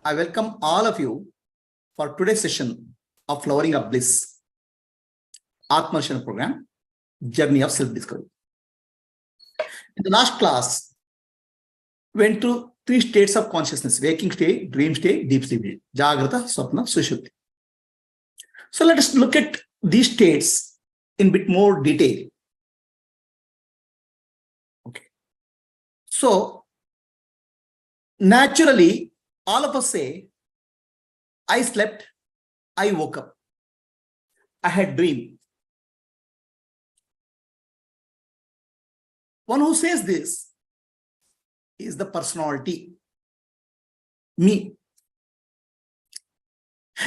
I welcome all of you for today's session of Flowering of Bliss, Atma program, Journey of Self-Discovery. In the last class, we went through 3 states of consciousness: waking state, dream state, deep sleep, Jagrata, Swapna, Sushupti. So let us look at these states in a bit more detail. Okay. So naturally, all of us say, I slept, I woke up, I had dream. One who says this is the personality, me.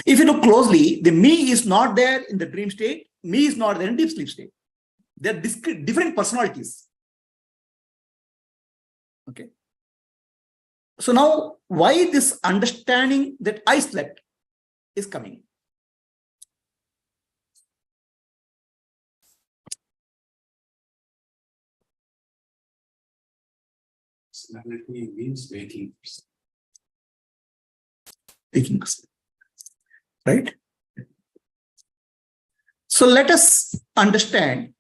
If you look closely, the me is not there in the dream state, me is not there in deep sleep state. They're different personalities. Okay. So now, why this understanding that I slept is coming? Personality means waking. Waking, right? So let us understand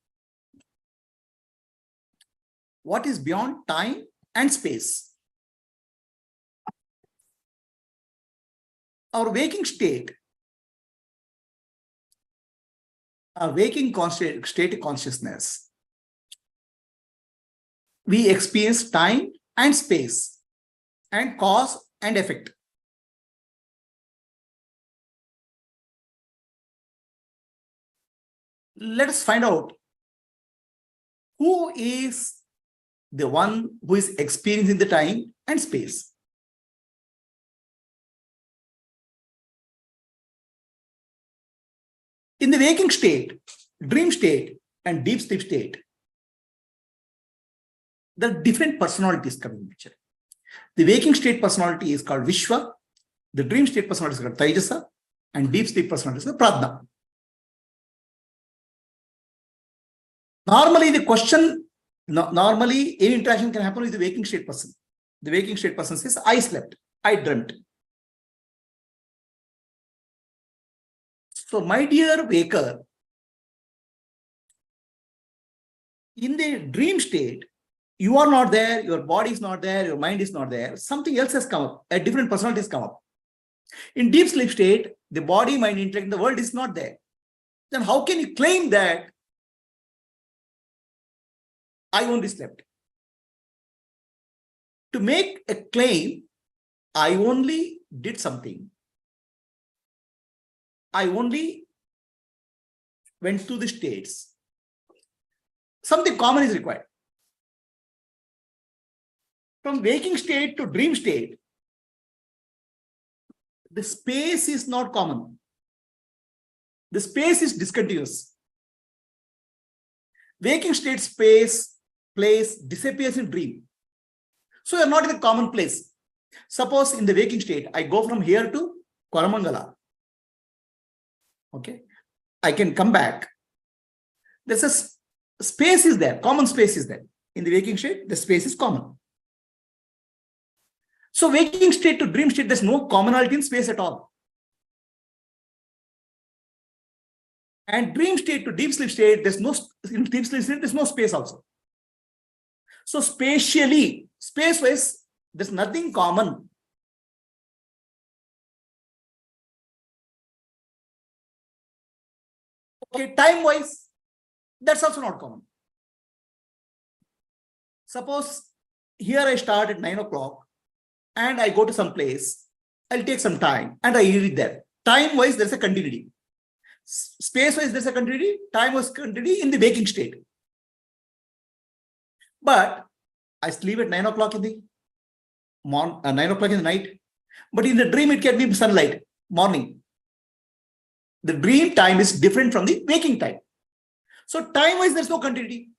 what is beyond time and space. Our waking state, our waking state of consciousness, we experience time and space and cause and effect. Let us find out who is the one who is experiencing the time and space. In the waking state, dream state, and deep sleep state, there are different personalities coming in picture. The waking state personality is called Vishwa, the dream state personality is called Taijasa, and deep sleep personality is called Pradna. Normally, the question, normally any interaction can happen with the waking state person. The waking state person says, I slept, I dreamt. So, my dear waker, in the dream state, you are not there, your body is not there, your mind is not there, something else has come up, a different personality has come up. In deep sleep state, the body, mind, intellect, the world is not there. Then how can you claim that I only slept? To make a claim, I only did something, I only went through the states, something common is required. From waking state to dream state, the space is not common. The space is discontinuous. Waking state space, place disappears in dream. So you're not in a common place. Suppose in the waking state, I go from here to Koramangala. Okay. I can come back. There's a space is there, common space is there. In the waking state, the space is common. So waking state to dream state, there's no commonality in space at all. And dream state to deep sleep state, there's no, in deep sleep state, there's no space also. So spatially, space-wise, there's nothing common. Okay, time-wise, that's also not common. Suppose here I start at 9 o'clock and I go to some place, I'll take some time and I read there. Time-wise, there's a continuity. Space-wise, there's a continuity. Time-wise continuity in the waking state. But I sleep at 9 o'clock in the morning, 9 o'clock in the night. But in the dream, it can be sunlight, morning. The dream time is different from the waking time. So time-wise, there's no continuity.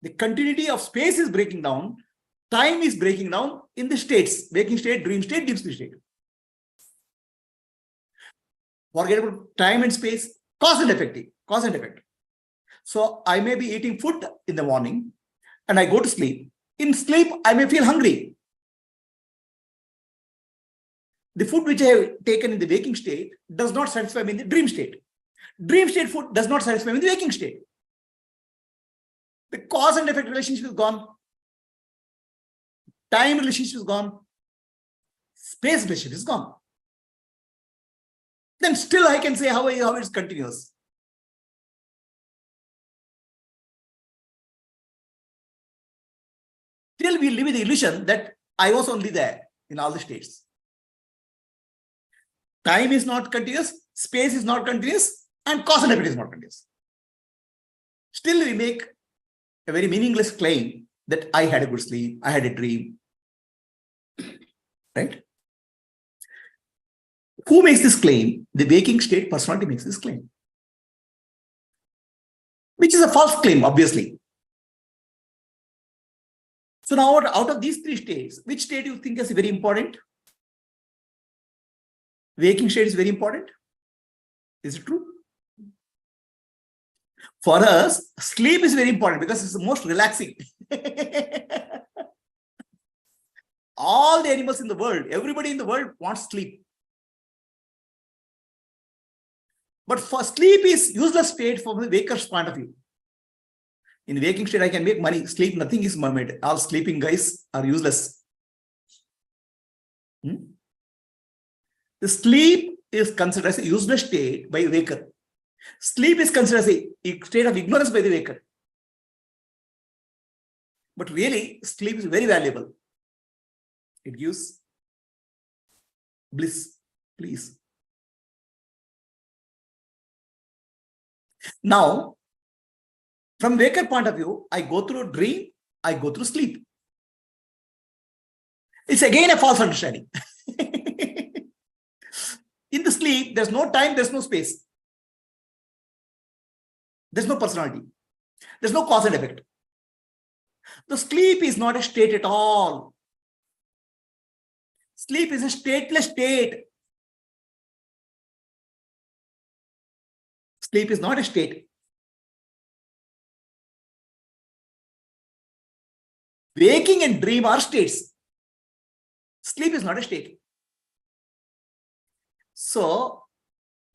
The continuity of space is breaking down. Time is breaking down in the states: waking state, dream state, deep sleep state. Forget about time and space, cause and effect. So I may be eating food in the morning and I go to sleep. In sleep, I may feel hungry. The food which I have taken in the waking state does not satisfy me in the dream state. Dream state food does not satisfy me in the waking state. The cause and effect relationship is gone. Time relationship is gone. Space relationship is gone. Then still I can say how it's continuous. Still we live with the illusion that I was only there in all the states. Time is not continuous, space is not continuous, and cause and effect is not continuous. Still we make a very meaningless claim that I had a good sleep, I had a dream. Right? Who makes this claim? The waking state personality makes this claim. Which is a false claim, obviously. So now out of these three states, which state you think is very important? Waking state is very important. Is it true? For us, sleep is very important because it's the most relaxing. All the animals in the world, everybody in the world wants sleep. But for sleep is useless state from the waker's point of view. In waking state, I can make money. Sleep, nothing is made. All sleeping guys are useless. The sleep is considered as a useless state by waker. Sleep is considered as a state of ignorance by the waker. But really, sleep is very valuable. It gives bliss, please. Now, from waker point of view, I go through dream, I go through sleep. It's again a false understanding. In the sleep, there's no time, there's no space. There's no personality. There's no cause and effect. The sleep is not a state at all. Sleep is a stateless state. Sleep is not a state. Waking and dream are states. Sleep is not a state. So,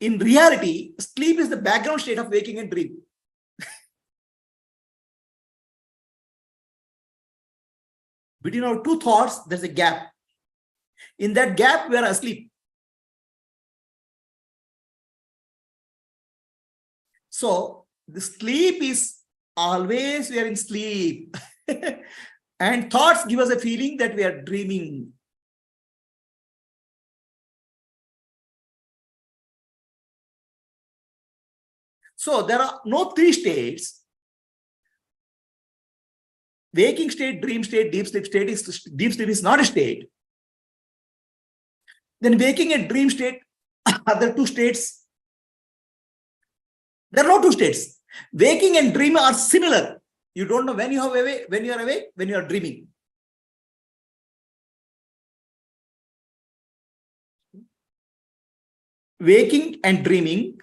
in reality, sleep is the background state of waking and dream. Between our two thoughts, there's a gap. In that gap, we are asleep. So, the sleep is always we are in sleep. And thoughts give us a feeling that we are dreaming. So there are no three states. Waking state, dream state, deep sleep state is deep sleep is not a state. Then waking and dream state are the two states. There are no two states. Waking and dream are similar. You don't know when you are awake, when you are dreaming. Waking and dreaming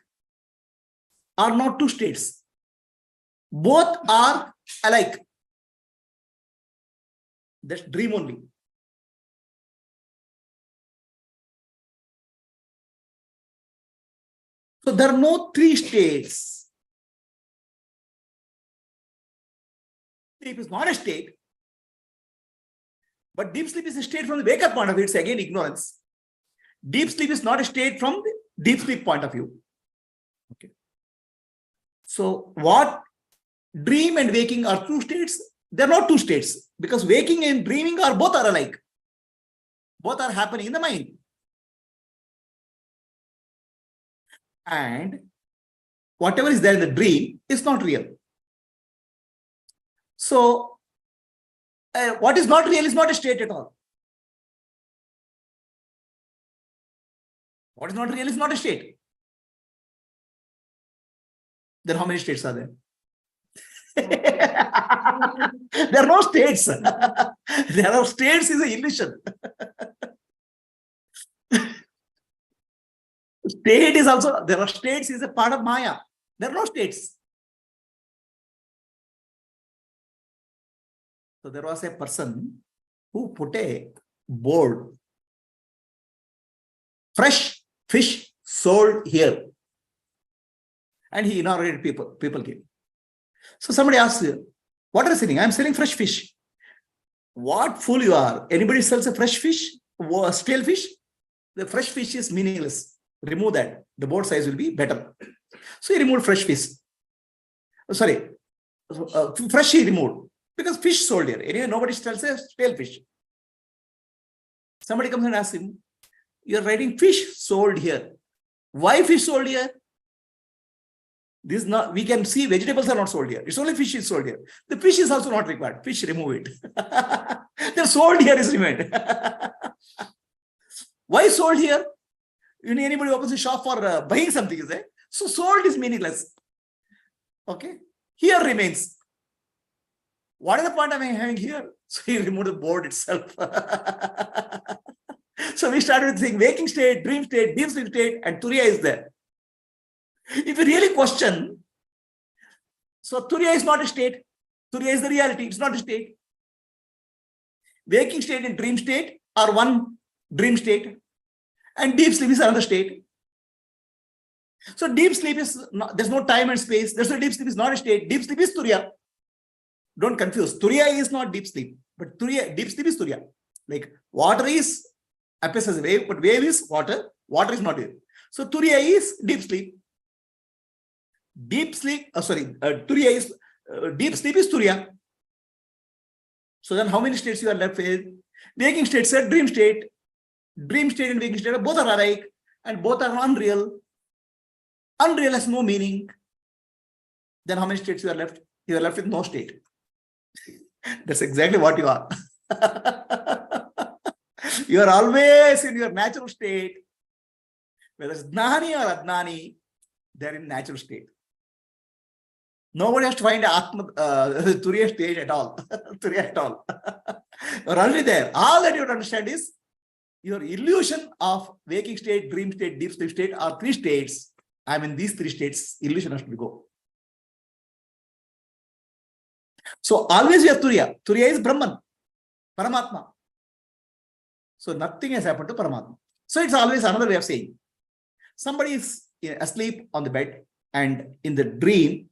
are not two states. Both are alike. That's dream only. So there are no three states. Sleep is not a state, but deep sleep is a state from the wake-up point of view. It's again ignorance. Deep sleep is not a state from the deep sleep point of view. Okay. So what dream and waking are two states? They're not two states because waking and dreaming are both are alike. Both are happening in the mind. And whatever is there in the dream is not real. So what is not real is not a state at all. What is not real is not a state. Then how many states are there? There are no states. There are states is an illusion. State is also, there are states is a part of Maya. There are no states. So there was a person who put a board fresh fish sold here. And he inaugurated people came. So somebody asked, what are you selling? I'm selling fresh fish. What fool you are? Anybody sells a fresh fish? A stale fish? The fresh fish is meaningless. Remove that. The board size will be better. So he removed fresh fish. Sorry, fresh he removed. Because fish sold here. Anyway, nobody sells a stale fish. Somebody comes and asks him, you're writing fish sold here. Why fish sold here? This is not, we can see vegetables are not sold here. It's only fish is sold here. The fish is also not required. Fish, remove it. The sold here is remained. Why sold here? Anybody opens a shop for buying something, is there? So sold is meaningless. Okay. Here remains. What is the point of having here? So he removed the board itself. So we started with saying waking state, dream state, deep sleep state, and Turiya is there. If you really question, so Turiya is not a state. Turiya is the reality. It's not a state. Waking state and dream state are one dream state. And deep sleep is another state. So deep sleep is, not, there's no time and space. There's no deep sleep is not a state. Deep sleep is Turiya. Don't confuse. Turiya is not deep sleep. But Turiya, deep sleep is Turiya. Like water is, appears as a wave, but wave is water. Water is not wave. So Turiya is deep sleep. Deep sleep, Turiya is, deep sleep is Turiya. So then how many states you are left with? Waking state said dream state. Dream state and waking state are both are alike and both are unreal. Unreal has no meaning. Then how many states you are left? You are left with no state. That's exactly what you are. You are always in your natural state. Whether it's Gnani or Adnani, they are in natural state. Nobody has to find Atma, Turiya state at all. Turiya at all. You're already there. All that you have to understand is your illusion of waking state, dream state, deep sleep state are three states. I mean, these three states, illusion has to go. So always you have Turiya. Turiya is Brahman, Paramatma. So nothing has happened to Paramatma. So it's always another way of saying. Somebody is asleep on the bed and in the dream,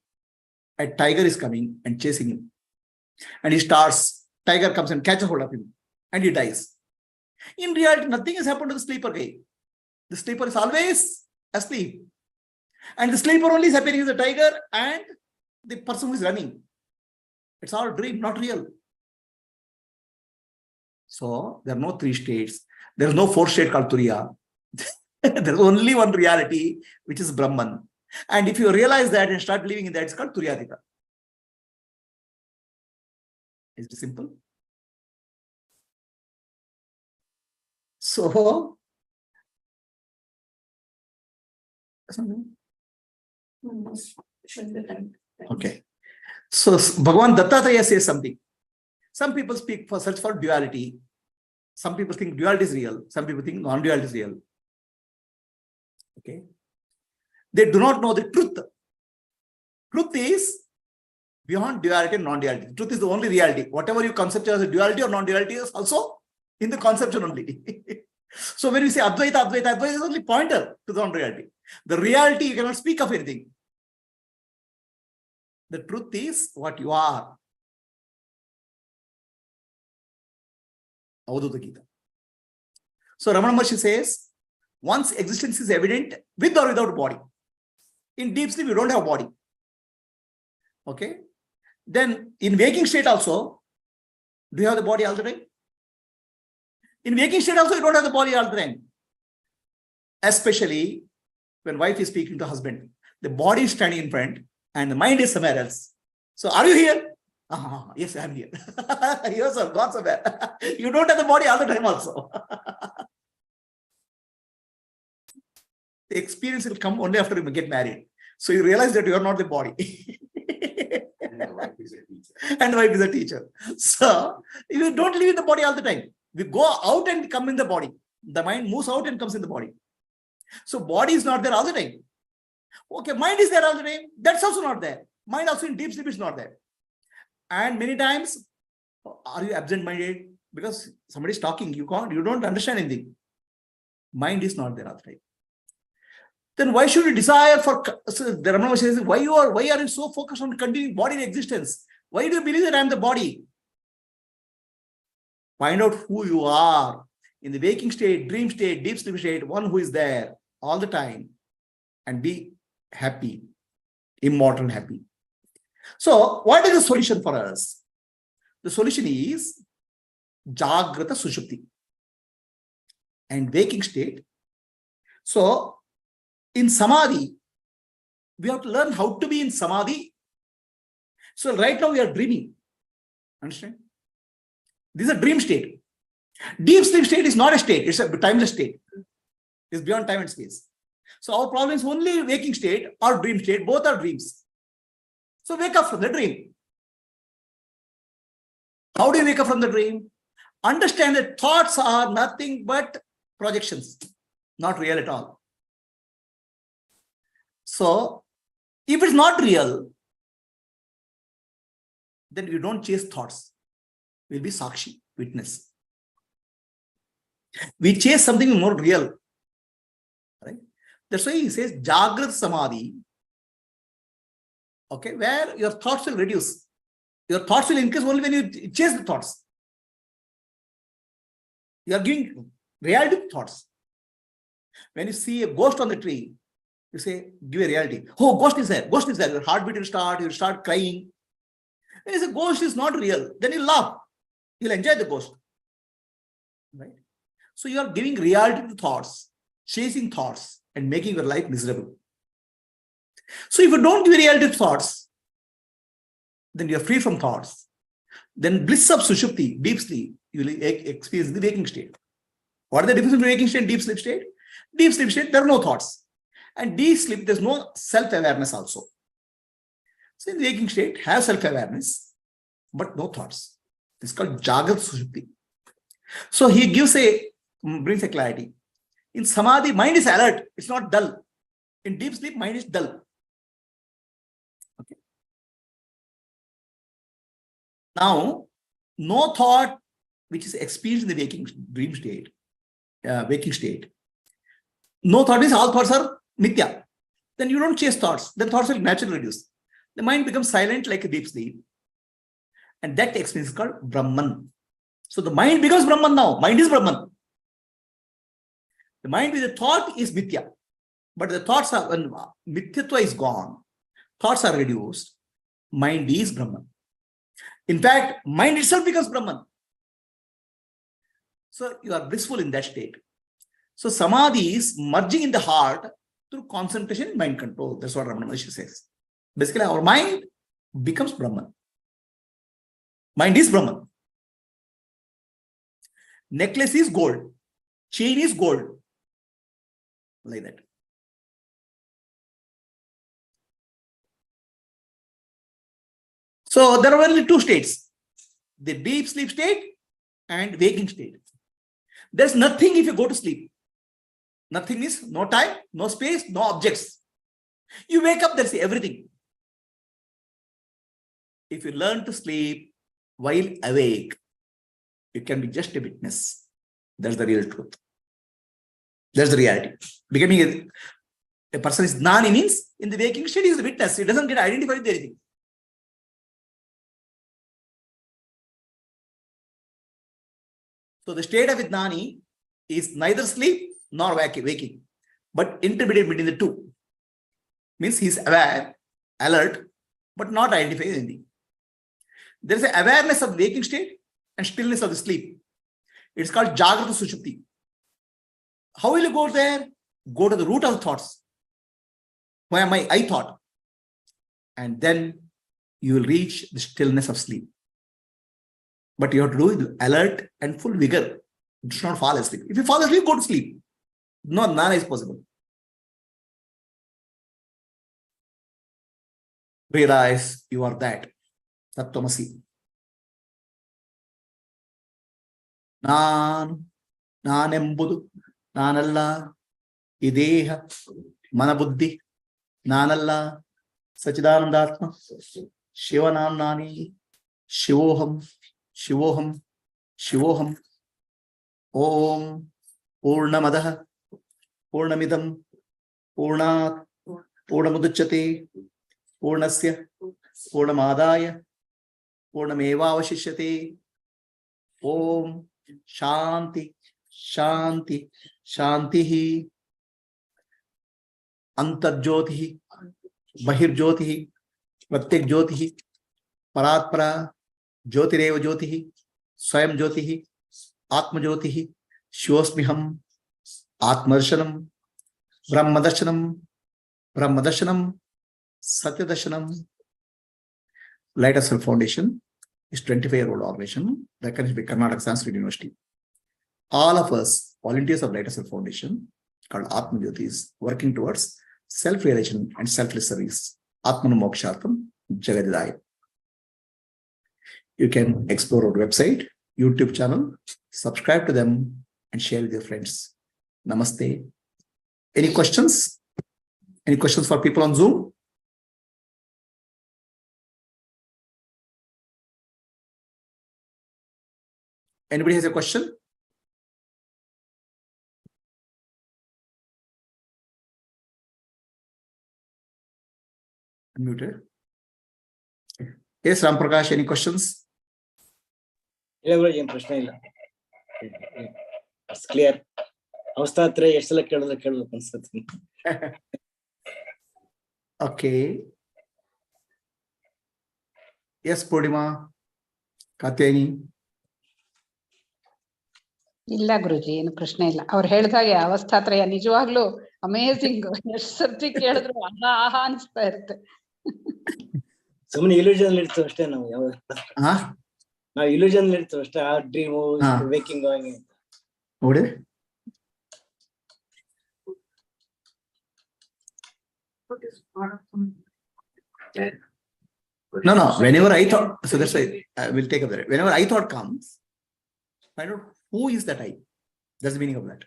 a tiger is coming and chasing him. And he starts, tiger comes and catches hold of him and he dies. In reality, nothing has happened to the sleeper guy. The sleeper is always asleep. And the sleeper only is appearing as a tiger and the person who is running. It's all dream, not real. So there are no three states. There is no fourth state called Turiya. There is only one reality, which is Brahman. And if you realize that and start living in that, it's called Turiyadika. Is it simple? So, okay. So Bhagavan Dattatreya says something. Some people speak for search for duality. Some people think duality is real. Some people think non-duality is real. Okay. They do not know the truth. Truth is beyond duality and non-duality. Truth is the only reality. Whatever you conceptualize as duality or non-duality is also in the conception only. So when we say Advaita, Advaita, Advaita is only pointer to the non-reality. The reality, you cannot speak of anything. The truth is what you are. Avadhuta Gita. So Ramana Maharshi says, once existence is evident with or without body. In deep sleep, you don't have body. Okay. Then in waking state also, do you have the body all the time? In waking state also, you don't have the body all the time. Especially when wife is speaking to husband. The body is standing in front and the mind is somewhere else. So are you here? Yes, I am here. Yes, sir, gone somewhere. You don't have the body all the time also. The experience will come only after you get married. So you realize that you are not the body. And the wife is a teacher. And wife is a teacher. So you don't live in the body all the time. We go out and come in the body. The mind moves out and comes in the body. So body is not there all the time. Okay, mind is there all the time. That's also not there. Mind also in deep sleep is not there. And many times, are you absent-minded? Because somebody is talking, you don't understand anything. Mind is not there all the time. Then why should you desire for? So the Ramana says, why are you so focused on continuing bodily existence? Why do you believe that I am the body? Find out who you are in the waking state, dream state, deep sleep state, one who is there all the time, and be happy, immortal and happy. So what is the solution for us? The solution is Jagrata Sushupti and waking state. So in Samadhi, we have to learn how to be in Samadhi. So right now we are dreaming. Understand? This is a dream state. Deep sleep state is not a state, it's a timeless state. It's beyond time and space. So our problem is only waking state or dream state, both are dreams. So wake up from the dream. How do you wake up from the dream? Understand that thoughts are nothing but projections, not real at all. So if it's not real, then you don't chase thoughts. We'll be Sakshi, witness. We chase something more real. Right? That's why he says Jagrat Samadhi. Okay, where your thoughts will reduce. Your thoughts will increase only when you chase the thoughts. You are giving reality to thoughts. When you see a ghost on the tree, you say, give a reality. Oh, ghost is there. Ghost is there. Your heartbeat will start. You'll start crying. When you say ghost is not real, then you laugh. You'll enjoy the ghost. Right? So you are giving reality to thoughts, chasing thoughts, and making your life miserable. So if you don't give reality to thoughts, then you are free from thoughts. Then bliss of Sushupti, deep sleep, you will experience the waking state. What is the difference between waking state and deep sleep state? Deep sleep state, there are no thoughts. And deep sleep, there's no self-awareness also. So in the waking state, have self-awareness, but no thoughts. It's called Jagrat Sushupti. So he brings a clarity. In Samadhi, mind is alert. It's not dull. In deep sleep, mind is dull. Okay. Now, no thought which is experienced in the waking dream state, waking state. No thought is all thoughts are mithya. Then you don't chase thoughts. Then thoughts will naturally reduce. The mind becomes silent like a deep sleep. And that experience is called Brahman. So the mind becomes Brahman now. Mind is Brahman. The mind with the thought is mithya. But the thoughts are, when mithyatva is gone, thoughts are reduced, mind is Brahman. In fact, mind itself becomes Brahman. So you are blissful in that state. So Samadhi is merging in the heart through concentration and mind control. That's what Ramana Maharshi says. Basically, our mind becomes Brahman. Mind is Brahman. Necklace is gold. Chain is gold. Like that. So there are only two states. The deep sleep state and waking state. There's nothing if you go to sleep. Nothing is no time, no space, no objects. You wake up, there's everything. If you learn to sleep while awake, you can be just a witness. That's the real truth. That's the reality. Becoming a person is jnani means in the waking state he is a witness. He doesn't get identified with anything. So the state of jnani is neither sleep nor waking, but intermediate between the two. Means he is aware, alert, but not identifying anything. There is an awareness of the waking state and stillness of the sleep. It's called Jagrata Sushupti. How will you go there? Go to the root of the thoughts. Why am I thought? And then you will reach the stillness of sleep. But you have to do it with alert and full vigor. Do not fall asleep. If you fall asleep, go to sleep. No, none is possible. Realize you are that. Tattvamasi. Nanembudu, Nanalla, Ideha, Manabuddhi, Nanalla, Sachidanandatma, Shivanam Nani, Shivoham, Shivoham, Shivoham, Om Purnamadaha Purnamidam Purnat Purnamudachyate Purnasya Purnamadaya Purnamevavashishyate. Om Shanti Shanti Shantihi. Antarjyotihi Bahirjyotihi Pratyek Jyotihi Paratpara Jyotireva Jyotihi Swayam Jyotihi Atma Jyotihi Shivosmiham Atmarshanam Brahmadarshanam Brahmadarshanam Satyadarshanam. Light of Self Foundation is 25-year-old organization recognized by Karnataka Sanskrit University. All of us, volunteers of Light of Self Foundation, called Atma Jyotis, working towards self-realization and selfless service. Atmanu Mokshartham Jagadidaya. You can explore our website, YouTube channel, subscribe to them, and share with your friends. Namaste. Any questions? Any questions for people on Zoom? Anybody has a question? Unmuted. Yes, Ram Prakash, any questions? It's clear. Okay. Yes, Purnima, Katyani. ಇಲ್ಲ ಗುರುಜಿ, ಏನು ಪ್ರಶ್ನೆ ಇಲ್ಲ. ಅವ್ರು ಹೇಳ್ದಾಗೆ ಅವಸ್ಥಾತ್ರಯ ನಿಜವಾಗ್ಲೂ amazing. ಎಷ್ಟು ಸರ್ತಿ ಕೇಳಿದ್ರು ಆಹಾ ಆಹಾ ಅನಿಸ್ತಾ ಇರುತ್ತೆ. ಸುಮ್ಮನೆ ಇಲ್ಯೂಷನ್ ಇರ್ತೀವಿ ಅಷ್ಟೇ ನಾವು. ನಾವು ಇಲ್ಯೂಷನ್ ಇರ್ತೀವಿ ಅಷ್ಟೇ. ಆ ಡ್ರೀಮು ವೇಕಿಂಗ್ ನೋಡಿ. No. Whenever I thought, so that's why I will take up that. Whenever I thought comes, find out who is that I. That's the meaning of that.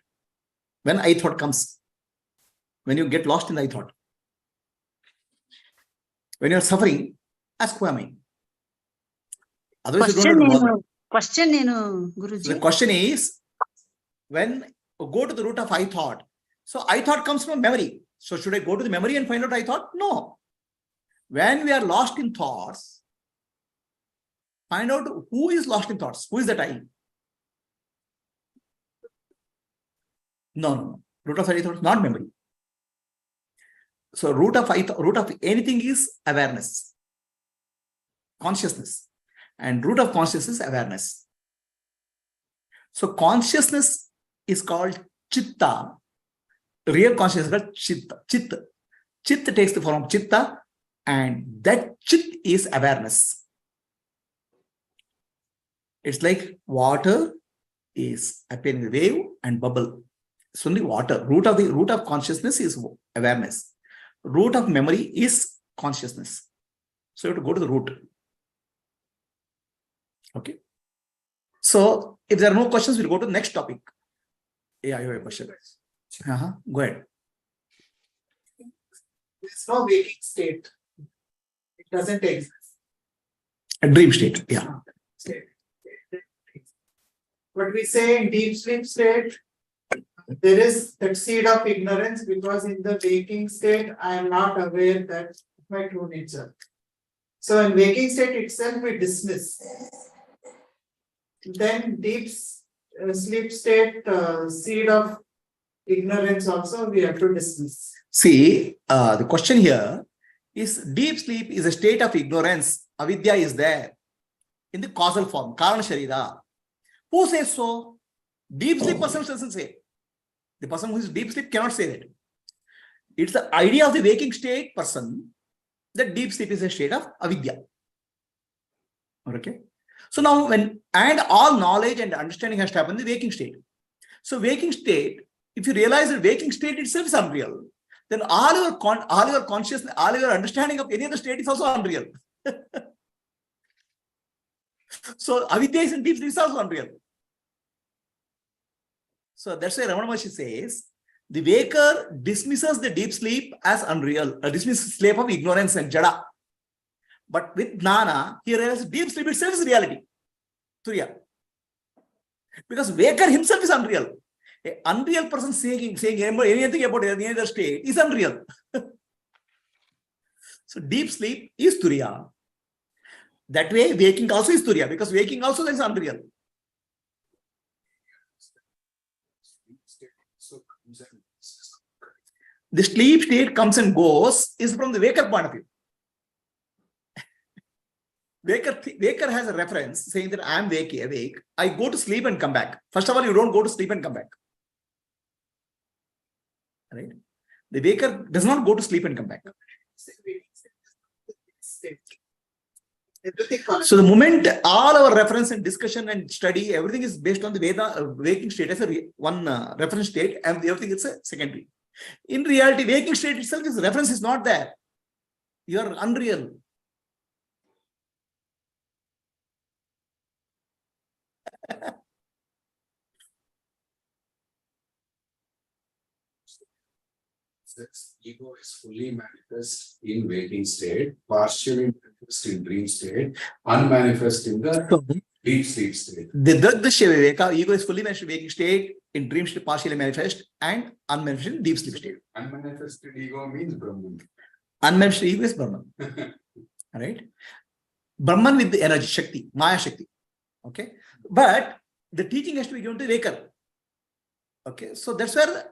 When I thought comes, when you get lost in the I thought, when you're suffering, ask who am I. Otherwise, you don't know. Question ಏನು ಗುರುಜಿ? The question is, when go to the root of I thought. So I thought comes from memory. So should I go to the memory and find out I thought? No. When we are lost in thoughts, find out who is lost in thoughts. Who is that I? No. Root of I thought is not memory. So root of anything is awareness, consciousness, and root of consciousness is awareness. So consciousness is called chitta. Real consciousness is called chitta. Chitta takes the form of chitta, and that chit is awareness. It's like water is appearing in wave and bubble. It's only water. Root of consciousness is awareness. Root of memory is consciousness. So you have to go to the root. Okay. So if there are no questions, we'll go to the next topic. Yeah, you have a question. Go ahead. There's no waking state. It doesn't exist. A dream state. Yeah. But we say in deep sleep state, there is that seed of ignorance, because in the waking state, I am not aware that my true nature. So in waking state itself, we dismiss. Then deep sleep state, seed of ignorance also we have to dismiss. See, the question here is, deep sleep is a state of ignorance. Avidya is there in the causal form, Karana Sharira. Who says so? Deep sleep person doesn't say. The person who is deep sleep cannot say that. It's the idea of the waking state person that deep sleep is a state of avidya. Okay. So now and all knowledge and understanding has to happen in the waking state. So waking state, if you realize that waking state itself is unreal, then all your consciousness, all your understanding of any other state is also unreal. So avidya is in deep sleep is also unreal. So that's why Ramana Maharshi says, the waker dismisses the deep sleep as unreal, dismisses sleep of ignorance and jada. But with jnana, he realizes deep sleep itself is reality. Turiya. Because waker himself is unreal. An unreal person saying anything about any other state is unreal. So deep sleep is Turiya. That way, waking also is Turiya, because waking also is unreal. The sleep state comes and goes is from the waker point of view. Waker has a reference saying that I am awake. I go to sleep and come back. First of all, you don't go to sleep and come back. Right? The waker does not go to sleep and come back. So the moment all our reference and discussion and study, everything is based on the Veda waking state as one reference state, and everything is a secondary. In reality, waking state itself is reference is not there. You are unreal. Ego is fully manifest in waking state, partially manifest in dream state, unmanifest in the deep sleep state. The Viveka, ego is fully manifest in waking state, in dream state partially manifest, and unmanifested in deep sleep state. Unmanifested ego means Brahman. Unmanifested ego is Brahman. Right? Brahman with the energy, Shakti, Maya Shakti. Okay. But the teaching has to be given to Vaker. Okay. So that's where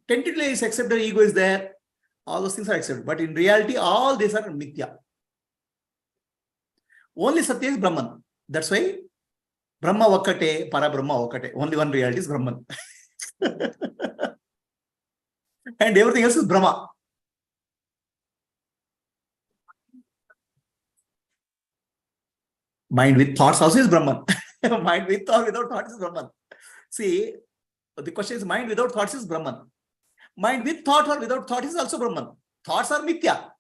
tentatively is accepted, ego is there. All those things are accepted. But in reality, all these are Mithya. Only Satya is Brahman. That's why Brahma Vakate, Para Brahma Vakate. Only one reality is Brahman. And everything else is Brahma. Mind with thoughts also is Brahman. Mind with or without thoughts is Brahman. See, the question is mind without thoughts is Brahman. Mind with thought or without thought is also Brahman. Thoughts are Mithya.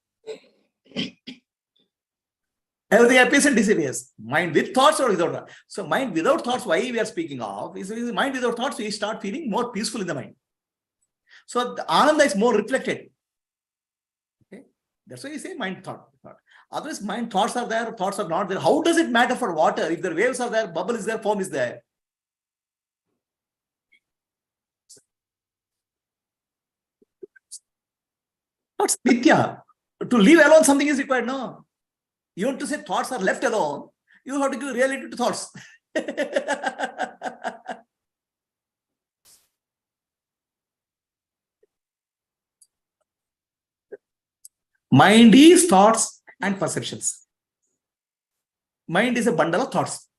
Everything appears and disappears. Mind with thoughts or without thoughts. So mind without thoughts, why we are speaking of, is mind without thoughts, we start feeling more peaceful in the mind. So the Ananda is more reflected. Okay? That's why you say mind thought. Otherwise, mind thoughts are there, thoughts are not there. How does it matter for water? If the waves are there, bubble is there, foam is there. Thoughts Mithya. To leave alone, something is required, no? You want to say thoughts are left alone, you have to give reality to thoughts. Mind is thoughts and perceptions. Mind is a bundle of thoughts.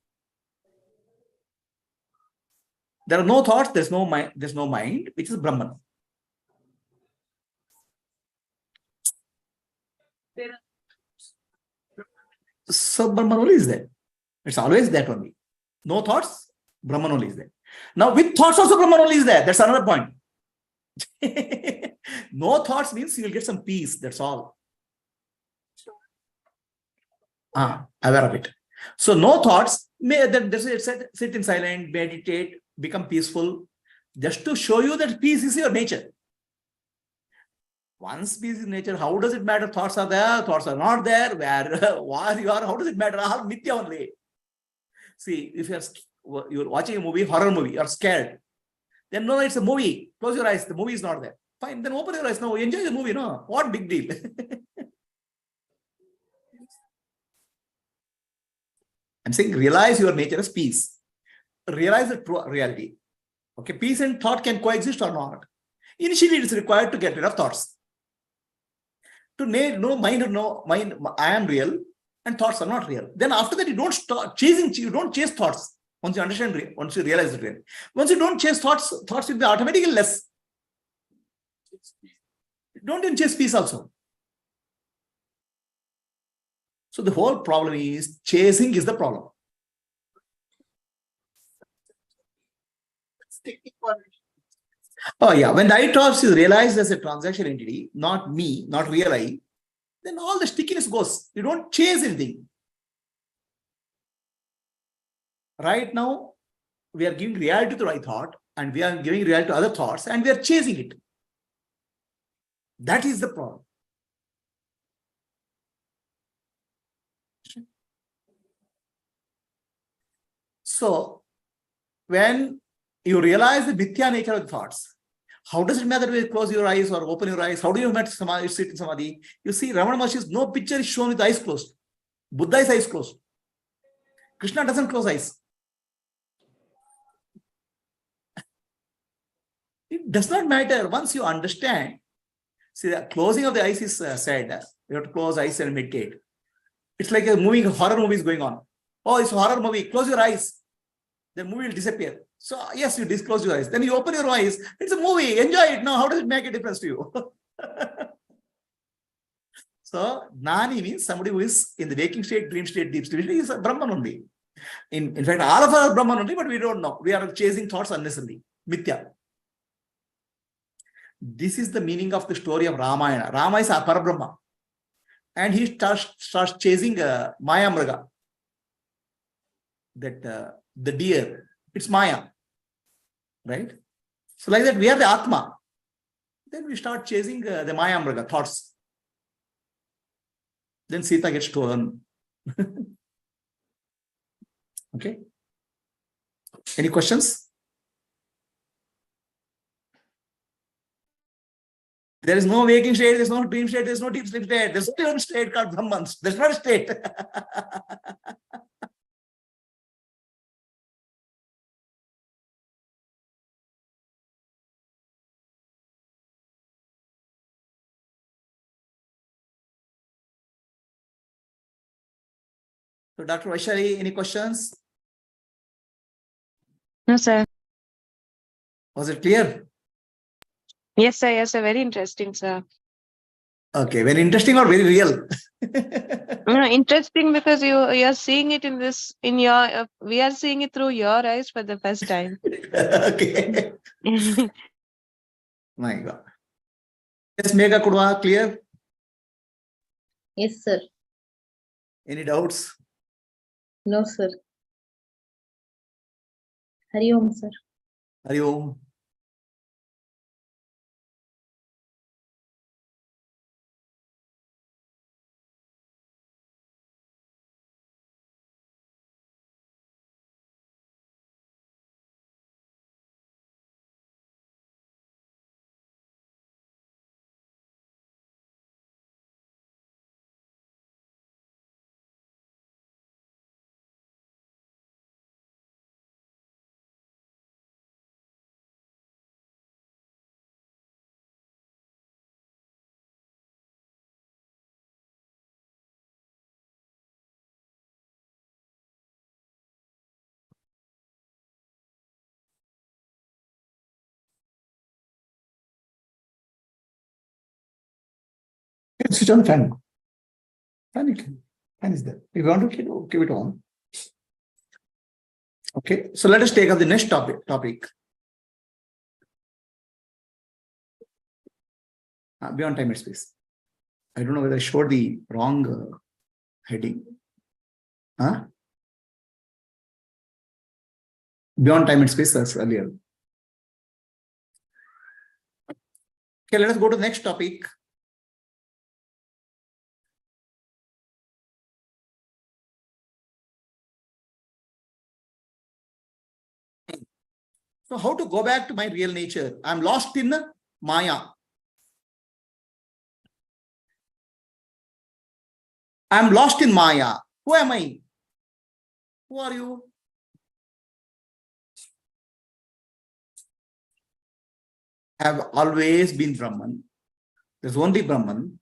There are no thoughts, there's no mind, which is Brahman. So Brahman only is there. It's always that only. No thoughts, Brahman only is there. Now with thoughts also Brahman only is there. That's another point. No thoughts means you will get some peace. That's all. Aware of it. So no thoughts, sit in silence, meditate, become peaceful, just to show you that peace is your nature. Once peace is nature, how does it matter? Thoughts are there, thoughts are not there, where you are, how does it matter? All Mithya only. See, if you're watching a movie, horror movie, you're scared. Then no, it's a movie. Close your eyes, the movie is not there. Fine, then open your eyes now, enjoy the movie, no? What big deal? I'm saying realize your nature as peace. Realize the true reality. Okay, peace and thought can coexist or not. Initially, it is required to get rid of thoughts. To know mind, I am real, and thoughts are not real. Then after that, you don't start chasing, you don't chase thoughts. Once you understand, once you realize it real. Once you don't chase thoughts will be automatically less. Don't even chase peace also. So the whole problem is chasing is the problem. Oh yeah, when the I thoughts is realized as a transaction entity, not me, not real I, then all the stickiness goes. You don't chase anything. Right now, we are giving reality to I thought, and we are giving reality to other thoughts, and we are chasing it. That is the problem. So, when you realize the mithya nature of the thoughts. How does it matter whether you close your eyes or open your eyes? How do you sit in samadhi? You see, Ramana Maharshi's no picture is shown with eyes closed. Buddha is eyes closed. Krishna doesn't close eyes. It does not matter. Once you understand, see, the closing of the eyes is said. You have to close eyes and meditate. It's like a horror movie is going on. Oh, it's a horror movie. Close your eyes. The movie will disappear. So, yes, you disclose your eyes. Then you open your eyes. It's a movie. Enjoy it. Now, how does it make a difference to you? So, Gnani means somebody who is in the waking state, dream state, deep state. He is a Brahman only. In fact, all of us are Brahman only, but we don't know. We are chasing thoughts unnecessarily. Mithya. This is the meaning of the story of Ramayana. Rama is a Parabrahma. And he starts chasing Maya Mraga. That the deer. It's Maya. Right? So like that, we are the Atma. Then we start chasing the Maya Mraga thoughts. Then Sita gets stolen. Okay. Any questions? There is no waking state, there is no dream state, there is no deep sleep state. There is only one state called Brahmans. There is not a state. So, Dr. Vaishali, any questions? No, sir. Was it clear? Yes, sir. Yes, sir. Very interesting, sir. Okay, very interesting or very real? Interesting because you're seeing it in your we are seeing it through your eyes for the first time. Okay. My God. Yes, Megha Kudwa, clear? Yes, sir. Any doubts? No, sir. Hari Om, sir. Hari Om. Switch on the fan. Fan is there. If you want to keep it on. Okay, so let us take up the next topic. Beyond time and space. I don't know whether I showed the wrong heading. Beyond time and space as earlier. Okay, let us go to the next topic. So how to go back to my real nature? I'm lost in Maya. I'm lost in Maya. Who am I? Who are you? I have always been Brahman. There's only Brahman.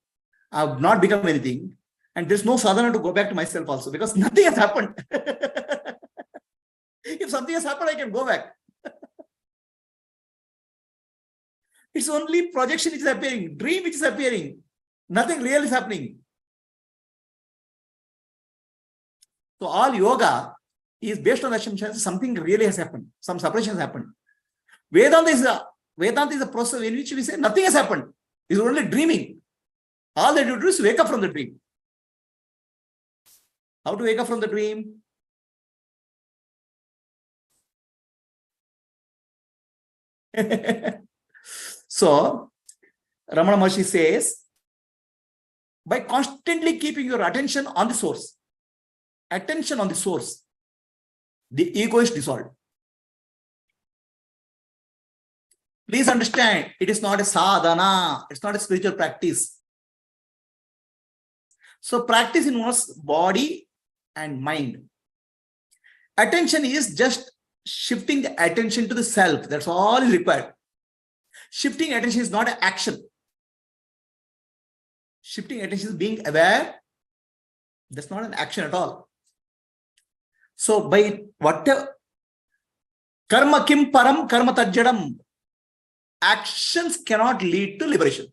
I have not become anything. And there's no sadhana to go back to myself also because nothing has happened. If something has happened, I can go back. It's only projection which is appearing, dream which is appearing. Nothing real is happening. So all yoga is based on the assumption something really has happened. Some separation has happened. Vedanta is a process in which we say nothing has happened. It's only dreaming. All that you do is wake up from the dream. How to wake up from the dream? So, Ramana Maharshi says, by constantly keeping your attention on the source, the ego is dissolved. Please understand, it is not a sadhana. It's not a spiritual practice. So practice involves body and mind. Attention is just shifting the attention to the self. That's all is required. Shifting attention is not an action. Shifting attention is being aware. That's not an action at all. So by whatever karma kim param karma tajjadam, actions cannot lead to liberation.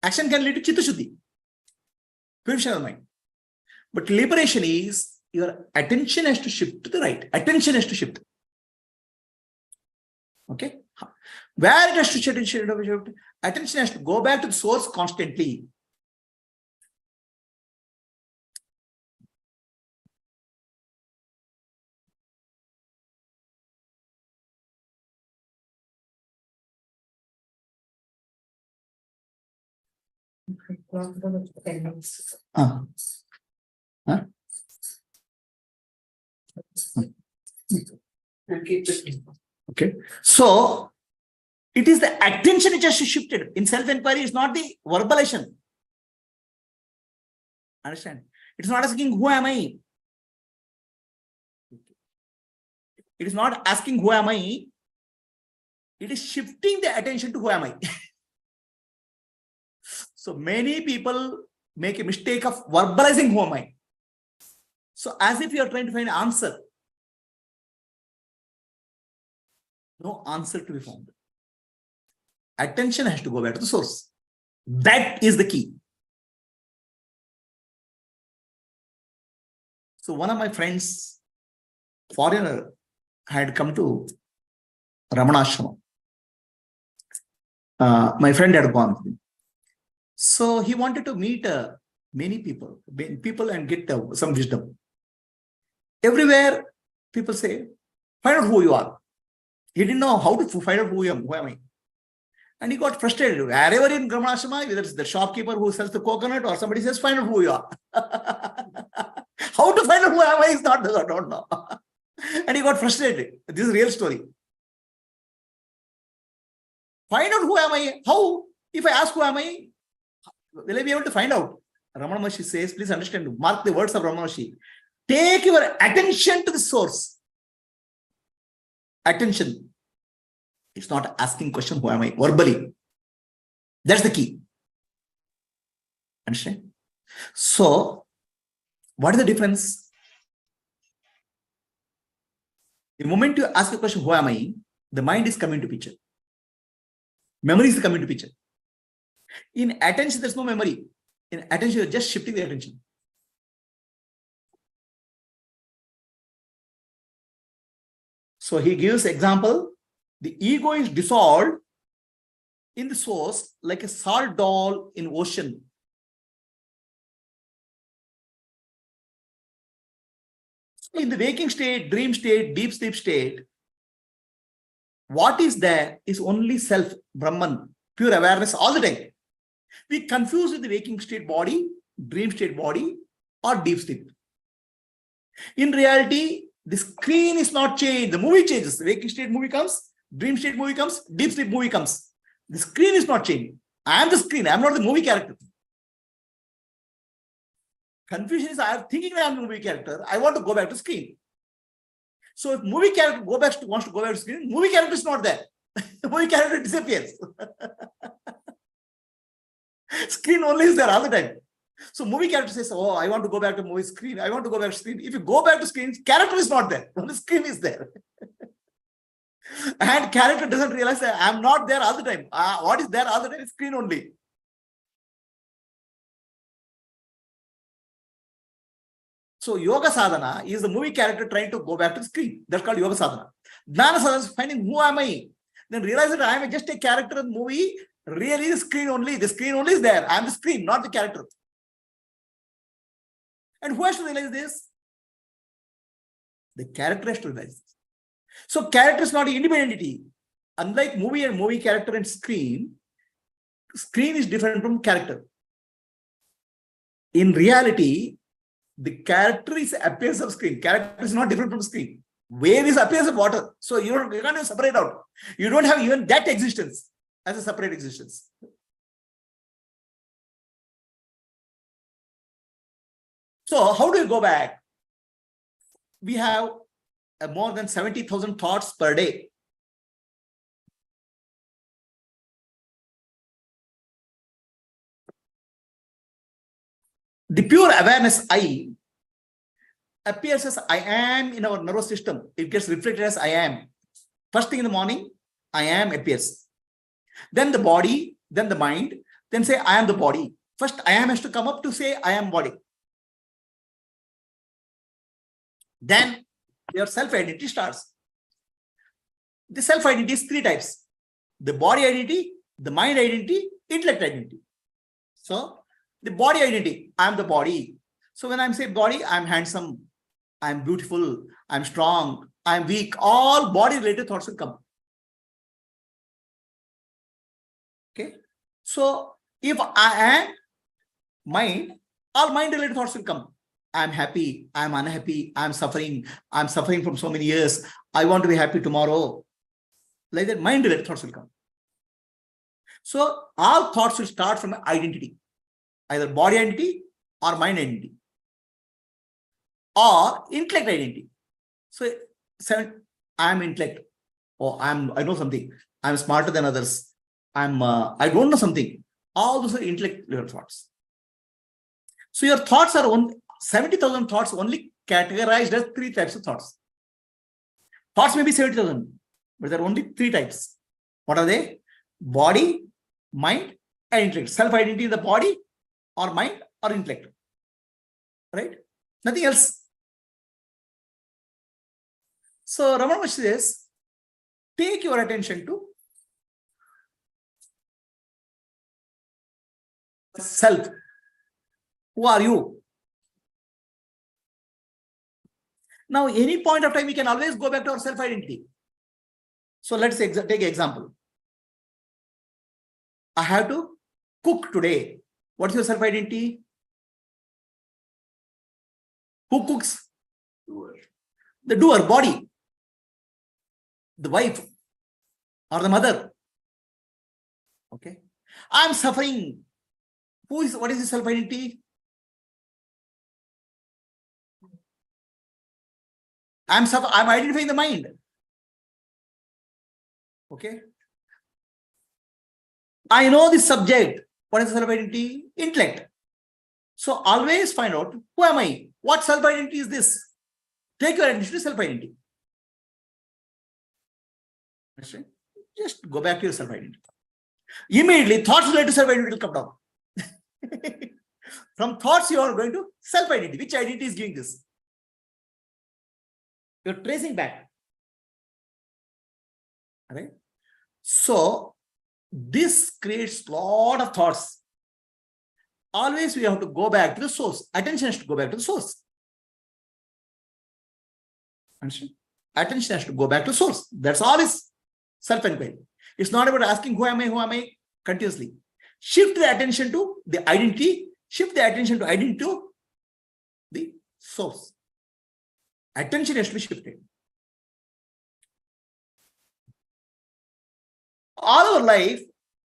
Action can lead to chitta shuddhi, purification of mind. But liberation is your attention has to shift to the right. Attention has to shift. Okay? Where it has to shift? Attention has to go back to the source constantly. Okay. So it is the attention which has shifted. In self-enquiry, it's not the verbalization. Understand? It's not asking who am I. It is not asking who am I. It is shifting the attention to who am I. So many people make a mistake of verbalizing who am I. So as if you are trying to find an answer. No answer to be found. Attention has to go back to the source. That is the key. So one of my friends, foreigner, had come to Ramanashrama. My friend had gone. So he wanted to meet many people and get some wisdom. Everywhere people say, find out who you are. He didn't know how to find out who am I. And he got frustrated. Wherever in Ramanashrama, whether it's the shopkeeper who sells the coconut or somebody says, find out who you are. How to find out who am I is not, I don't know. And he got frustrated. This is a real story. Find out who am I. How? If I ask who am I, will I be able to find out? Ramana Maharshi says, please understand, mark the words of Ramana Maharshi. Take your attention to the source. Attention. It's not asking question, who am I? Verbally. That's the key. Understand? So, what is the difference? The moment you ask a question, who am I? The mind is coming to picture. Memory is coming to picture. In attention, there's no memory. In attention, you're just shifting the attention. So he gives example. The ego is dissolved in the source like a salt doll in ocean. In the waking state, dream state, deep sleep state, what is there is only self, Brahman, pure awareness all the time. We confuse with the waking state body, dream state body, or deep sleep. In reality, the screen is not changed. The movie changes. The waking state movie comes, dream state movie comes, deep sleep movie comes. The screen is not changing. I am the screen. I am not the movie character. Confusion is I am thinking I am the movie character. I want to go back to screen. So if movie character wants to go back to screen, movie character is not there. The movie character disappears. Screen only is there all the time. So movie character says, oh, I want to go back to movie screen. I want to go back to screen. If you go back to screen, character is not there. Only screen is there. And character doesn't realize that I'm not there all the time. What is there all the time is screen only. So yoga sadhana is the movie character trying to go back to the screen. That's called yoga sadhana. Jnana sadhana is finding who am I. Then realize that I am just a character in the movie. Really the screen only. The screen only is there. I am the screen, not the character. And who has to realize this? The character has to realize this. So character is not an independent entity. Unlike movie and movie character and screen is different from character. In reality, the character is appearance of screen. Character is not different from screen. Wave is appears as water. So you can't even separate out. You don't have even that existence as a separate existence. So how do you go back? We have more than 70,000 thoughts per day. The pure awareness I appears as I am in our nervous system. It gets reflected as I am. First thing in the morning, I am appears. Then the body, then the mind, then say I am the body. First I am has to come up to say I am body. Then your self-identity starts. The self-identity is 3 types. The body identity, the mind identity, intellect identity. So the body identity, I am the body. So when I'm saying body, I'm handsome, I'm beautiful, I'm strong, I'm weak. All body related thoughts will come. Okay. So if I am mind, all mind related thoughts will come. I'm happy, I'm unhappy, I'm suffering from so many years. I want to be happy tomorrow. Like that, mind related thoughts will come. So all thoughts will start from an identity, either body identity or mind identity or intellect identity. So I'm intellect, or I know something, I'm smarter than others, I don't know something. All those are intellect thoughts. So your thoughts are 70,000 thoughts only categorized as 3 types of thoughts. Thoughts may be 70,000, but there are only 3 types. What are they? Body, mind, and intellect. Self-identity in the body or mind or intellect. Right? Nothing else. So Ramana Maharshi says, take your attention to self. Who are you? Now, any point of time, we can always go back to our self-identity. So let's take an example. I have to cook today. What's your self-identity? Who cooks? Doer. The doer, body. The wife or the mother. Okay. I'm suffering. What is the self-identity? I'm identifying the mind. Okay. I know this subject. What is the self-identity? Intellect. So always find out, who am I? What self-identity is this? Take your attention to self-identity. Just go back to your self-identity. Immediately, thoughts related to self-identity will come down. From thoughts, you are going to self-identity. Which identity is giving this? You're tracing back. Right? So, this creates a lot of thoughts. Always we have to go back to the source. Attention has to go back to the source. Understand? Attention has to go back to the source. That's all is self-enquiry. It's not about asking who am I continuously. Shift the attention to the identity. Shift the attention to identity to the source. Attention has to be shifted. All our life,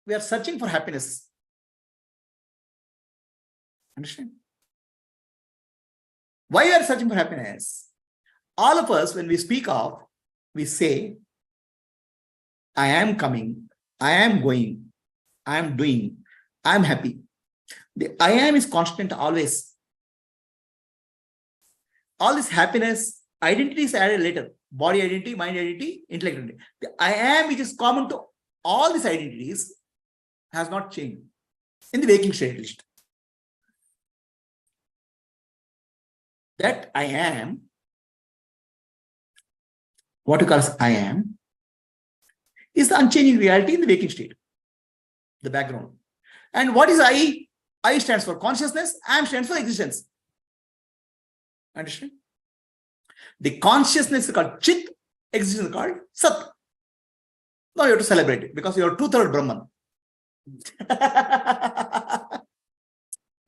we are searching for happiness. Understand? Why we are searching for happiness? All of us, when we speak of, we say, I am coming, I am going, I am doing, I am happy. The I am is constant always. All this happiness, identity is added later. Body identity, mind identity, intellect identity. The I am, which is common to all these identities, has not changed. In the waking state, at least. That I am, what you call as I am, is the unchanging reality in the waking state, the background. And what is I? I stands for consciousness, am stands for existence. Understand? The consciousness is called Chit, existence is called Sat. Now you have to celebrate it because you are 2/3 Brahman.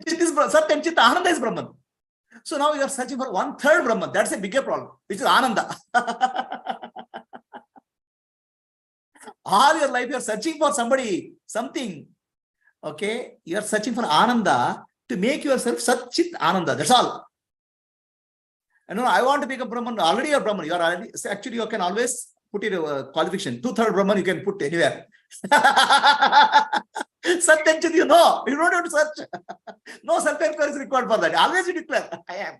Chit is Sat and Chit, Ananda is Brahman. So now you are searching for 1/3 Brahman. That's a bigger problem, which is Ananda. All your life you are searching for somebody, something. Okay, you are searching for Ananda to make yourself Satchit Ananda. That's all. And no, I want to become Brahman. Already you are Brahman. You are already, actually you can always put your qualification. 2/3 Brahman you can put anywhere. Satyanchit, you know, you don't have to search. No self-enquiry is required for that. Always you declare, I am.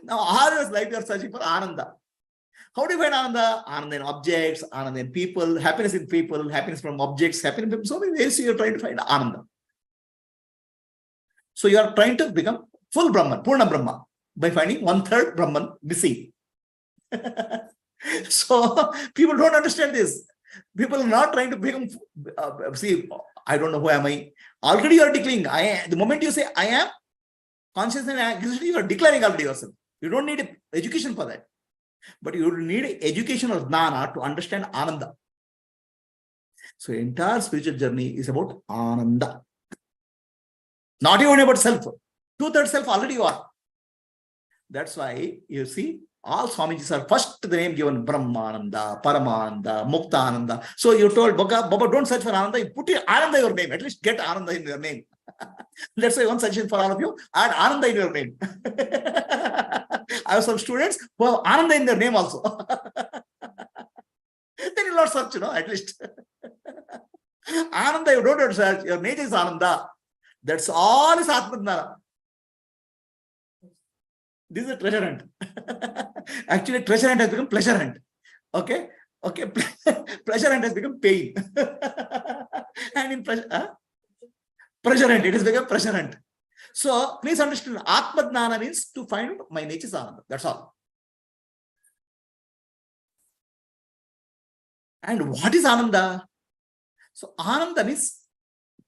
Now all your life you are searching for Ananda. How do you find Ananda? Ananda in objects, Ananda in people, happiness in people, happiness from objects, happiness from so many ways you are trying to find Ananda. So you are trying to become full Brahman, Purna Brahma, by finding 1/3 Brahman missing. So people don't understand this. People are not trying to become, see, I don't know who am I. Already you are declaring, I am. The moment you say I am, consciousness and existence, you are declaring already yourself. You don't need education for that. But you need education or jnana to understand Ananda. So entire spiritual journey is about Ananda. Not even about self. 2/3 self already you are. That's why you see all Swamijis are first the name given Brahmananda, Paramananda, Muktananda. So you told Baba, don't search for Ananda, you put Ananda in your name. At least get Ananda in your name. That's why one suggestion for all of you, add Ananda in your name. I have some students who have Ananda in their name also. Then you will not search, at least. Ananda, you don't have to search. Your nature is Ananda. That's all is Atma. This is a treasure hunt. Actually, treasure hunt has become pleasure hunt. Okay? Okay. Pleasure hunt has become pain. And in pleasure hunt, it has become pressure hunt. So please understand, Atma Jnana means to find out my nature is Ananda. That's all. And what is Ananda? So Ananda means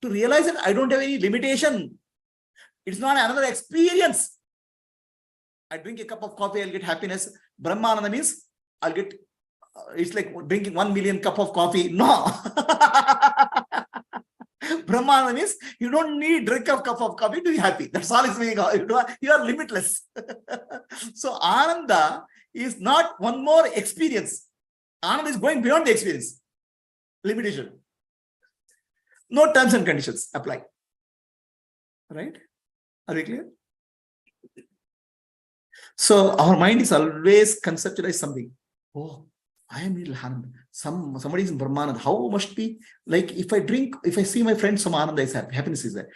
to realize that I don't have any limitation. It's not another experience. I drink a cup of coffee, I'll get happiness. Brahmananda means I'll get, it's like drinking 1 million cup of coffee. No. Brahmananda means you don't need drink a cup of coffee to be happy. That's all it's meaning. You are limitless. So Ananda is not one more experience. Ananda is going beyond the experience. Limitation. No terms and conditions apply. Right? Are we clear? So our mind is always conceptualize something. Oh, I am little Ananda. Somebody is in Brahmananda. How must be like if I see my friend, some Ananda is happy, happiness is there.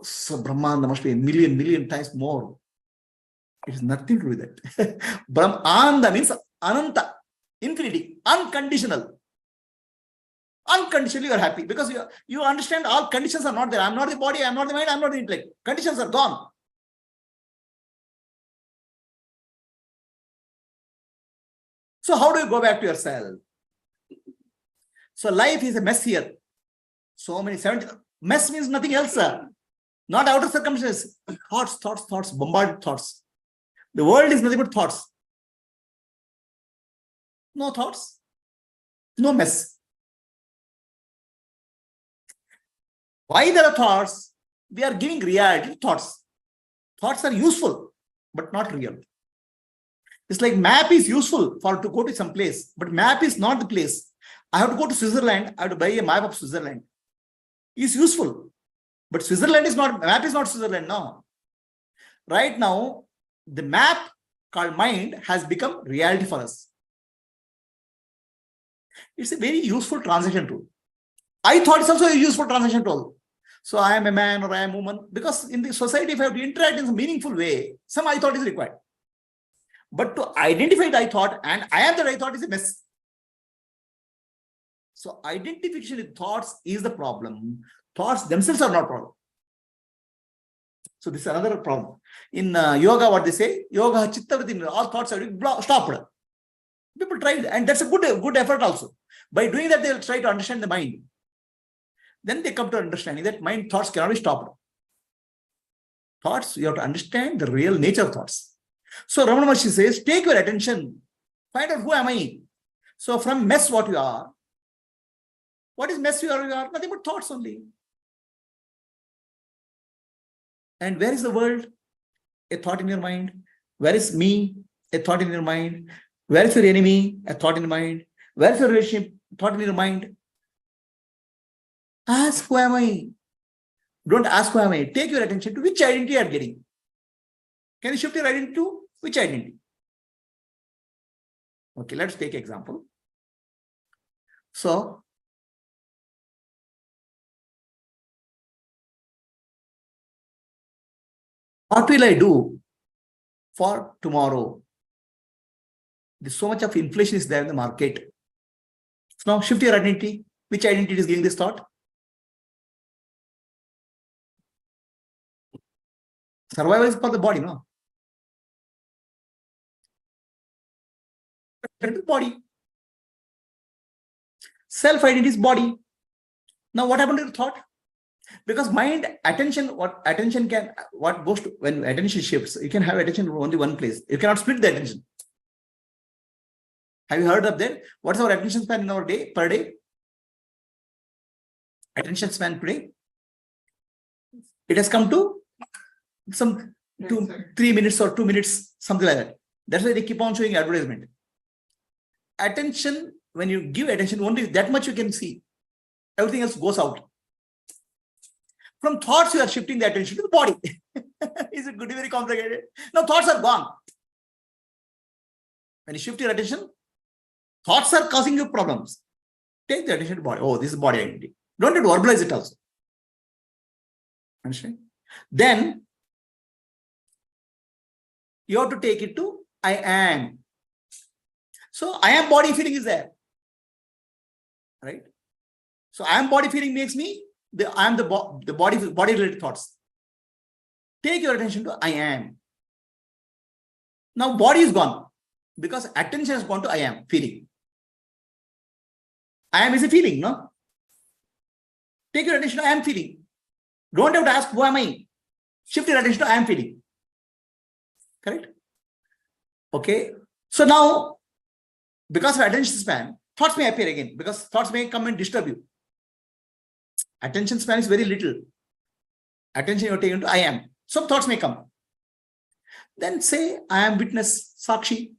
So Brahmananda must be a million times more. It has nothing to do with that. Ananda means Ananta, infinity, unconditional. Unconditionally you are happy because you understand all conditions are not there. I'm not the body, I'm not the mind, I'm not the intellect. Conditions are gone. So how do you go back to yourself? So life is a mess here. So many 70 mess means nothing else. Not outer circumstances. Thoughts, bombarded thoughts. The world is nothing but thoughts. No thoughts, no mess. Why there are thoughts? We are giving reality to thoughts. Thoughts are useful, but not real. It's like map is useful to go to some place, but map is not the place. I have to go to Switzerland. I have to buy a map of Switzerland. It's useful, but Switzerland is not, map is not Switzerland now. Right now, the map called mind has become reality for us. It's a very useful transaction tool. I thought it's also a useful transaction tool. So I am a man or I am a woman, because in the society, if I have to interact in a meaningful way, some I thought is required. But to identify the I thought and I am the I thought is a mess. So identification with thoughts is the problem. Thoughts themselves are not a problem. So this is another problem. In yoga, what they say, yoga chitta, all thoughts are stopped. People tried, and that's a good effort also. By doing that, they will try to understand the mind. Then they come to understanding that mind thoughts cannot be stopped. Thoughts, you have to understand the real nature of thoughts. So Ramana Maharshi says, take your attention, find out who am I. So from mess what you are, what is mess you are? You are nothing but thoughts only. And where is the world? A thought in your mind. Where is me? A thought in your mind. Where is your enemy? A thought in your mind. Where is your relationship? Thought in your mind. Ask, who am I? Don't ask who am I. Take your attention to which identity you are getting. Can you shift your identity to which identity? Okay, let's take example. So, what will I do for tomorrow? There's so much of inflation is there in the market. So now shift your identity. Which identity is giving this thought? Survival is for the body, no? Body. Self-identity is body. Now what happened to the thought? Because mind, attention, what goes to, when attention shifts, you can have attention in only one place. You cannot split the attention. Have you heard of that? What's our attention span in our day, per day? Attention span today? It has come to some 3 minutes or 2 minutes, something like that. That's why they keep on showing advertisement. Attention, when you give attention, only that much you can see. Everything else goes out. From thoughts, you are shifting the attention to the body. Is it good? Very complicated. Now thoughts are gone. When you shift your attention, thoughts are causing you problems. Take the attention to body. Oh, this is body identity. Don't have to verbalize it also. Understand? Then you have to take it to I am. So I am body feeling is there. Right? So I am body feeling makes me I am the body related thoughts. Take your attention to I am. Now body is gone because attention has gone to I am feeling. I am is a feeling, no? Take your attention to I am feeling. Don't have to ask who am I. Shift your attention to I am feeling. Correct? Okay. So now, because of attention span, thoughts may appear again because thoughts may come and disturb you. Attention span is very little. Attention you are taken to I am. Some thoughts may come. Then say I am witness, Sakshi.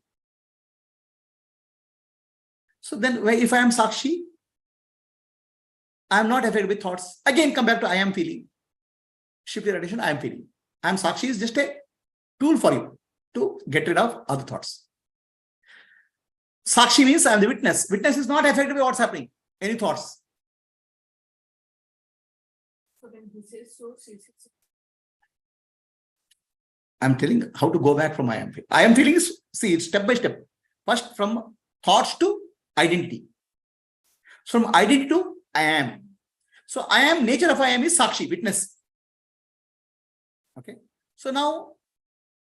So then if I am Sakshi, I am not affected with thoughts. Again, come back to I am feeling. Shift your attention, I am feeling. I am Sakshi is just a tool for you to get rid of other thoughts. Sakshi means I am the witness. Witness is not affected by what's happening. Any thoughts? So when he says so, I'm telling how to go back from I am feeling. I am feeling is, see, it's step by step. First, from thoughts to identity. From identity to I am. So I am, nature of I am is Sakshi, witness. Okay. So now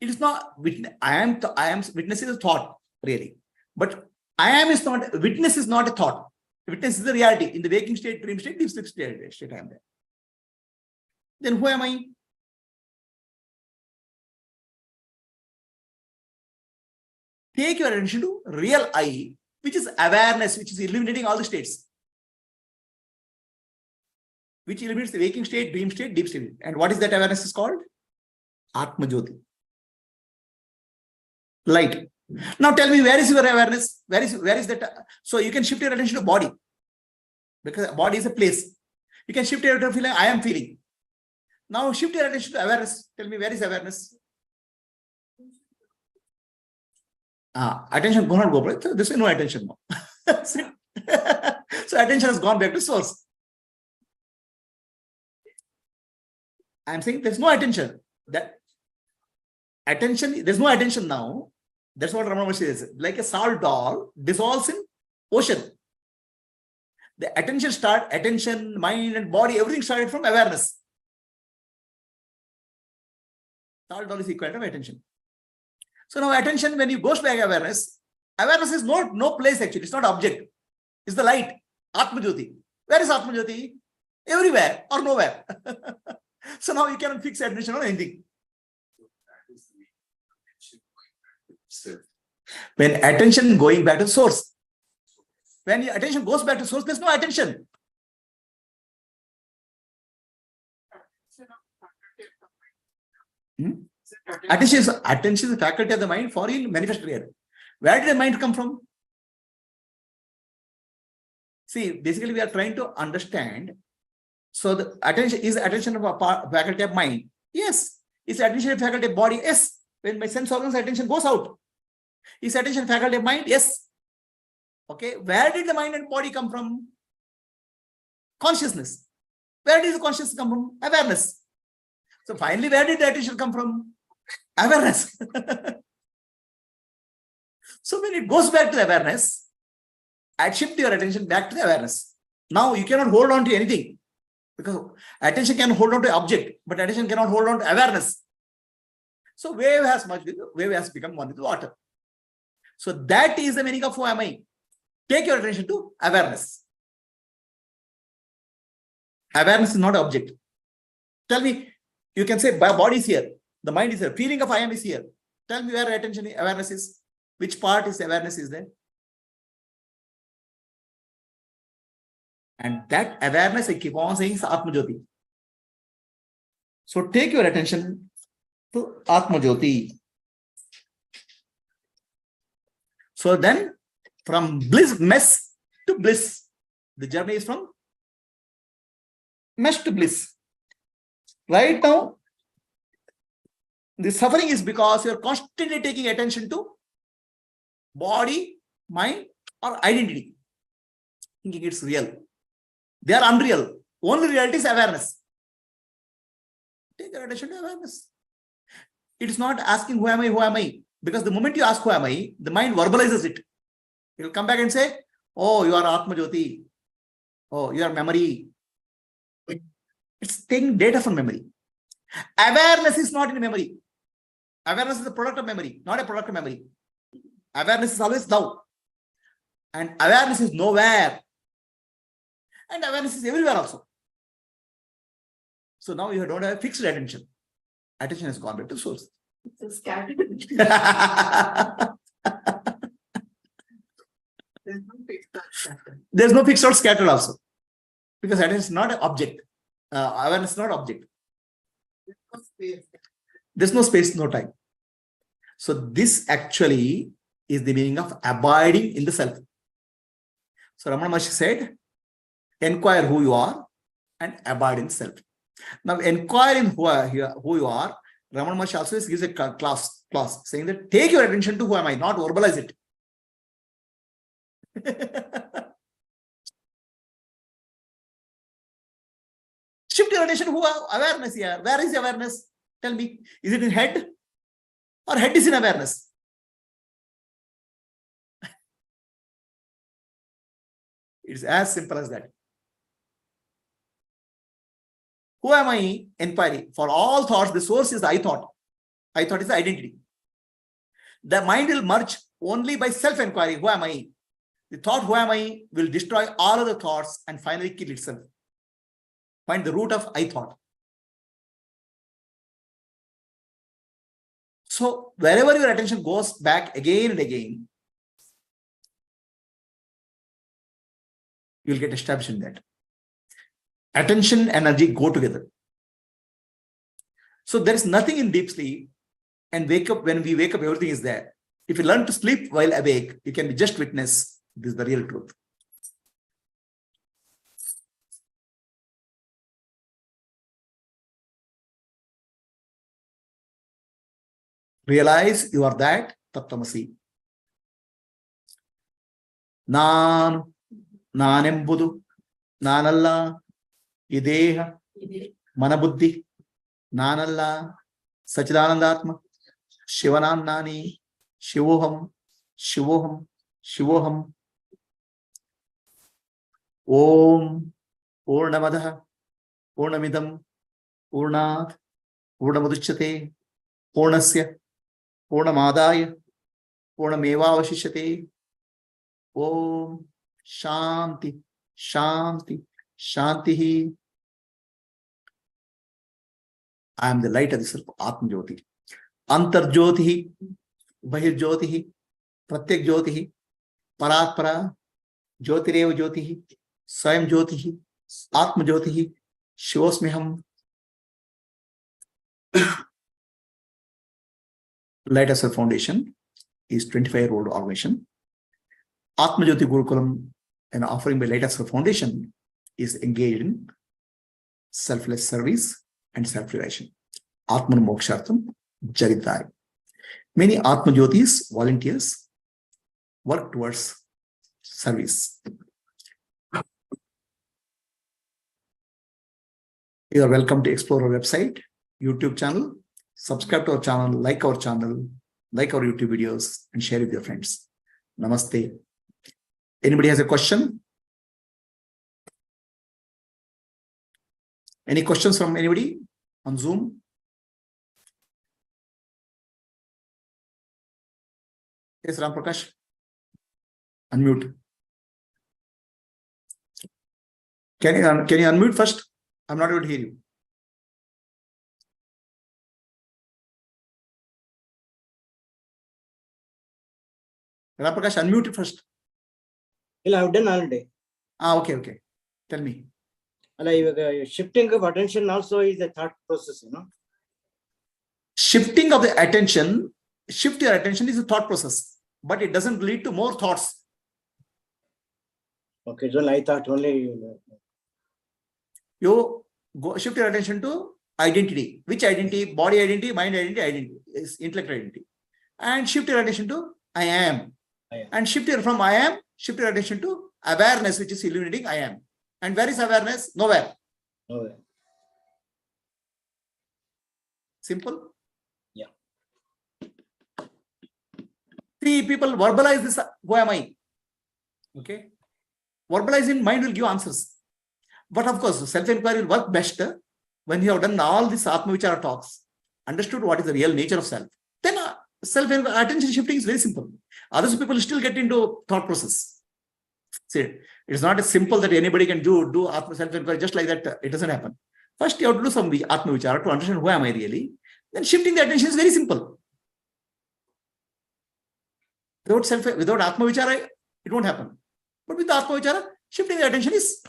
it is not witness. I am witness is a thought, really. But I am is not, witness is not a thought. Witness is the reality. In the waking state, dream state, deep sleep state, I am there. Then who am I? Take your attention to real I, which is awareness, which is illuminating all the states. Which illuminates the waking state, dream state, deep state. And what is that awareness is called? Atma Jyoti. Light. Now tell me, where is your awareness? Where is that? So you can shift your attention to body. Because body is a place. You can shift your attention to feeling, I am feeling. Now shift your attention to awareness. Tell me, where is awareness? Attention cannot go, right? So this is no attention now. So attention has gone back to source. I'm saying there's no attention. That attention, there's no attention now. That's what Ramana Maharshi says. Like a salt doll dissolves in ocean. The attention, mind and body, everything started from awareness. Salt doll is equal to attention. So now attention, when you go back awareness is no place actually. It's not object. It's the light. Atma Jyoti. Where is Atma Jyoti? Everywhere or nowhere. So now you cannot fix attention on anything. When attention going back to source. When your attention goes back to source, there's no attention. Attention is the faculty of the mind for in manifest reality. Where did the mind come from? See, basically we are trying to understand. So the attention is attention of a faculty of mind. Yes. Is attention a faculty of body? Yes. When my sense organs attention goes out. Is attention faculty of mind? Yes. Okay. Where did the mind and body come from? Consciousness. Where did the consciousness come from? Awareness. So finally, where did the attention come from? Awareness. So when it goes back to the awareness, I shift your attention back to the awareness. Now you cannot hold on to anything because attention can hold on to object, but attention cannot hold on to awareness. So wave has become one with water. So that is the meaning of who am I. Take your attention to awareness. Awareness is not an object. Tell me, you can say my body is here, the mind is here, feeling of I am is here. Tell me where attention awareness is. Which part is awareness is there? And that awareness I keep on saying is Atma Jyoti. So take your attention to Atma Jyoti. So then from mess to bliss. The journey is from mess to bliss. Right now, the suffering is because you are constantly taking attention to body, mind, or identity, thinking it's real. They are unreal. Only reality is awareness. Take your attention to awareness. It is not asking who am I, because the moment you ask who am I, the mind verbalizes it. It will come back and say, oh, you are Atma Jyoti. Oh, you are memory. It's taking data from memory. Awareness is not in memory. Awareness is a product of memory, not a product of memory. Awareness is always now. And awareness is nowhere. And awareness is everywhere also. So now you don't have fixed attention. Attention has gone back to source. It's a scattered. There's no fixed or scattered also. Because attention is not an object. Awareness is not object. There's no space, no time. So this actually is the meaning of abiding in the self. So Ramana Maharshi said, inquire who you are and abide in self. Now inquire in who you are, Ramana Maharshi also gives a class saying that take your attention to who am I, not verbalize it. Shift your attention to awareness here. Where is the awareness? Tell me, is it in head or head is in awareness? It's as simple as that. Who am I? Inquiry. For all thoughts, the source is the I thought. I thought is the identity. The mind will merge only by self-enquiry. Who am I? The thought, who am I, will destroy all other thoughts and finally kill itself. Find the root of I thought. So wherever your attention goes back again and again, you will get established in that. Attention and energy go together. So there is nothing in deep sleep, and wake up. When we wake up, everything is there. If you learn to sleep while awake, you can be just witness. This is the real truth. Realize you are that Tattvamasi. Nanembudu, Nanalla, Ideha, Manabuddhi, Nanalla, Sachidanandatma, Shivanannani, Shivoham, Shivoham, Shivoham. Om Purnamadaha, Purnamidam, Purnat, Purnamudichyate, Purnasya, Purnamadaya, Purnamevavashishyate. Om Shanti, Shanti, Shanti. I am the light of the self, Atma Jyoti. Antar Jyoti, Bahir Jyoti, Pratyak Jyoti, Paratpara, Jyotirev Jyoti, Swayam Jyoti, Atma Jyoti, Shivosmiham. Light of Self Foundation is 25-year-old organization. Atma Jyoti Gurukulam, an offering by Light of Self Foundation, is engaged in selfless service and self-realization. Atman Mokshartham Jaridai. Many Atma Jyotis, volunteers, work towards service. You are welcome to explore our website, YouTube channel, subscribe to our channel, like our YouTube videos, and share with your friends. Namaste. Anybody has a question? Any questions from anybody on Zoom? Yes, Ram Prakash. Unmute. Can you unmute first? I'm not able to hear you. Ram Prakash, unmute it first. I've done already. Okay. Tell me. Shifting of attention also is a thought process, Shifting of the attention, shift your attention is a thought process, but it doesn't lead to more thoughts. Okay, so I thought only. You go shift your attention to identity. Which identity? Body identity, mind identity is intellect identity. And shift your attention to I am. And shift your attention to awareness, which is illuminating I am. And where is awareness? Nowhere. Simple. Yeah. See, people verbalize this. Who am I? Okay. Verbalizing mind will give answers. But of course, self-inquiry will work best when you have done all these Atma Vichara talks, understood what is the real nature of self. Then attention shifting is very simple. Others people still get into thought process. See, it's not as simple that anybody can do Atma self-inquiry just like that. It doesn't happen. First, you have to do some Atma Vichara to understand who am I really. Then shifting the attention is very simple. Without Atma Vichara, it won't happen. But with Atma Vichara, shifting the attention is.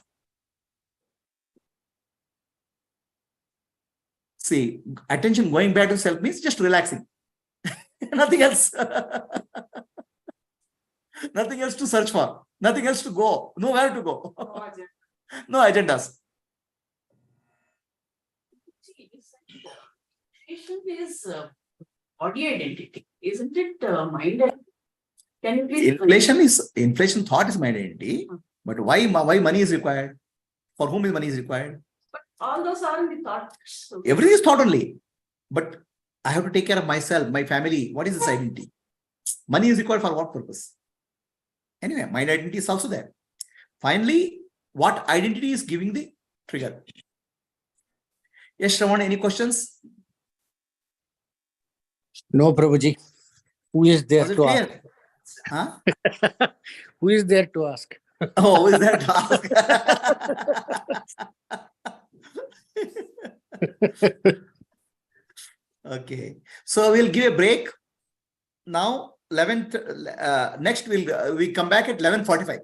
See, attention going back to self means just relaxing. Nothing else. Nothing else to search for. Nothing else to go. Nowhere to go. No agendas. Inflation is body identity, isn't it? Mind identity? Can you please? Inflation thought is mind identity. But why money is required? For whom is money is required? But all those are in the thoughts. Everything is thought only. But I have to take care of myself, my family. What is this identity? Money is required for what purpose? Anyway, mind identity is also there. Finally, what identity is giving the trigger? Yes, Shravan, any questions? No, Prabhuji. Who is there Was it to clear? ask? Huh? Who is there to ask? Oh, is that ask? Okay. So we'll give a break. Now, 11th, next we come back at 11:45.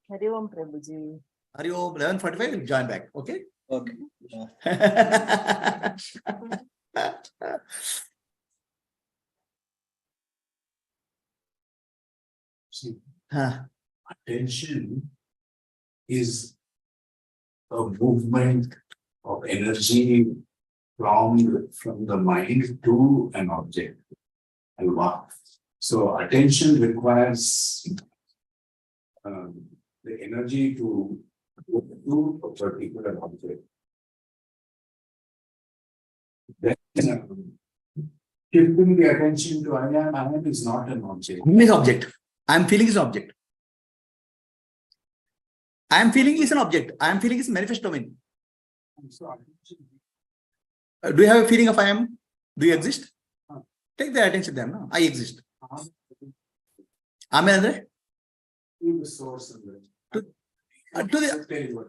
Hari Om Prabhuji. Hari Om, 11:45, we'll join back. Okay? Okay. See, Huh. attention is a movement of energy from the mind to an object. Alva. So attention requires the energy to go to a particular object. Then shifting the attention to I am is not an object. Whom is object? I am feeling is an object. I am feeling is an object. I am feeling is manifest domain. So attention. Do you have a feeling of I am? Do you exist? Take the attention there. No? I exist. Am I there? To the source of it. To the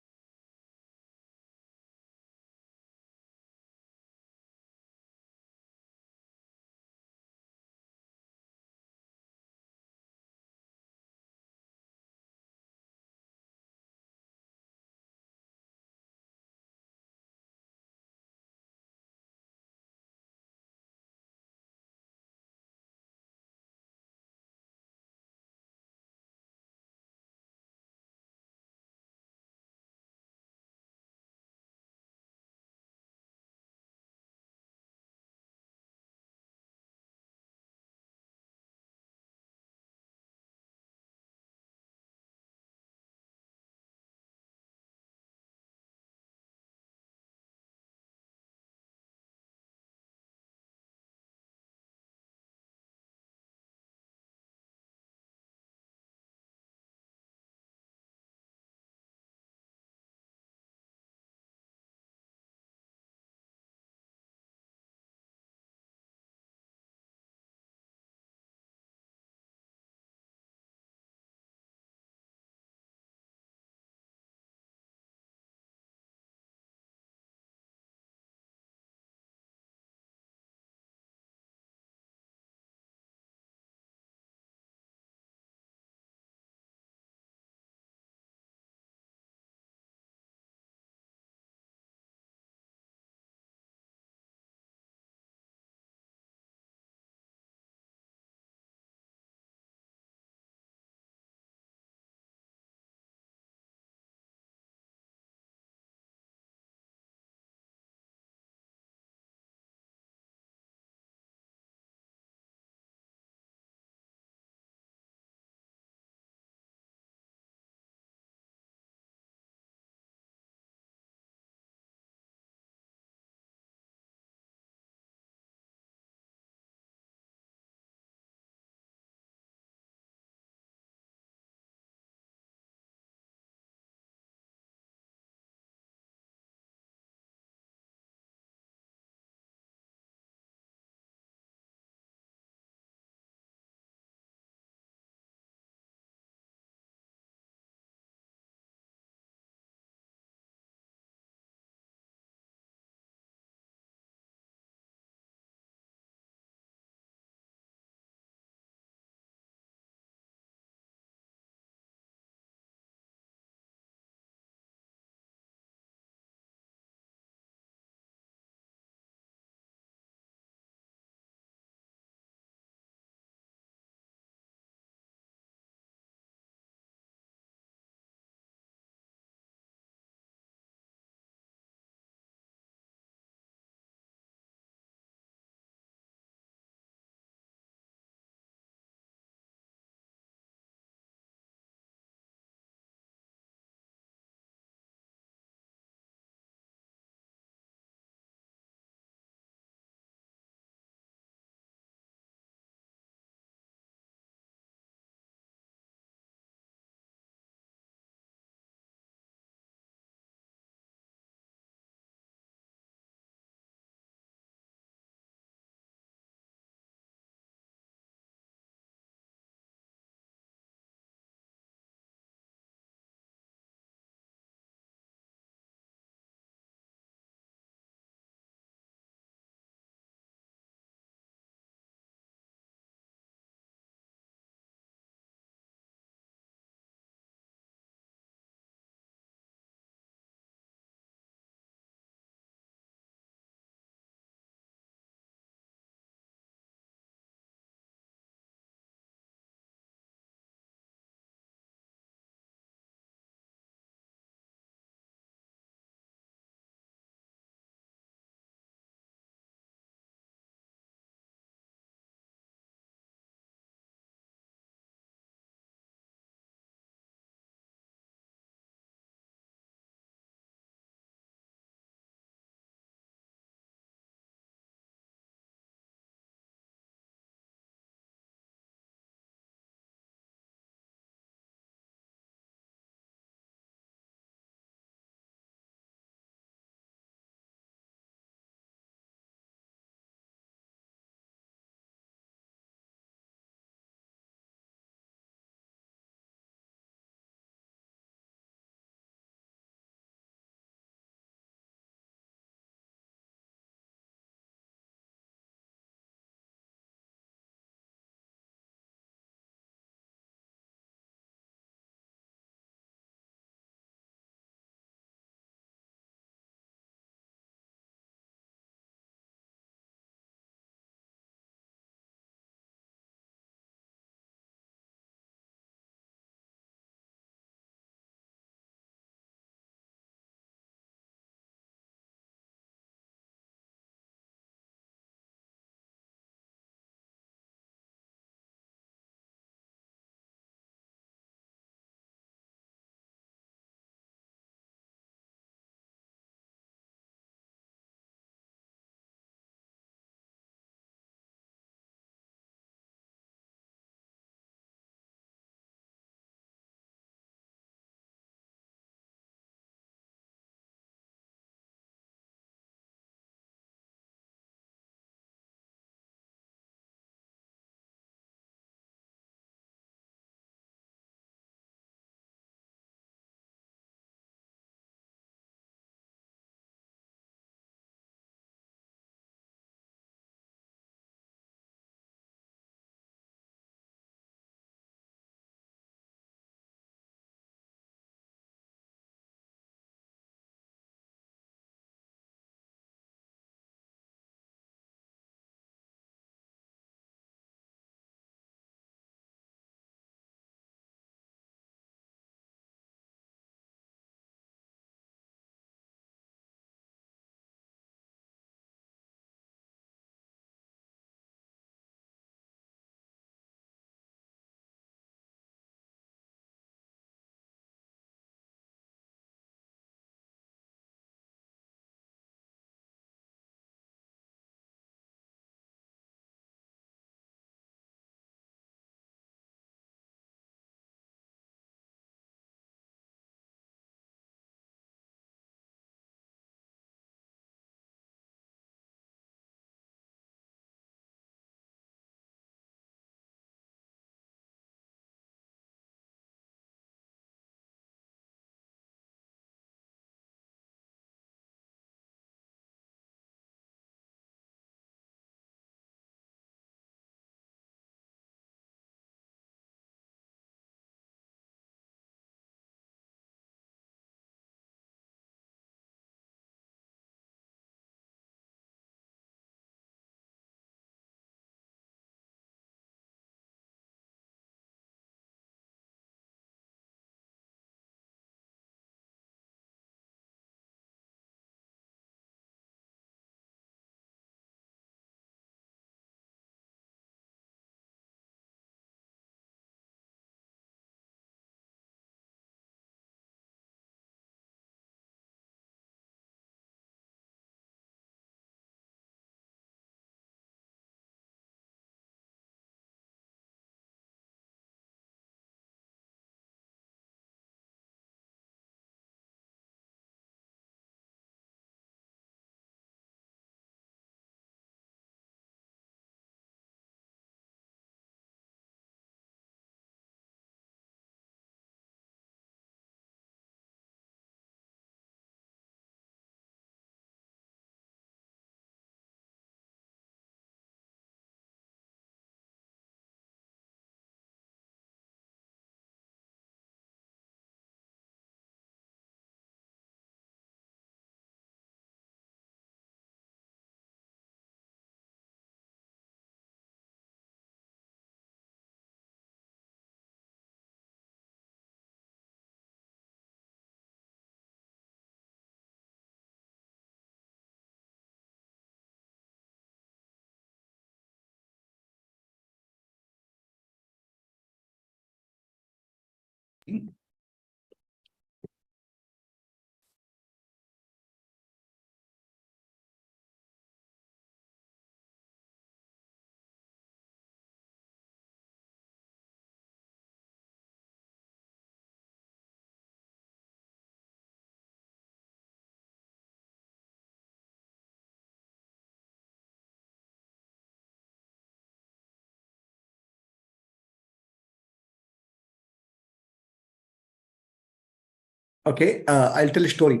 Okay, I'll tell a story.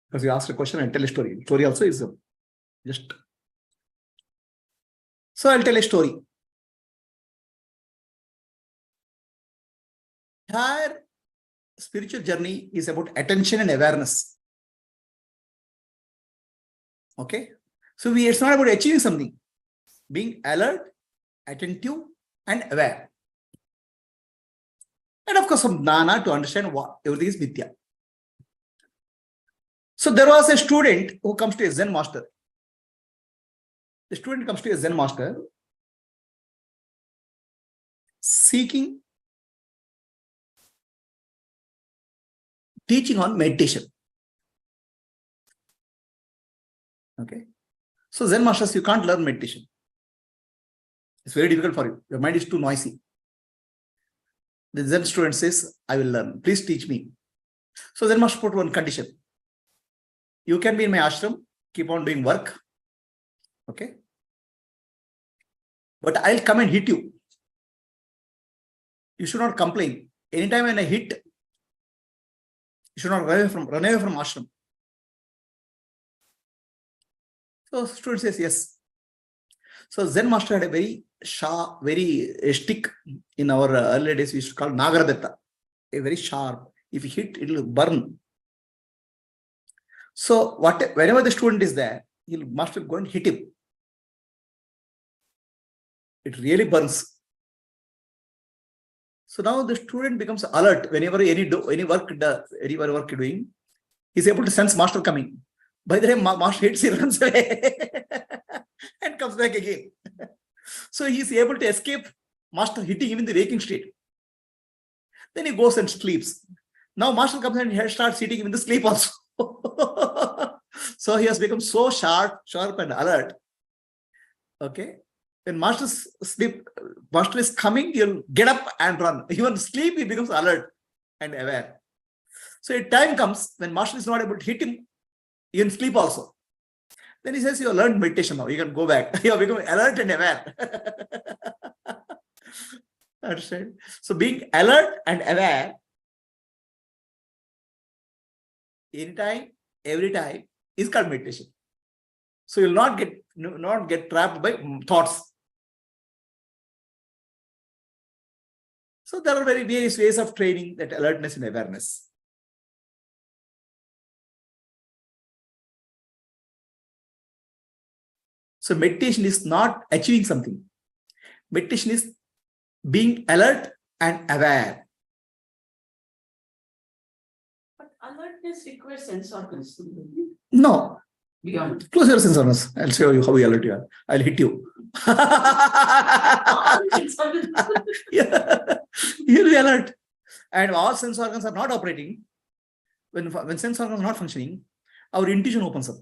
Because you asked a question, I'll tell a story. Story also is just. So I'll tell a story. Entire spiritual journey is about attention and awareness. Okay, so it's not about achieving something. Being alert, attentive, and aware. And of course, some jnana to understand what everything is mithya. So there was a student who comes to a Zen master. The student comes to a Zen master seeking teaching on meditation. Okay. So Zen masters, you can't learn meditation. It's very difficult for you. Your mind is too noisy. The Zen student says, I will learn. Please teach me. So Zen master put one condition. You can be in my ashram, keep on doing work. Okay. But I'll come and hit you. You should not complain. Anytime when I hit, you should not run away from ashram. So student says yes. So Zen master had a very sharp, a stick in our early days we used to call Nagaradetta. A very sharp. If you hit, it will burn. So whenever the student is there, master will go and hit him. It really burns. So now the student becomes alert whenever any work you're doing. He's able to sense master coming. By the time master hits, he runs away and comes back again. So he's able to escape master hitting him in the waking state. Then he goes and sleeps. Now master comes and he starts hitting him in the sleep also. So he has become so sharp and alert. Okay. When master is coming, he'll get up and run. Even sleep, he becomes alert and aware. So a time comes when master is not able to hit him, even sleep also. Then he says, you have learned meditation now. You can go back. You have become alert and aware. Understand? So being alert and aware, anytime, every time, is called meditation. So you'll not get trapped by thoughts. So there are various ways of training that alertness and awareness. So meditation is not achieving something. Meditation is being alert and aware. But alertness requires sense organs. No. Beyond. Close your sense organs. I'll show you how alert you are. I'll hit you. Yeah. You'll be alert. And all sense organs are not operating. When sense organs are not functioning, our intuition opens up.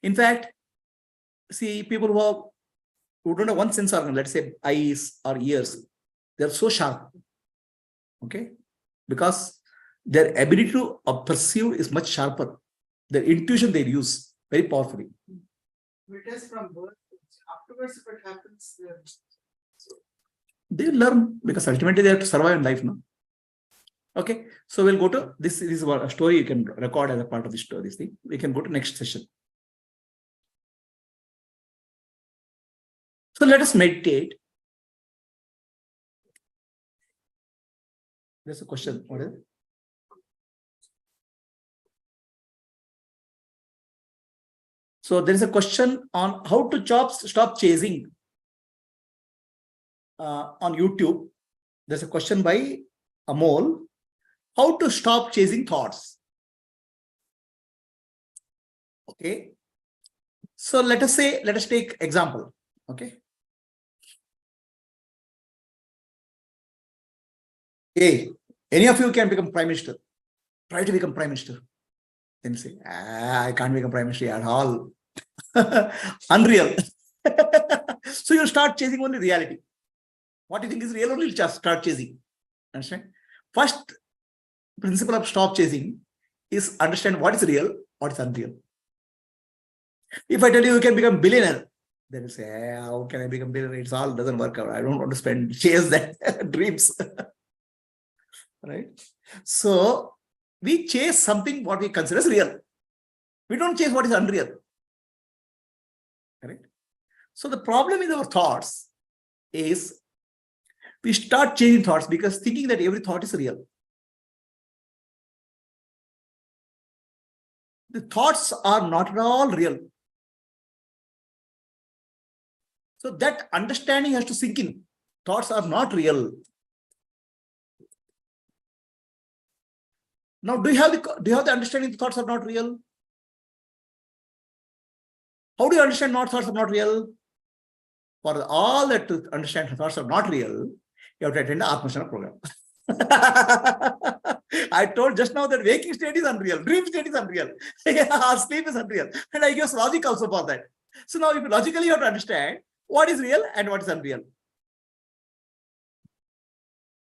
In fact, see, people who don't have one sense organ, let's say eyes or ears, they're so sharp. Okay? Because their ability to perceive is much sharper. Their intuition they use very powerfully. It is from birth. Afterwards, if it happens, they learn because ultimately they have to survive in life now. Okay, so we'll go to this. This is a story you can record as a part of this story. This thing. We can go to next session. So let us meditate. There's a question. What is it? So there is a question on how to stop chasing. On YouTube, there's a question by Amol. How to stop chasing thoughts? Okay. So let us take example. Okay. Any of you can become prime minister. Try to become prime minister. Then you say, I can't become prime minister at all. Unreal. So you'll start chasing only reality. What you think is real only, you'll just start chasing. Understand? First principle of stop chasing is understand what is real, what is unreal. If I tell you can become billionaire, then you say, how can I become billionaire? It's all doesn't work out. I don't want to chase that dreams. Right? So we chase something what we consider as real. We don't chase what is unreal. Correct? So the problem with our thoughts is we start changing thoughts because thinking that every thought is real. The thoughts are not at all real. So that understanding has to sink in. Thoughts are not real. Now, do you have the understanding the thoughts are not real? How do you understand thoughts are not real? For all that to understand thoughts are not real, you have to attend the Atma program. I told just now that waking state is unreal, dream state is unreal, sleep is unreal, and I give logic also for that. So now, if logically you have to understand what is real and what is unreal.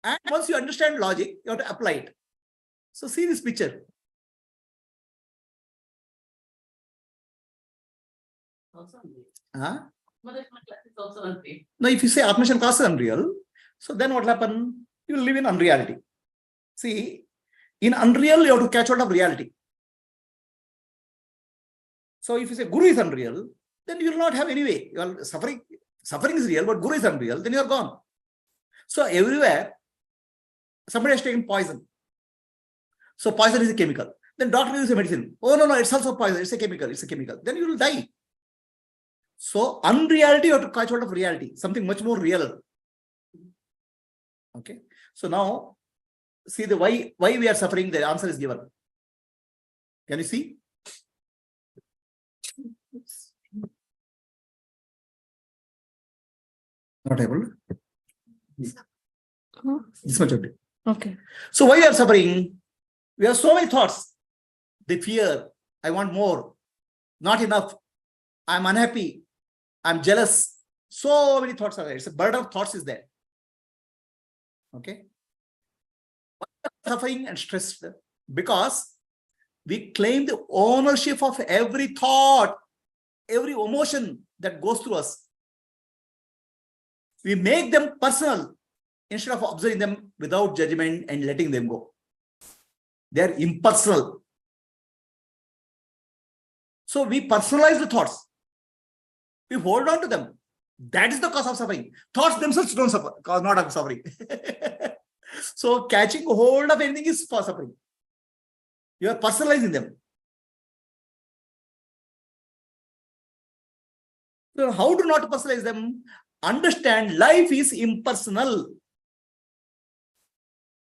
And once you understand logic, you have to apply it. So see this picture. Also unreal. Huh? Mother's class is also unreal. Now, if you say Atma class is unreal, so then what will happen? You will live in unreality. See, in unreal, you have to catch hold of reality. So if you say Guru is unreal, then you will not have any way. You are suffering. Suffering is real, but Guru is unreal, then you are gone. So everywhere, somebody has taken poison. So poison is a chemical. Then doctor uses a medicine. Oh, no, it's also poison. It's a chemical. It's a chemical. Then you will die. So unreality, you have to catch hold of reality. Something much more real. Okay. So now, see the why we are suffering. The answer is given. Can you see? Not able. This much of it. Okay. So why we are suffering? We have so many thoughts. The fear, I want more, not enough, I'm unhappy, I'm jealous. So many thoughts are there. It's a burden of thoughts is there. Okay. Why are we suffering and stressed? Because we claim the ownership of every thought, every emotion that goes through us. We make them personal instead of observing them without judgment and letting them go. They are impersonal. So we personalize the thoughts. We hold on to them. That is the cause of suffering. Thoughts themselves don't suffer, cause not of suffering. So catching hold of anything is for suffering. You are personalizing them. So how to not personalize them? Understand life is impersonal.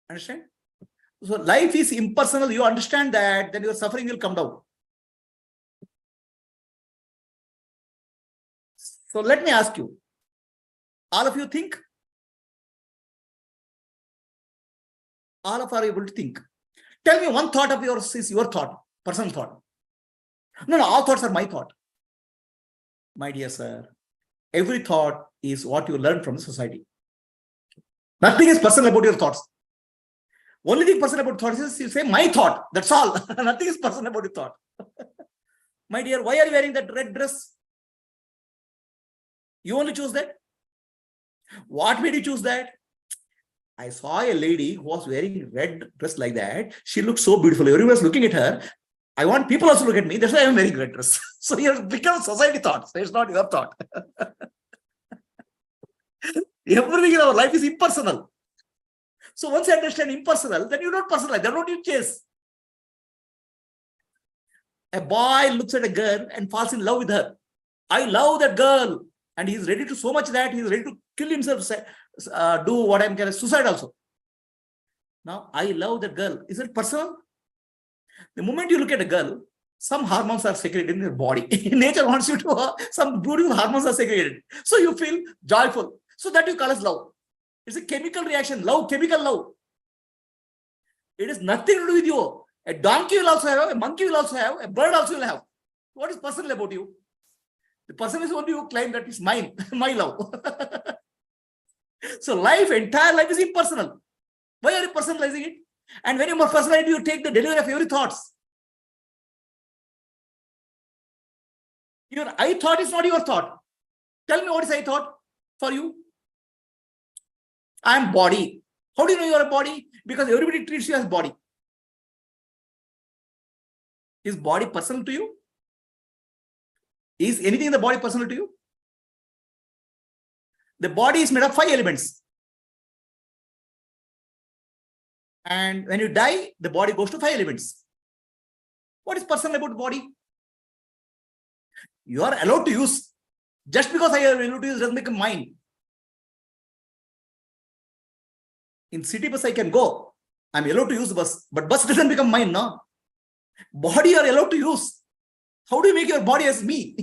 Understand? So life is impersonal. You understand that, then your suffering will come down. So let me ask you, all of you think? All of you are able to think. Tell me one thought of yours is your thought, personal thought. No, all thoughts are my thought. My dear sir, every thought is what you learn from the society. Nothing is personal about your thoughts. Only thing personal about thoughts is you say my thought. That's all. Nothing is personal about your thought. My dear, why are you wearing that red dress? You only choose that? What made you choose that? I saw a lady who was wearing red dress like that. She looked so beautiful. Everyone was looking at her. I want people also to look at me. That's why I'm wearing red dress. So you have become society thought. So it's not your thought. Everything in our life is impersonal. So once you understand impersonal, then you don't personalize. Then what you chase? A boy looks at a girl and falls in love with her. I love that girl. And he's ready to so much that he's ready to kill himself, do what I'm calling suicide also. Now, I love that girl. Is it personal? The moment you look at a girl, some hormones are secreted in your body. Nature wants you to, some beautiful hormones are secreted. So you feel joyful. So that you call as love. It's a chemical reaction. Love, chemical love. It is nothing to do with you. A donkey will also have, a monkey will also have, a bird also will have. What is personal about you? The person is only who claim that is mine, my love. So entire life is impersonal. Why are you personalizing it? And when you are personalizing, you take the delivery of every thoughts. Your I thought is not your thought. Tell me what is I thought for you? I am body. How do you know you are a body? Because everybody treats you as body. Is body personal to you? Is anything in the body personal to you? The body is made of 5 elements. And when you die, the body goes to 5 elements. What is personal about the body? You are allowed to use. Just because I am allowed to use doesn't make mine. In city bus I can go. I'm allowed to use the bus. But bus doesn't become mine, no? Body you are allowed to use. How do you make your body as me?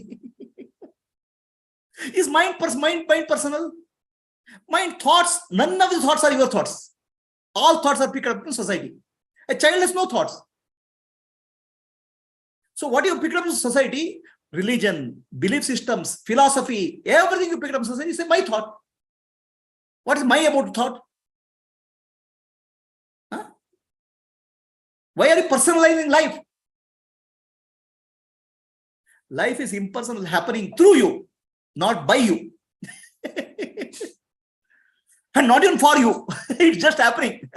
Is mind personal? Mind thoughts, none of the thoughts are your thoughts. All thoughts are picked up in society. A child has no thoughts. So what you picked up in society, religion, belief systems, philosophy, everything you picked up in society, you say my thought. What is my about thought? Huh? Why are you personalizing life? Life is impersonal, happening through you, not by you. And not even for you. It's just happening.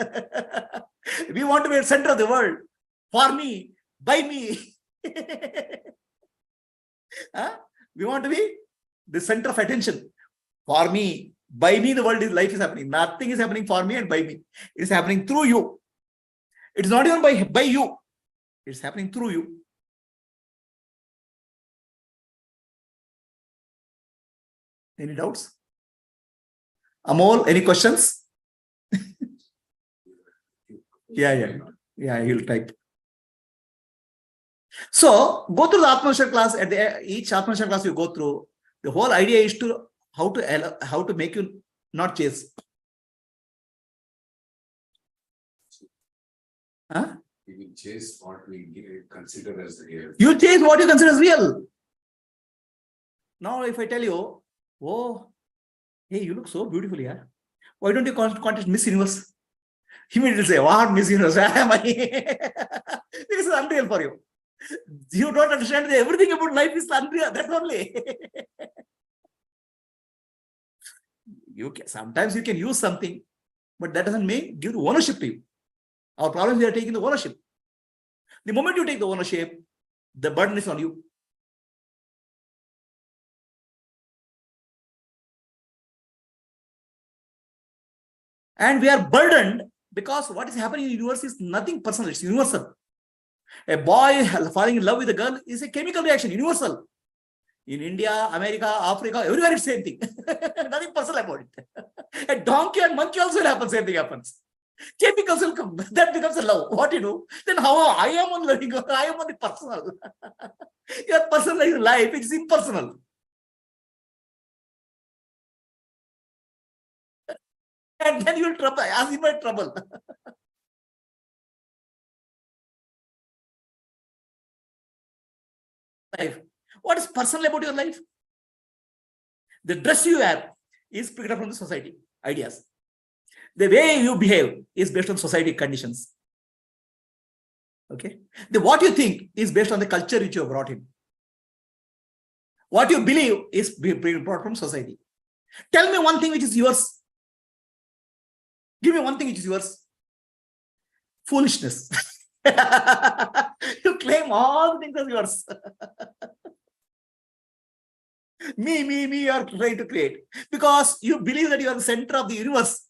We want to be at the center of the world. For me, by me. Huh? We want to be the center of attention. For me, by me, the world is life is happening. Nothing is happening for me and by me. It's happening through you. It's not even by you. It's happening through you. Any doubts? Amol, any questions? Yeah, he'll type. So go through the Atma class. At each Atma class you go through. The whole idea is to how to make you not chase. Huh? You will chase what we consider as real. You chase what you consider as real. Now, if I tell you, oh, hey, you look so beautiful here. Why don't you contest Miss Universe? Immediately say, what Miss Universe? This is unreal for you. You don't understand that everything about life is unreal. That's only. Sometimes you can use something, but that doesn't give the ownership to you. Our problem is we are taking the ownership. The moment you take the ownership, the burden is on you. And we are burdened because what is happening in the universe is nothing personal, it's universal. A boy falling in love with a girl is a chemical reaction, universal. In India, America, Africa, everywhere it's same thing. Nothing personal about it. A donkey and monkey also will happen, same thing happens. Chemicals will come, that becomes a love. What you do? Then how I am on loving, I am on the personal. Your personalized life, it's impersonal. And then you will trouble, as in my trouble. Life. What is personal about your life? The dress you wear is picked up from the society, ideas. The way you behave is based on society conditions. Okay. What you think is based on the culture which you have brought in. What you believe is brought from society. Tell me one thing which is yours. Give me one thing which is yours. Foolishness. You claim all things as yours. Me, you are trying to create. Because you believe that you are the center of the universe.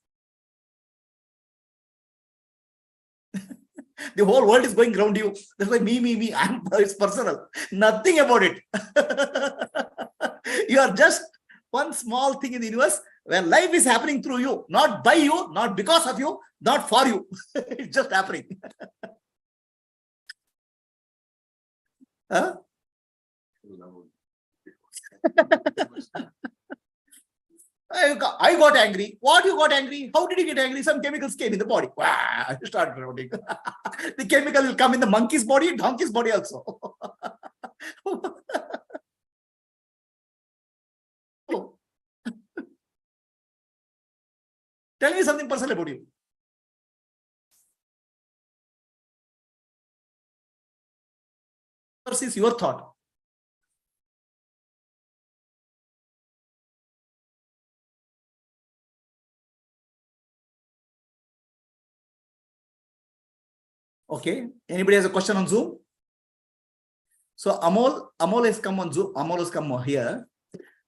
The whole world is going around you. That's why me. It's personal. Nothing about it. You are just one small thing in the universe where life is happening through you, not by you, not because of you, not for you. It's just happening. Huh? I got angry. What you got angry? How did you get angry? Some chemicals came in the body. Wow, you start running. The chemical will come in the monkey's body, donkey's body also. Tell me something personal about you. This is your thought. Okay. Anybody has a question on Zoom? So Amol has come on Zoom. Amol has come here.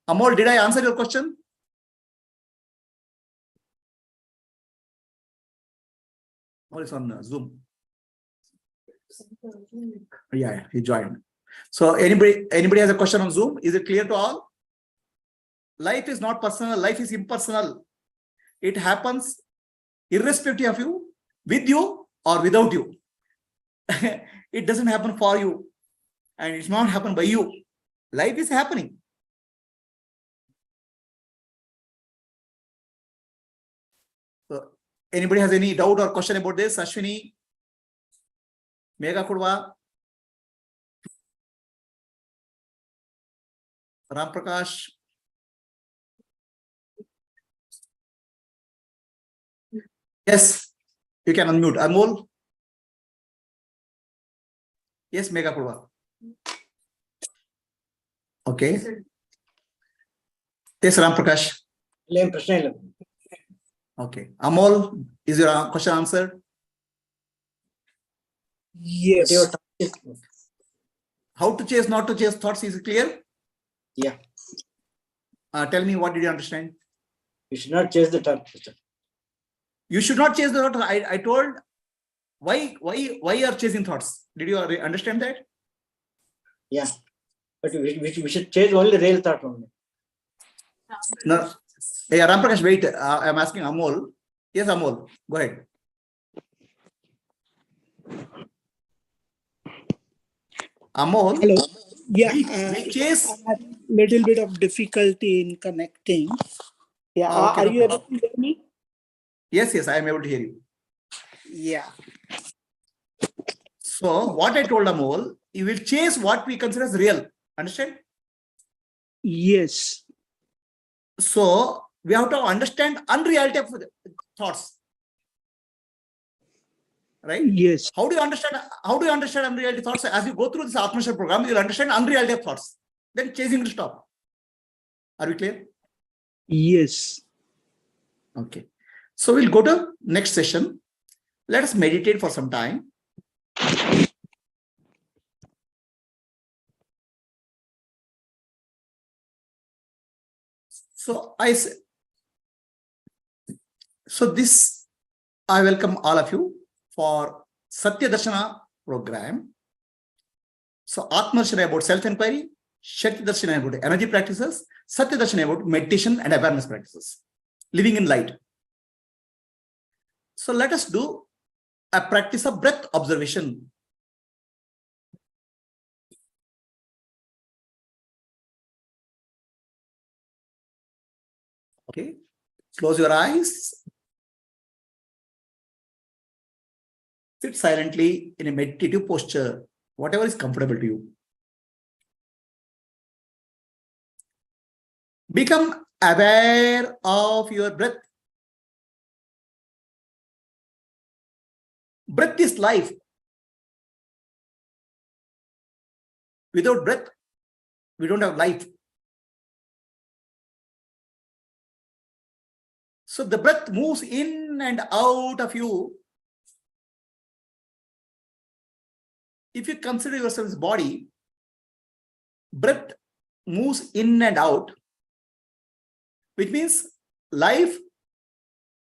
Amol, did I answer your question? Amol is on Zoom. Yeah, he joined. So anybody has a question on Zoom? Is it clear to all? Life is not personal. Life is impersonal. It happens irrespective of you, with you or without you. It doesn't happen for you, and it's not happen by you. Life is happening. So anybody has any doubt or question about this? Ashwini, Mega Kurva, Ram Prakash. Yes, you can unmute. Amol. Yes, Mega Kurva. Okay. Yes, Ram Prakash. Okay. Amol, is your question answered? Yes. How to chase, not to chase thoughts, is it clear? Yeah. Tell me, what did you understand? You should not chase the thought. You should not chase the thought. I told why you are chasing thoughts. Did you understand that? Yeah. But we should chase only real thought only. No. Hey, Ram Prakash, wait. I'm asking Amol. Yes, Amol. Go ahead. Amol. Hello. Yeah, we chase. little bit of difficulty in connecting. Yeah, Okay, are no you able problem. to hear me? Yes, I am able to hear you. Yeah. So what I told Amol, you will chase what we consider as real. Understand? Yes. So we have to understand unreality of thoughts. Right? Yes. How do you understand unreality thoughts? As you go through this Atma program, you will understand unreality of thoughts. Then chasing will stop. Are we clear? Yes. Okay. So we'll go to next session. Let us meditate for some time. So this, I welcome all of you for Satya Darshana program. So Atma Darshana about self-enquiry, Shakti Darshana about energy practices, Satya Darshana about meditation and awareness practices, living in light. So let us do a practice of breath observation. Okay, close your eyes. Sit silently in a meditative posture, whatever is comfortable to you. Become aware of your breath. Breath is life. Without breath, we don't have life. So the breath moves in and out of you. If you consider yourself as body, breath moves in and out, which means life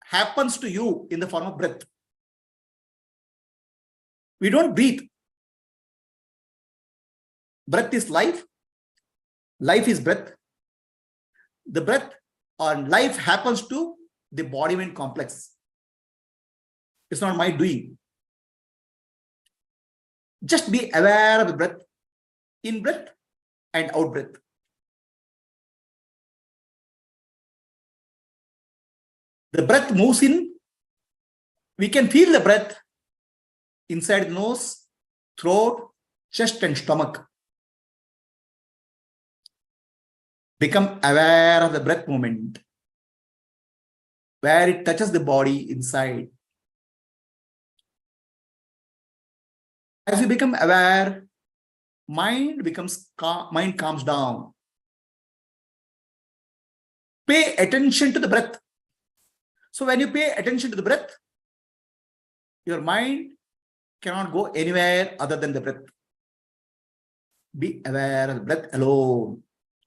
happens to you in the form of breath. We don't breathe. Breath is life. Life is breath. The breath or life happens to the body-mind complex. It's not my doing. Just be aware of the breath, in breath and out breath. The breath moves in. We can feel the breath inside the nose, throat, chest, and stomach. Become aware of the breath movement, where it touches the body inside. As you become aware, mind becomes calm, mind calms down. Pay attention to the breath. So when you pay attention to the breath, your mind cannot go anywhere other than the breath. Be aware of the breath alone,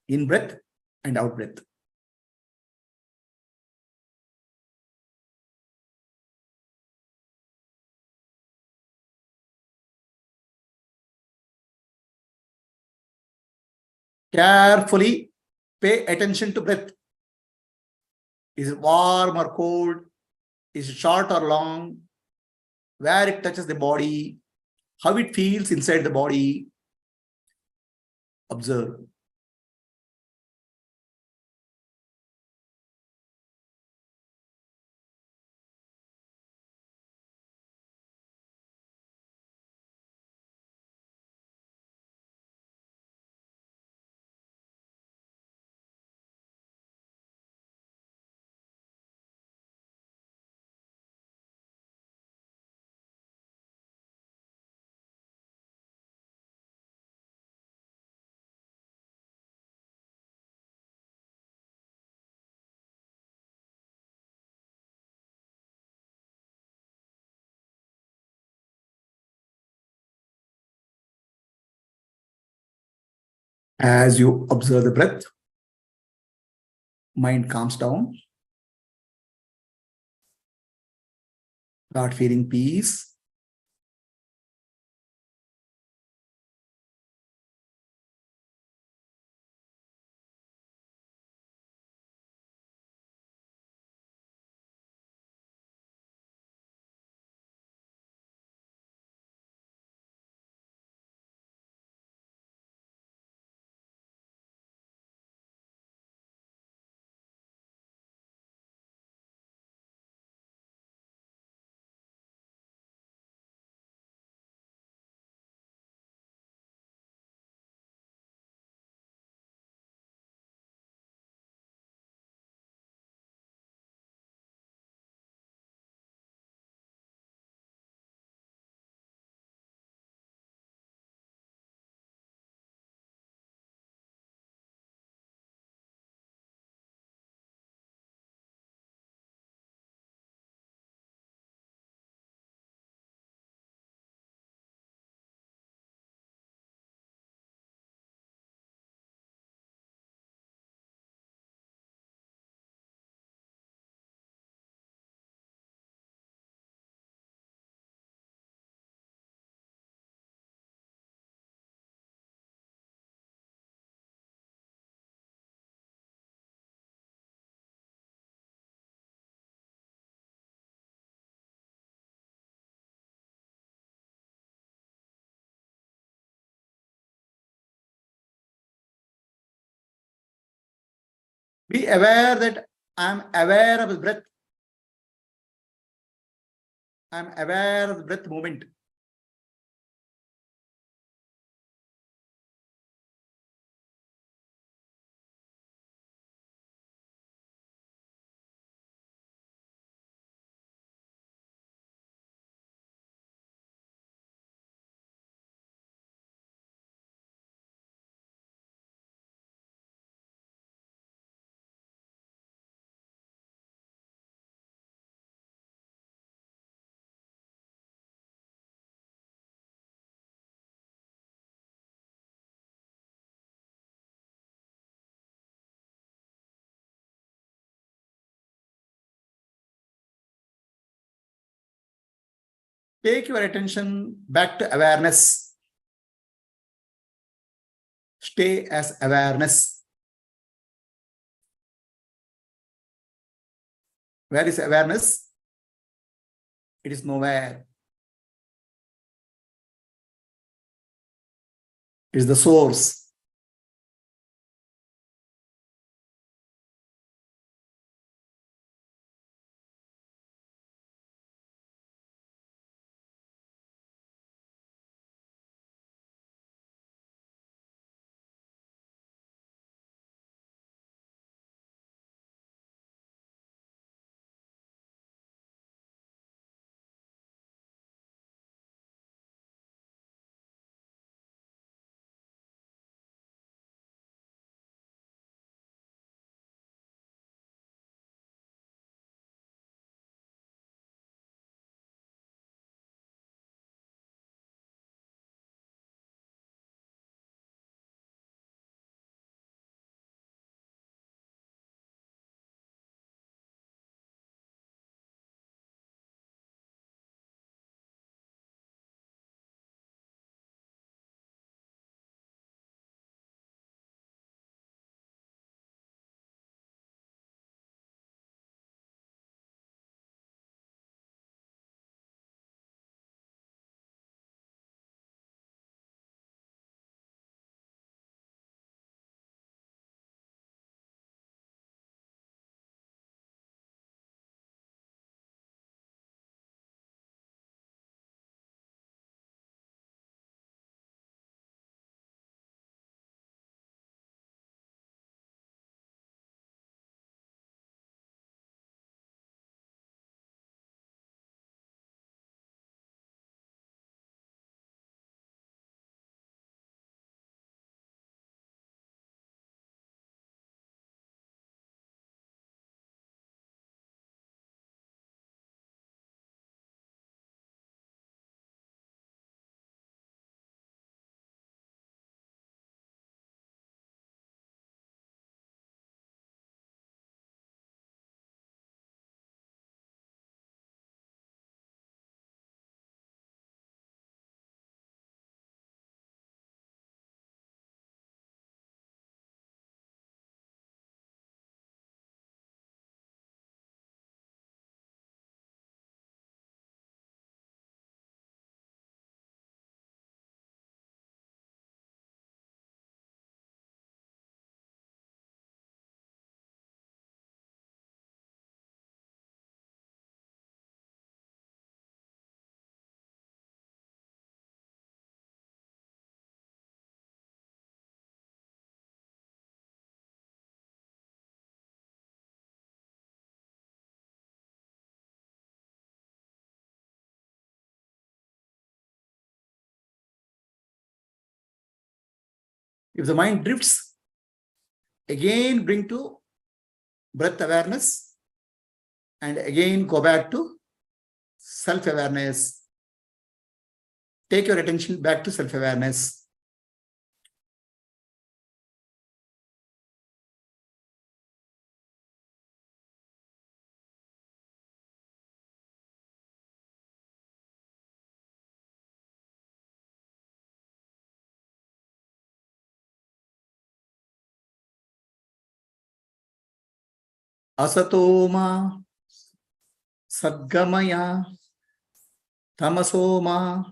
in breath and out breath. Carefully pay attention to breath. Is it warm or cold? Is it short or long? Where it touches the body? How it feels inside the body? Observe. As you observe the breath, mind calms down. Start feeling peace. Be aware that I'm aware of the breath. I'm aware of the breath movement. Take your attention back to awareness. Stay as awareness. Where is awareness? It is nowhere. It is the source. If the mind drifts, again bring to breath awareness and again go back to self-awareness. Take your attention back to self-awareness. Asatoma Sadgamaya Tamasoma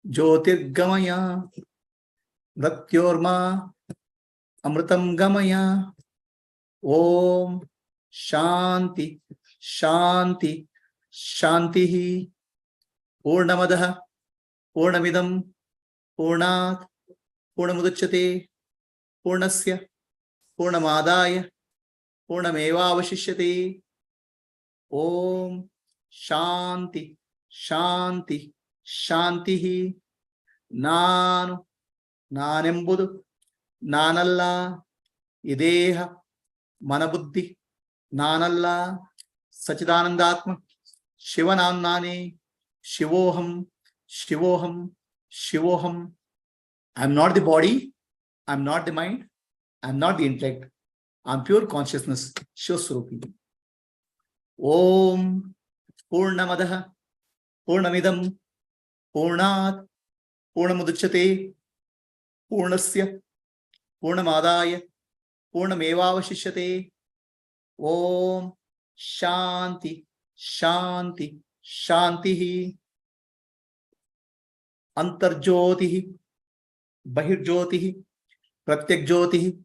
Jyotirgamaya Mrityorma Amritam Gamaya. Om Shanti Shanti Shantihi. Purnamadaha Purnamidam Purnat Purnamudachyate Purnasya Purnamadaya Purnamevavashishyate. Om Shanti Shanti Shantihi. Nanu Nanembudu Nanalla Ideha Manabuddhi Nanalla Sachidanandatma Shivanamnani Shivoham Shivoham Shivoham. I am not the body, I am not the mind, I am not the intellect, I am pure consciousness, Shivaswarupi. Om Purnamadaha Purnamidam Purnat Purnamudachyate Purnasya Purnamadaya Purnamevavashishyate. Om Shanti Shanti Shantihi. Antarjyotihi Bahirjyotihi Pratyakjyotihi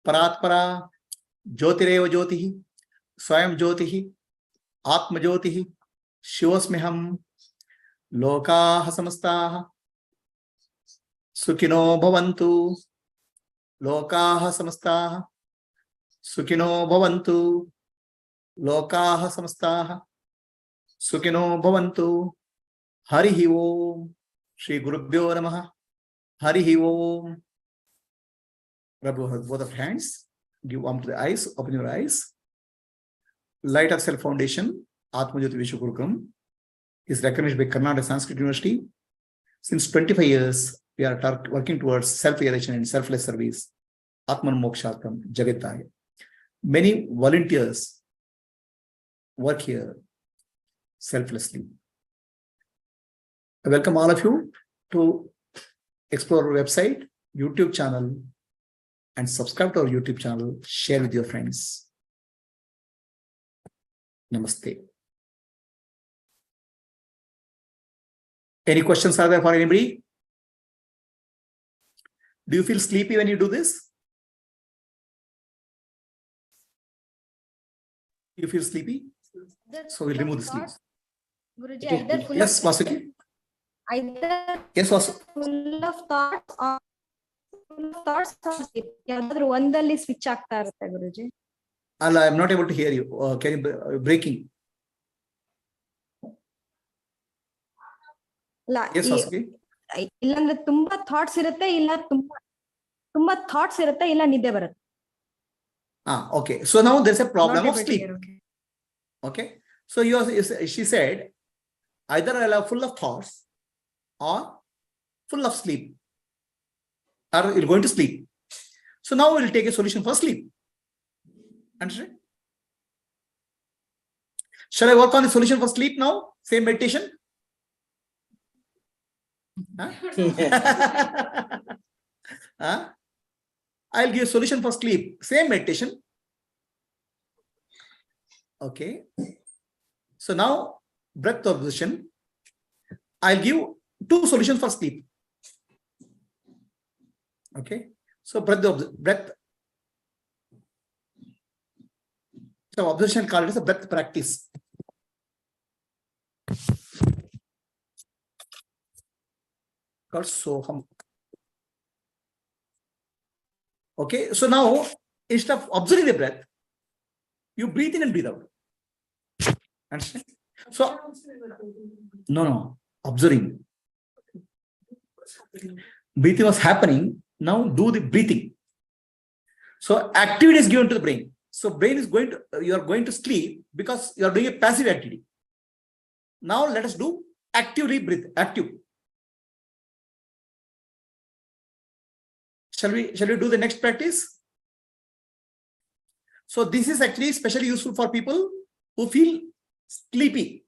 Paratpara Jyotireva Jyotihi Swayam Jyotihi Atma Jyotihi Shivasmiham. Lokaha Samastaha Sukhino Bhavantu. Lokaha Samastaha Sukhino Bhavantu. Lokaha Samastaha Sukhino Bhavantu. Harihi Om. Shri Gurubhyo Namaha. Harihi Om. Rub both of hands. Give warm to the eyes. Open your eyes. Light of Self Foundation, Atma Jyoti Vishwagurukum, is recognized by Karnataka Sanskrit University. Since 25 years, we are working towards self-realization and selfless service. Atman Mokshatam Jagataya. Many volunteers work here selflessly. I welcome all of you to explore our website, YouTube channel, and subscribe to our YouTube channel. Share with your friends. Namaste. Any questions are there for anybody? Do you feel sleepy when you do this? You feel sleepy? So we'll remove the sleep. Guruji, either full Yes, of Vasuki? either Yes, Vasuki. full of thoughts or ಯಾವ್ದಾದ್ರು ಒಂದಲ್ಲಿ switch ಆಗ್ತಾ ಇರುತ್ತೆ ಗುರುಜಿ. Allah, I'm not able to hear you. Can you breaking? Yes, Vasuki. ಇಲ್ಲಾಂದ್ರೆ ತುಂಬಾ thoughts ಇರುತ್ತೆ, ಇಲ್ಲ ತುಂಬಾ thoughts ಇರುತ್ತೆ, ಇಲ್ಲ ನಿದ್ದೆ ಬರುತ್ತೆ. Okay. So now there's a problem of sleep. Okay. So she said, either I'll have full of thoughts or full of sleep, or you're going to sleep. So now we'll take a solution for sleep. Understand? Shall I work on the solution for sleep now? Same meditation? Huh? Huh? I'll give a solution for sleep. Same meditation. Okay. So now, breath observation. I'll give two solutions for sleep. Okay. So breath. So observation called as a breath practice. Called Soham. Okay. So now, instead of observing the breath, you breathe in and breathe out. Understand? So, no. Observing. Breathing was happening. Now do the breathing. So activity is given to the brain. So brain is going to, you are going to sleep because you are doing a passive activity. Now let us do actively breathe, active. Shall we do the next practice? So this is actually especially useful for people who feel sleepy.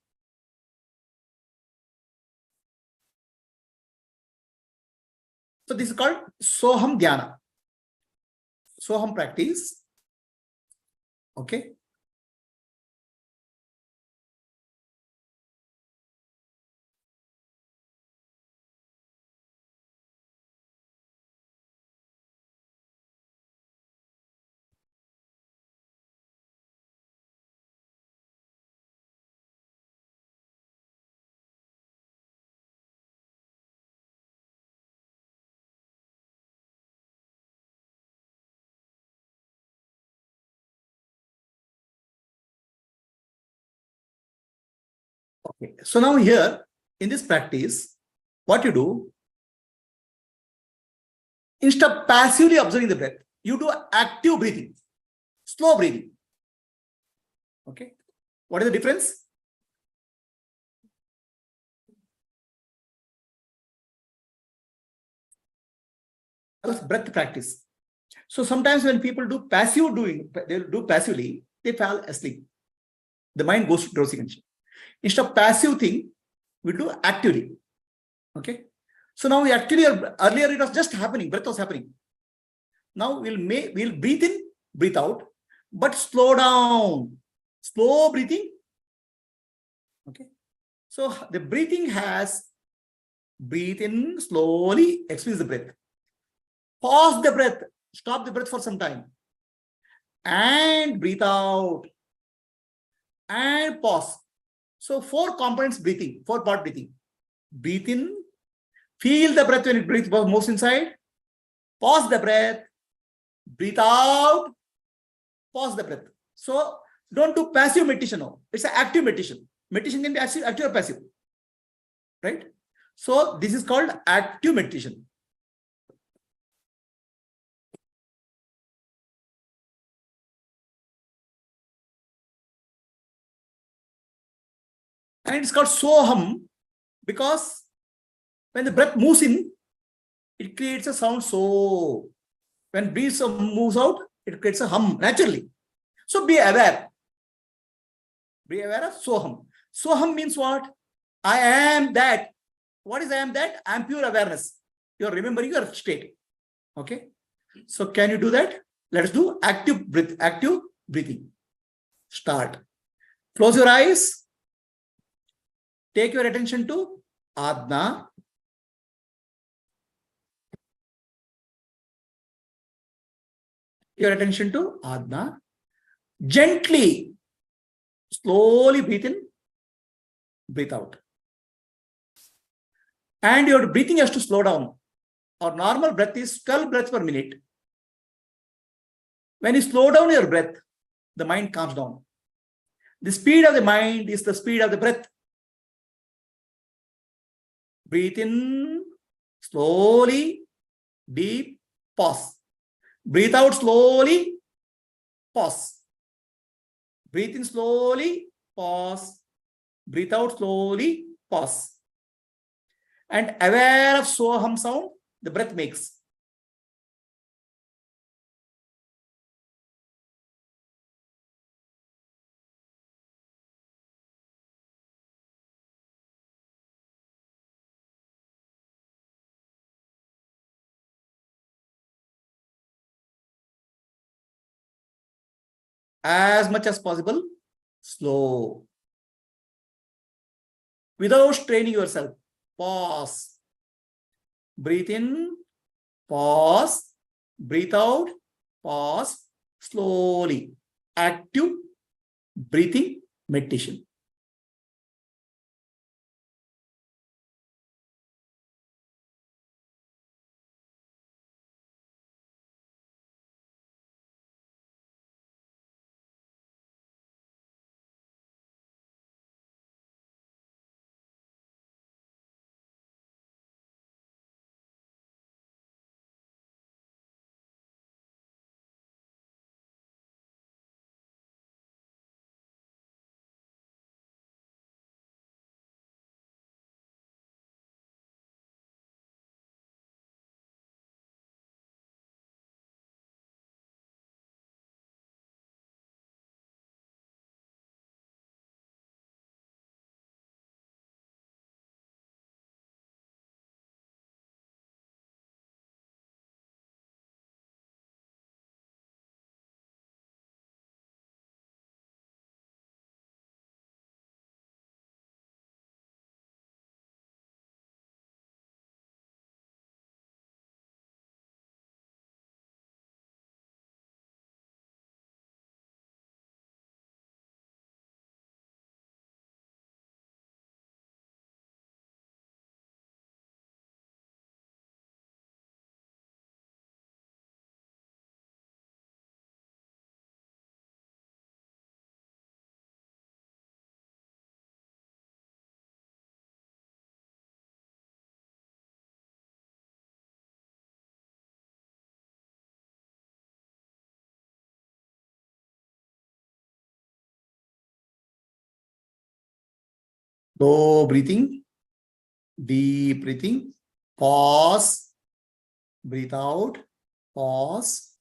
So this is called Soham Dhyana. Soham practice. Okay. Okay. So now here in this practice, what you do, instead of passively observing the breath, you do active breathing, slow breathing. Okay. What is the difference? Breath practice. So sometimes when people do passive doing, they do passively, they fall asleep. The mind goes to drowsy condition. Instead of passive thing, we do actively. Okay. So now we actually, earlier it was just happening, breath was happening. Now we'll breathe in, breathe out, but slow down, slow breathing. Okay. So the breathing has breathe in slowly, experience the breath. Pause the breath, stop the breath for some time, and breathe out, and pause. So 4 components breathing, 4-part breathing. Breathe in, feel the breath when it breathes moves inside, pause the breath, breathe out, pause the breath. So don't do passive meditation now. It's an active meditation. Meditation can be active or passive, right? So this is called active meditation. And it's called Soham because when the breath moves in, it creates a sound so. When breath moves out, it creates a hum naturally. So be aware. Be aware of Soham. Soham means what? I am that. What is I am that? I am pure awareness. You are remembering your state. Okay. So can you do that? Let us do active breathing. Start. Close your eyes. Take your attention to Atma. Your attention to Atma. Gently, slowly breathe in, breathe out. And your breathing has to slow down. Our normal breath is 12 breaths per minute. When you slow down your breath, the mind calms down. The speed of the mind is the speed of the breath. Breathe in slowly, deep, pause. Breathe out slowly, pause. Breathe in slowly, pause. Breathe out slowly, pause. And aware of Soham sound the breath makes. As much as possible, slow. Without straining yourself. Pause. Breathe in, pause. Breathe out, pause. Slowly. Active breathing meditation. Slow breathing, deep breathing, pause, breathe out, pause,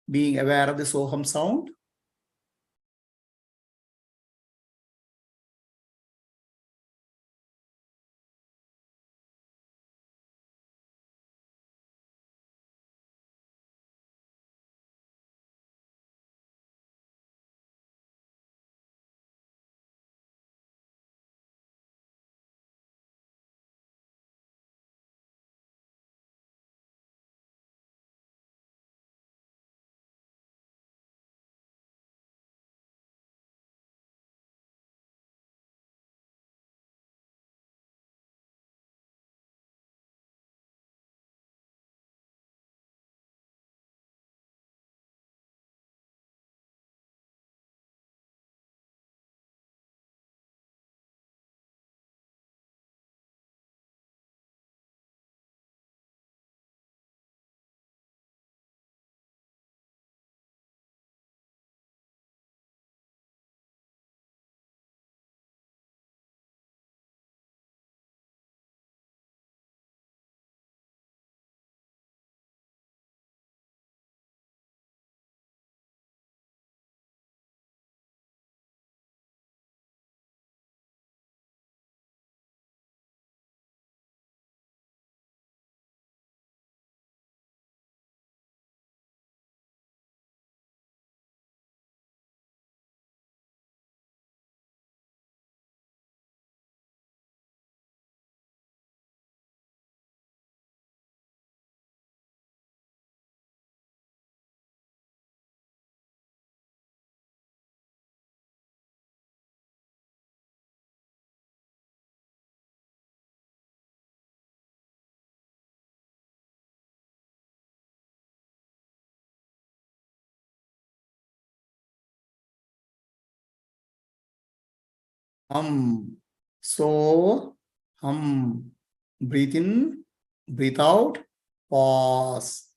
being aware of the Soham sound. So, breathe in, breathe out, pause.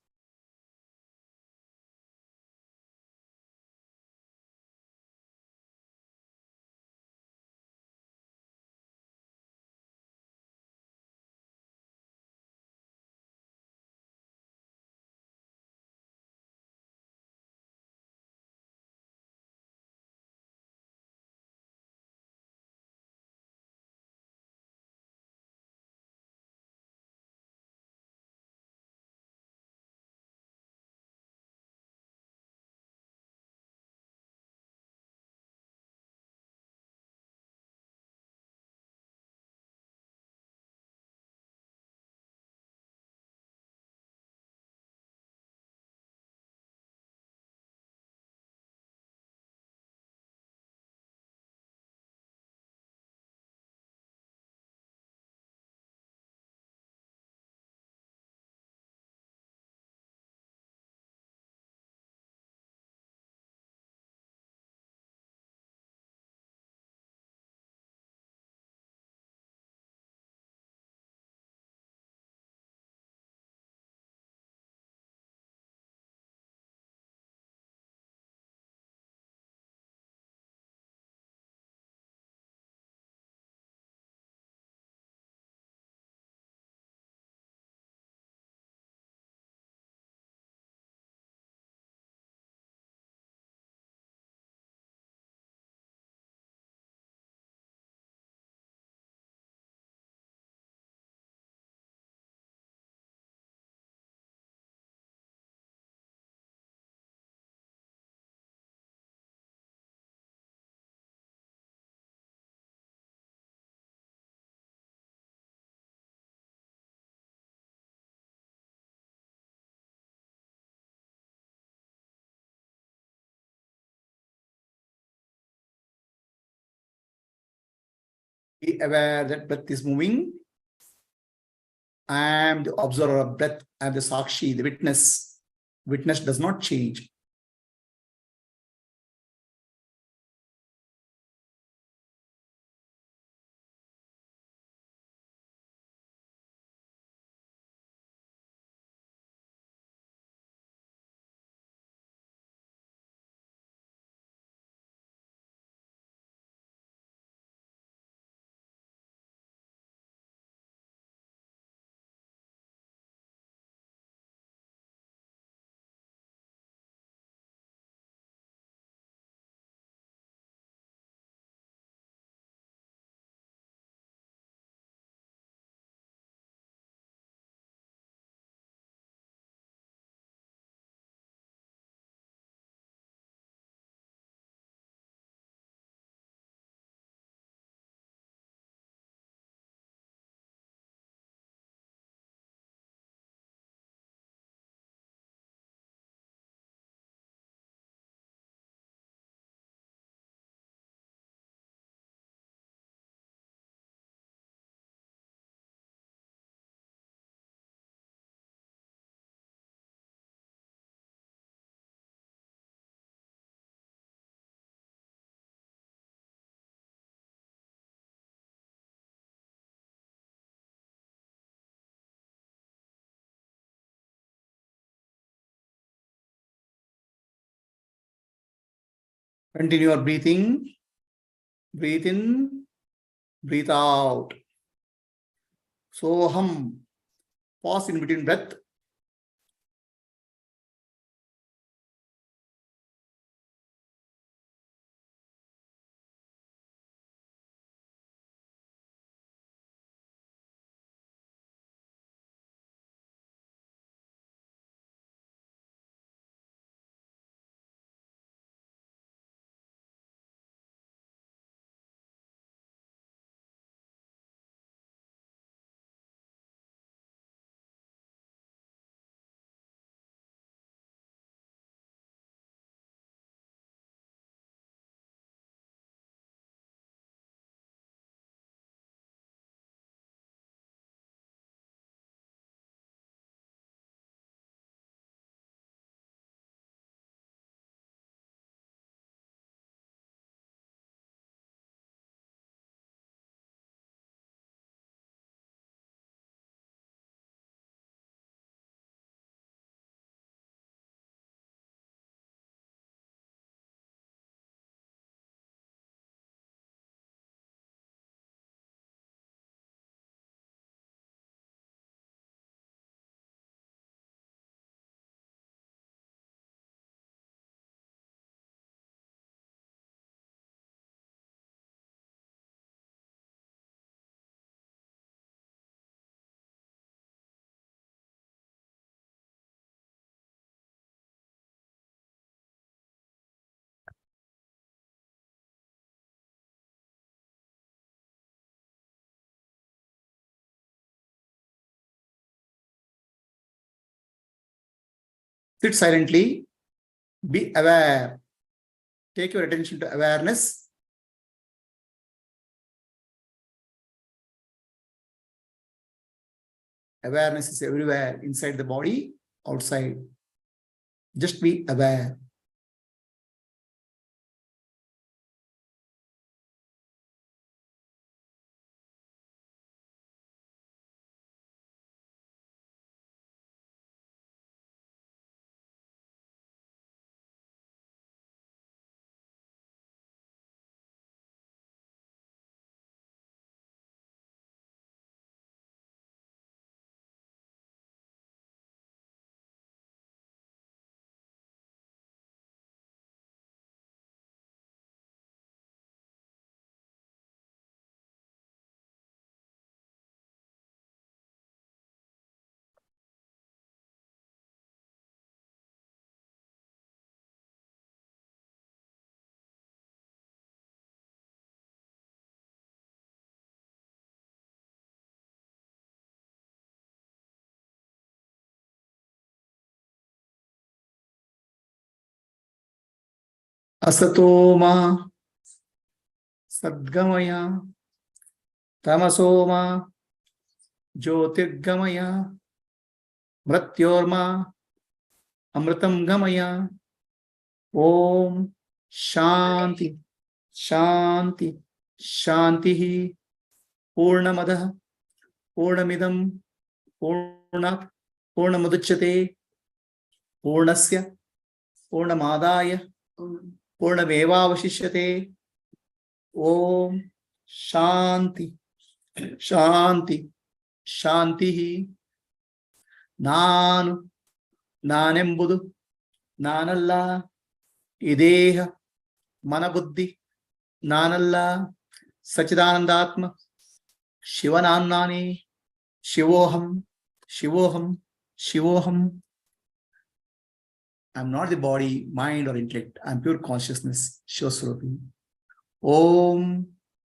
Be aware that breath is moving. I am the observer of breath. I am the Sakshi, the witness. Witness does not change. Continue your breathing. Breathe in, breathe out. Soham. Pause in between breath. Sit silently. Be aware. Take your attention to awareness. Awareness is everywhere, inside the body, outside. Just be aware. Asatoma Sadgamaya Tamasoma Jyotirgamaya Mrityorma Amritam Gamaya. Om Shanti Shanti Shantihi Purnamadah Purnamidam Purnat Purnamudachyate Purnasya Purnamadaya Purnamevavashishyate. Om Shanti Shanti Shantihi. Nanu Nanembudu Nanalla Ideha Manabuddhi Nanalla Sachidanandatma Shivanannani Shivoham Shivoham Shivoham. I am not the body, mind, or intellect. I am pure consciousness, Shivaswarupi. Om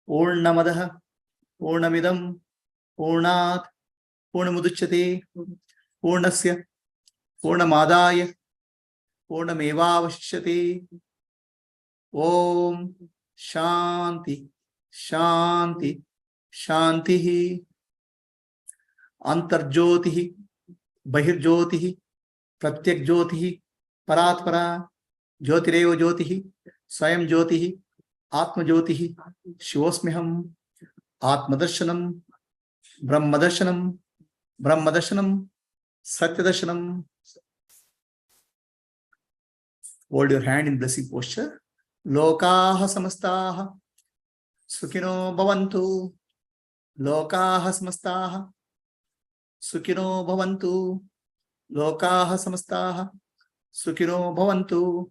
Purnamadaha Purnamidam Purnat Purnamudachyate Purnasya Purnamadaya Purnamevavashishyate. Om Shanti Shanti Shantihi. Antarjyotihi Bahirjyotihi Pratyak Jyotihi Paratpara Jyotireva Jyotihi Swayam Jyotihi Atma Jyotihi Shivosmiham Atmadarshanam Brahmadarshanam Brahmadarshanam Satyadarshanam. Hold your hand in blessing posture Lokaha samastaha sukhino bhavantu. Lokaha samastaha sukhino bhavantu. Lokaha samastaha sukhino bhavantu.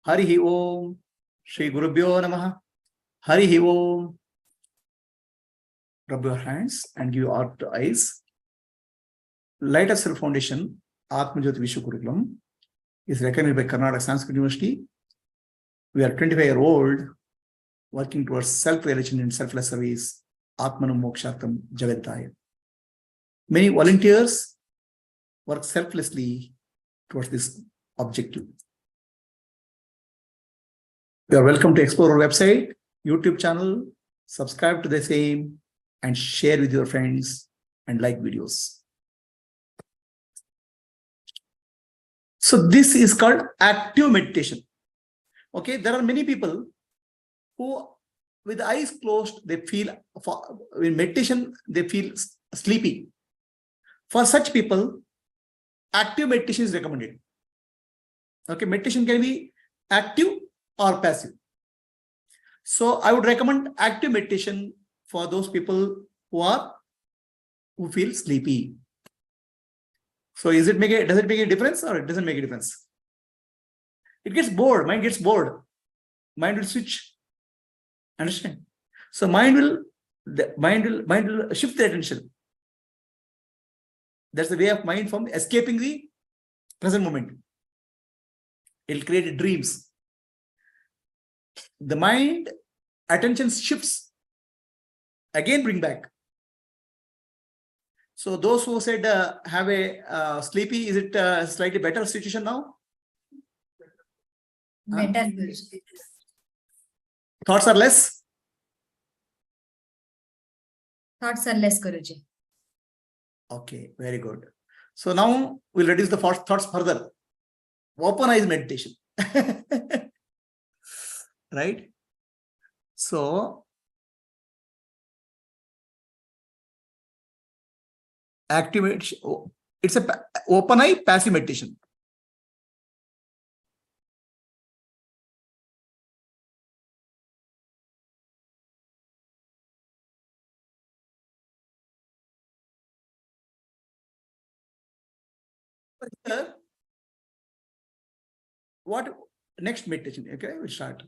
Harihi Om. Shri Gurubhyo Namaha. Harihi Om. Rub your hands and give your eyes. Light of Self Foundation, Atma Jyoti Vishwa Curriculum, is recognized by Karnataka Sanskrit University. We are 25-year-old working towards self-realization and selfless service, Atmanam Mokshartam Jagadaya. Many volunteers work selflessly towards this objective. You are welcome to explore our website, YouTube channel, subscribe to the same, and share with your friends and like videos. So this is called active meditation. Okay, there are many people who, with the eyes closed, they feel, in meditation, they feel sleepy. For such people, active meditation is recommended. Okay, meditation can be active or passive. So I would recommend active meditation for those people who feel sleepy. So does it make a difference or it doesn't make a difference? It gets bored, mind gets bored. Mind will switch. Understand? So mind will shift the attention. That's the way of mind from escaping the present moment. It'll create dreams. The mind attention shifts. Again bring back. So those who said have a sleepy, is it a slightly better situation now? Better. Thoughts are less? Thoughts are less, Guruji. Okay, very good. So now we'll reduce the thoughts further. Open eyes meditation. Right? So activate, it's a open eye passive meditation. Here, what next meditation? Okay, we'll start.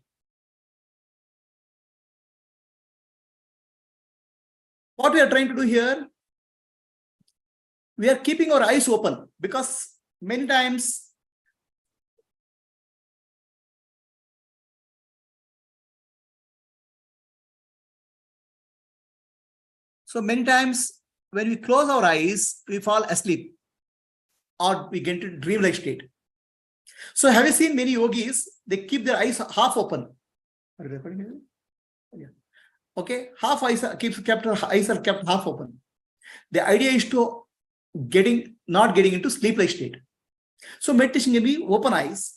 What we are trying to do here, we are keeping our eyes open because many times when we close our eyes, we fall asleep or we get into dreamlike state. So have you seen many yogis, they keep their eyes half open. Are you recording here? Yeah. Okay, eyes are kept half open. The idea is to not getting into sleep-like state. So meditation can be open eyes.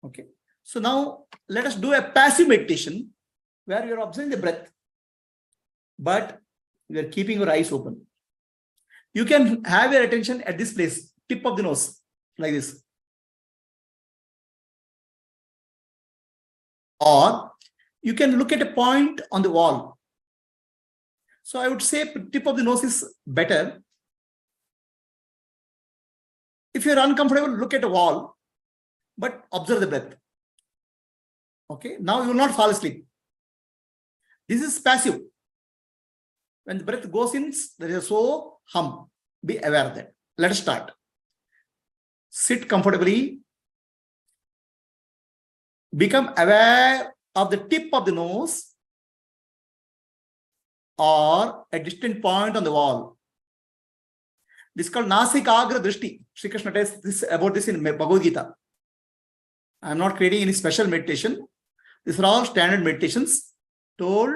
Okay. So now let us do a passive meditation where you're observing the breath, but you're keeping your eyes open. You can have your attention at this place, tip of the nose, like this. Or you can look at a point on the wall. So I would say tip of the nose is better. If you're uncomfortable, look at a wall, but observe the breath. Okay, now you will not fall asleep. This is passive. When the breath goes in, there is a so hum. Be aware of that. Let us start. Sit comfortably. Become aware of the tip of the nose or a distant point on the wall. This is called Nasikagra Drishti. Sri Krishna tells about this in Bhagavad Gita. I am not creating any special meditation. These are all standard meditations told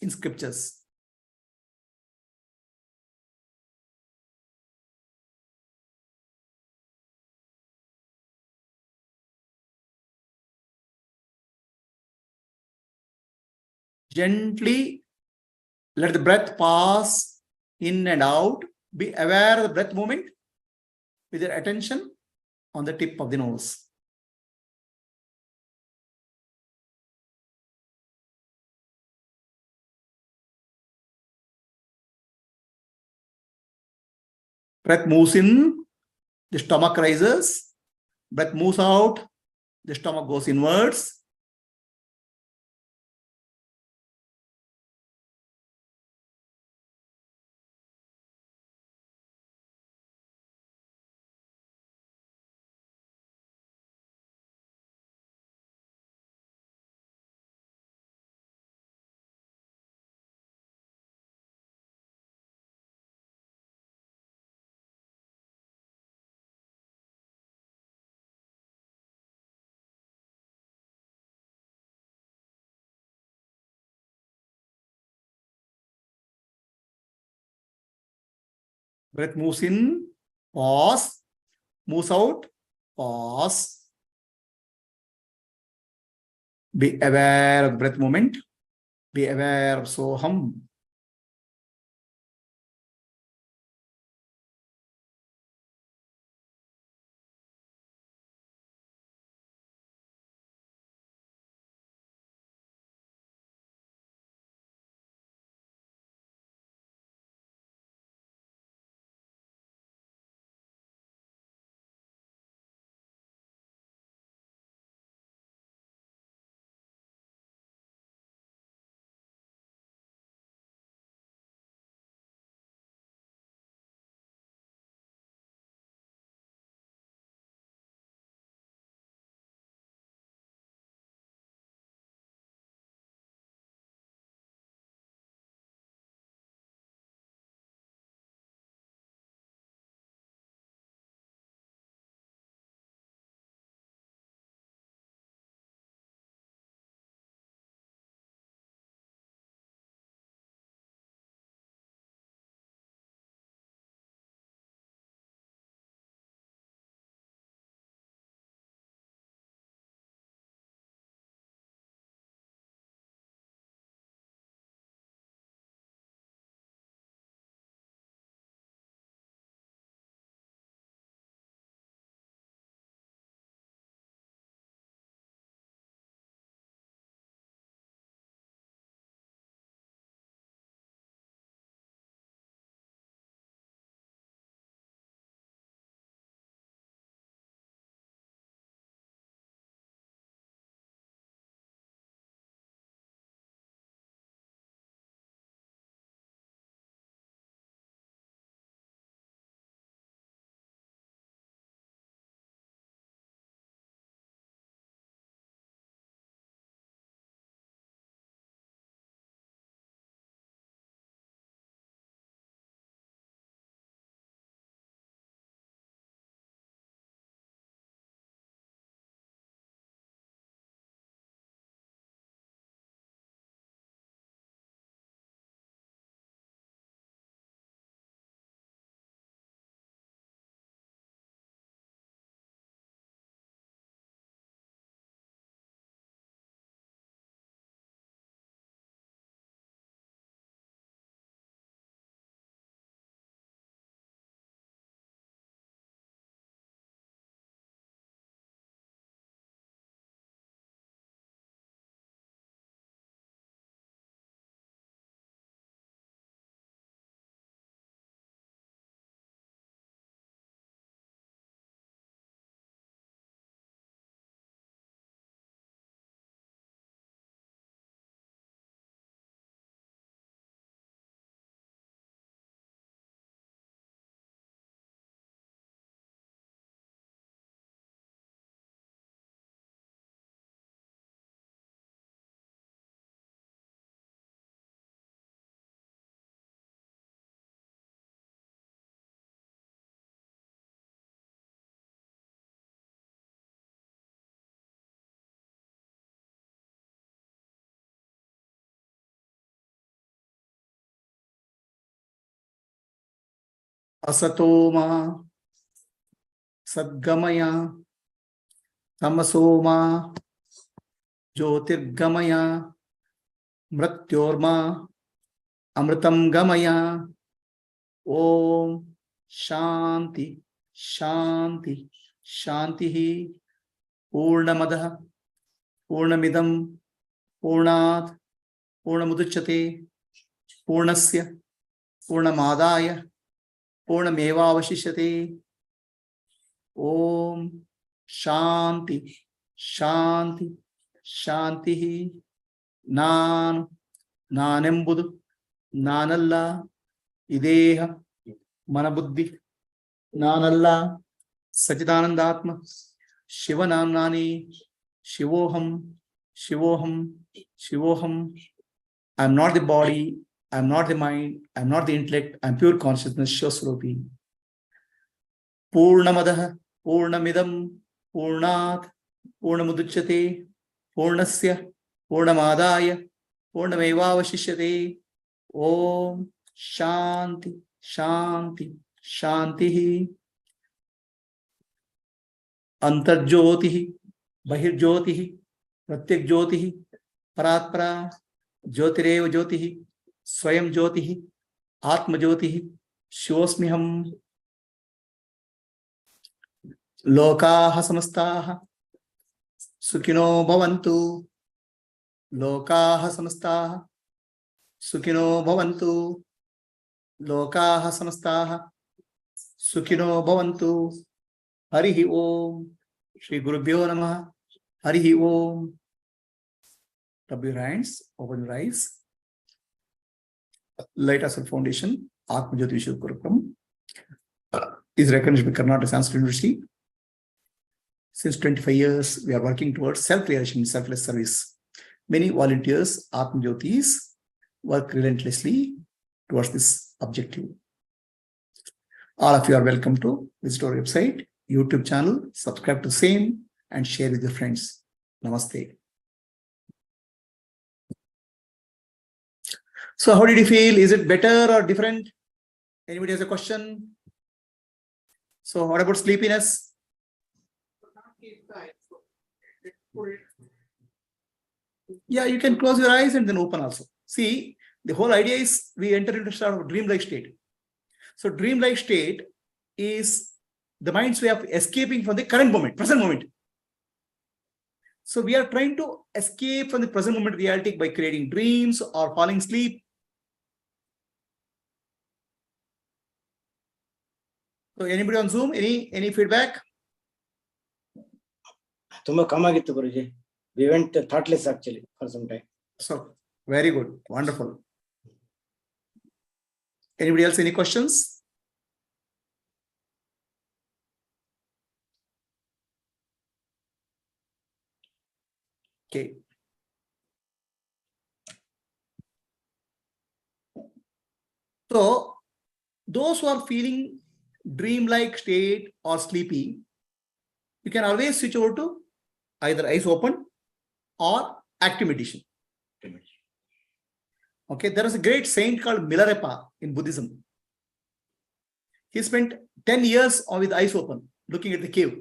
in scriptures. Gently let the breath pass in and out. Be aware of the breath movement with your attention on the tip of the nose. Breath moves in, the stomach rises. Breath moves out, the stomach goes inwards. Breath moves in, pause, moves out, pause. Be aware of the breath movement. Be aware of Soham. Asatoma Sadgamaya Tamasoma Jyotirgamaya Mrityorma Amritam Gamaya. Om Shanti Shanti Shanti. Purnamadaha Purnamidam Purnat Purnamuduchyate Purnasya Purnamadaya पूर्णमेवावशिष्यते. ओम शांति शांति ಶಾಂತಿ. ನಾನೆಂಬುದು ನಾನಲ್ಲ, ಈ ದೇಹ ಮನಬುದ್ಧಿ ನಾನಲ್ಲ, ಸಚಿದಾನಂದಾತ್ಮ ಶಿವನಾಮ್ನಾನಿ ಶಿವೋಹಂ ಶಿವೋಹಂ ಶಿವೋಹಂ. I am not the body, I am not the mind, I am not the intellect, I am pure consciousness, Shivaswarupi. Purnamadah Purnamidam Purnat Purnamuduchyate Purnasya Purnamadaya Purnamevavashishyate. Om Shanti Shanti Shanti. Antarjyotihi Bahirjyotihi Pratyak Jyotihi Paratpara Jyotirev Jyotihi Swayam Jyotihi Atma Jyotihi Shivosmiham. Lokaha samastaha Sukhino bhavantu. Lokaha samastaha Sukhino bhavantu. Lokaha samastaha Sukhino bhavantu. Harihi Om. Shri Gurubhyo Namaha. Harihi Om. Rub your hands, open your eyes. Lightofself Foundation, Atma Jyoti Vishwa Kurukulam, is recognized by Karnataka Sanskrit University. Since 25 years, we are working towards self-realization, selfless service. Many volunteers, Atma Jyotis, work relentlessly towards this objective. All of you are welcome to visit our website, YouTube channel, subscribe to same, and share with your friends. Namaste. So how did you feel? Is it better or different? Anybody has a question? So what about sleepiness? Yeah, you can close your eyes and then open also. See, the whole idea is we enter into a sort of dreamlike state. So dreamlike state is the mind's way of escaping from the current moment, present moment. So we are trying to escape from the present moment reality by creating dreams or falling asleep. So anybody on Zoom, any feedback? ತುಂಬಾ com ಆಗಿತ್ತು ಗುರುಜಿ. We went thoughtless actually for some time. So very good, wonderful. Anybody else, any questions? Okay. So those who are feeling dreamlike state or sleepy, you can always switch over to either eyes open or active meditation. Okay, there is a great saint called Milarepa in Buddhism. He spent 10 years with eyes open, looking at the cave.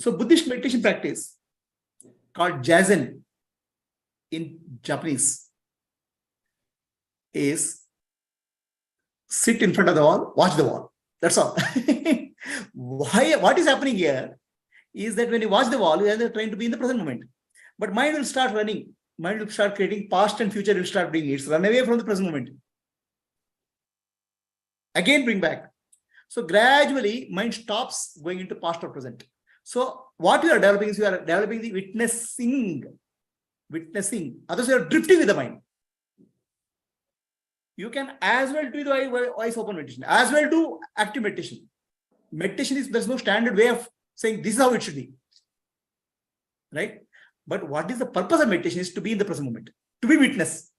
So Buddhist meditation practice called Zazen in Japanese is sit in front of the wall, watch the wall. That's all. What is happening here is that when you watch the wall, you are trying to be in the present moment. But mind will start running. Mind will start creating past and future, will start bringing it. It's run away from the present moment. Again, bring back. So gradually, mind stops going into past or present. So what you are developing is you are developing the witnessing. Others, you are drifting with the mind. You can as well do the eyes open meditation, as well do active meditation. Meditation is, there's no standard way of saying this is how it should be. Right? But what is the purpose of meditation is to be in the present moment, to be witness,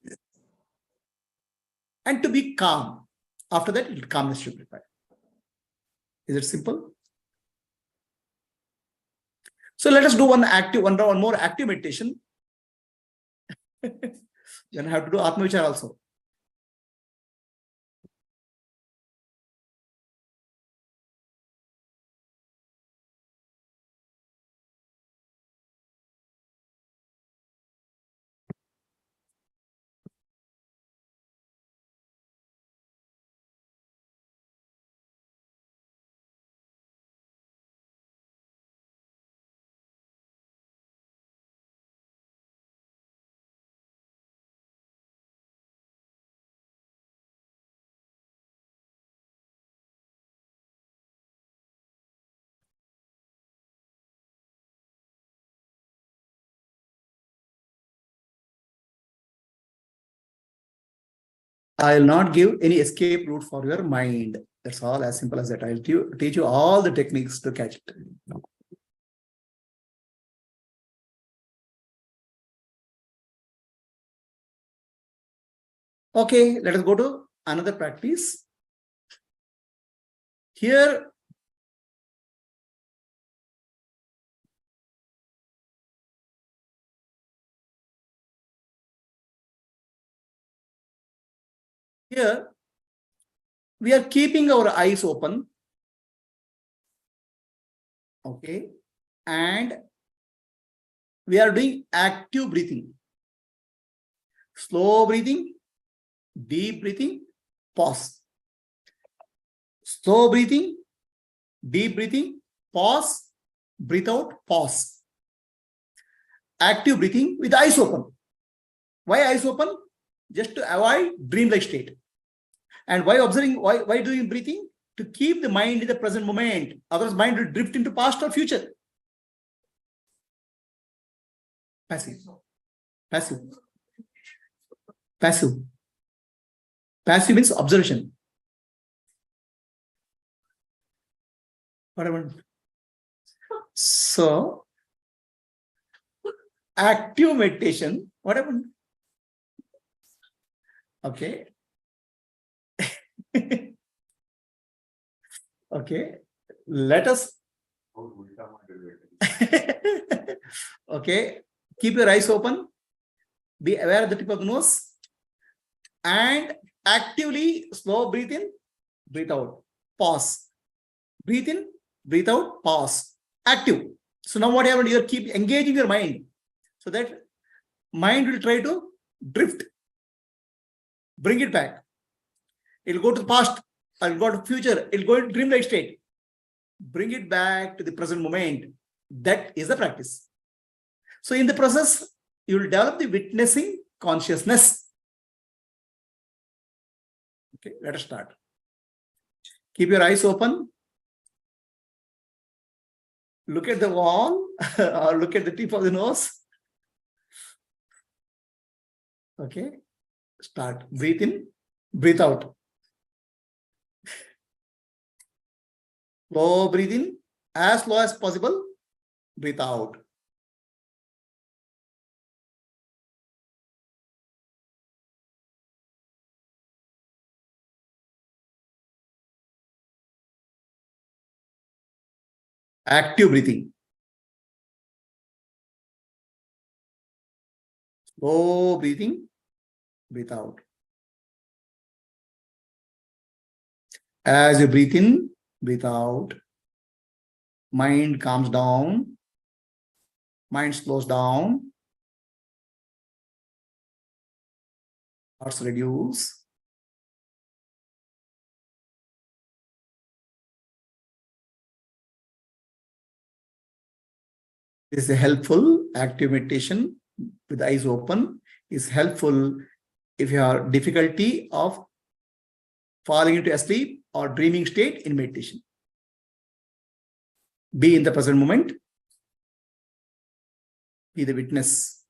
and to be calm. After that, calmness should be required. Is it simple? So let us do one more active meditation. Then I have to do Atma Vichara also. I will not give any escape route for your mind. That's all, as simple as that. I'll teach you all the techniques to catch it. Okay, let us go to another practice. Here, we are keeping our eyes open. Okay, and we are doing active breathing. Slow breathing, deep breathing, pause. Slow breathing, deep breathing, pause, breathe out, pause. Active breathing with eyes open. Why eyes open? Just to avoid dreamlike state. And why observing, why doing breathing? To keep the mind in the present moment. Otherwise, mind will drift into past or future. Passive. Passive. Passive. Passive means observation. Whatever. So, active meditation, what happened? Okay. Okay. Let us. Okay. Keep your eyes open. Be aware of the tip of the nose. And actively slow breathe in, breathe out. Pause. Breathe in, breathe out, pause. Active. So now what happened? You keep engaging your mind. So that mind will try to drift. Bring it back. It'll go to the past. It'll go to future. It'll go into dreamlike state. Bring it back to the present moment. That is the practice. So in the process, you will develop the witnessing consciousness. Okay, let us start. Keep your eyes open. Look at the wall or look at the tip of the nose. Okay, start. Breathe in, breathe out. Slow breathe in, as slow as possible. Breathe out. Active breathing. Slow breathing, breathe out. As you breathe in, breathe out. Mind calms down. Mind slows down. Thoughts reduce. This is a helpful active meditation with the eyes open is helpful if you have difficulty of falling into a sleep or dreaming state in meditation. Be in the present moment. Be the witness.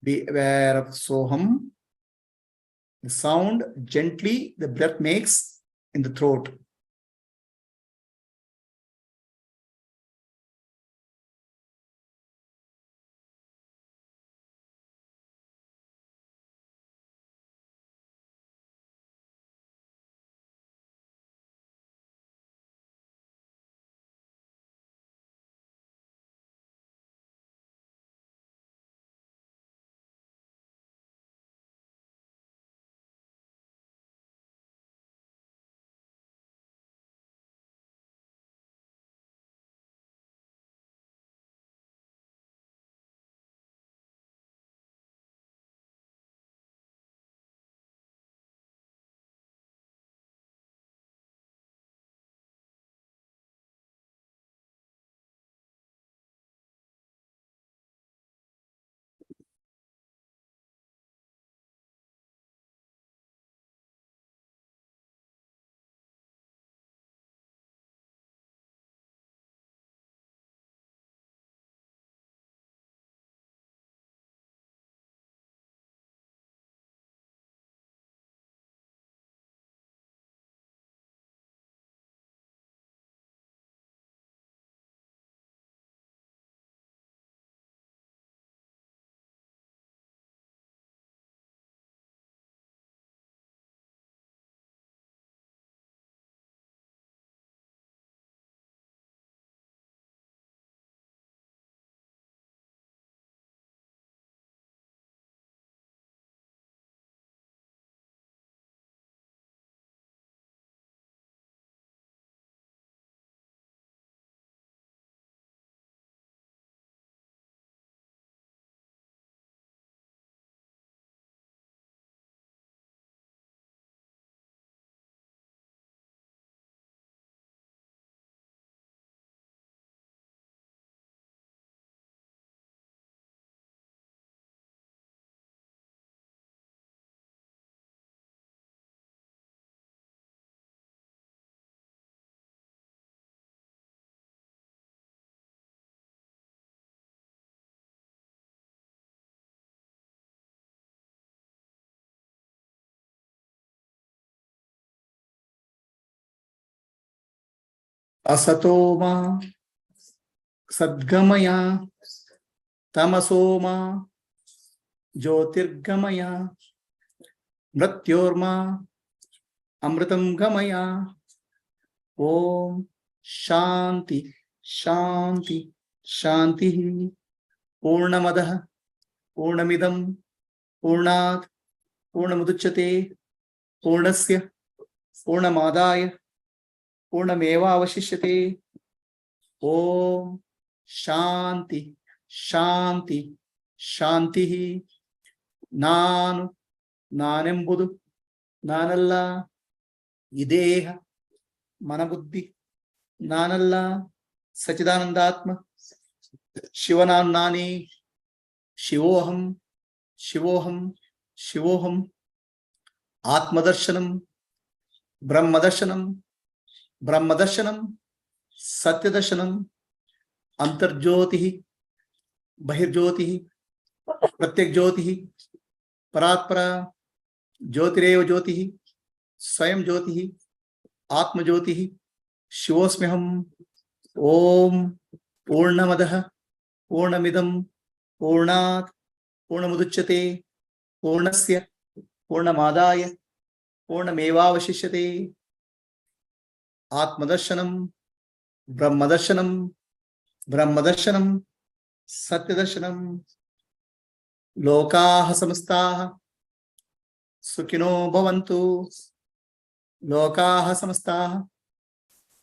Be aware of Soham, the sound gently the breath makes in the throat. Asatoma Sadgamaya Tamasoma Jyotirgamaya Mrityorma Amritam Gamaya. Om Shanti Shanti Shanti. Purnamadaha Purnamidam Purnat Purnamuduchyate Purnasya Purnamadaya Purnameva Avashishyate. Om Shanti Shanti Shanti. Nanu Nanembudu Nanalla Ideha Manabuddhi Nanalla Sachidanandatma Shivanannani Shivoham Shivoham Shivoham. Atmadarshanam Brahmadarshanam Brahmadarshanam Satyadarshanam Antarjyotihi Bahirjyotihi Pratyakjyotihi Paratpara Jyotireva Jyotihi Swayam Jyotihi Atma Jyotihi Shivosmyaham. Om Purnamadaha Purnamidam Purnat Purnamuduchyate Purnasya Purnamadaya Purnameva Avashishyate. Atmadarshanam Brahmadarshanam Brahmadarshanam Satyadarshanam. Lokaha Samastaha Sukhino Bhavantu. Lokaha Samastaha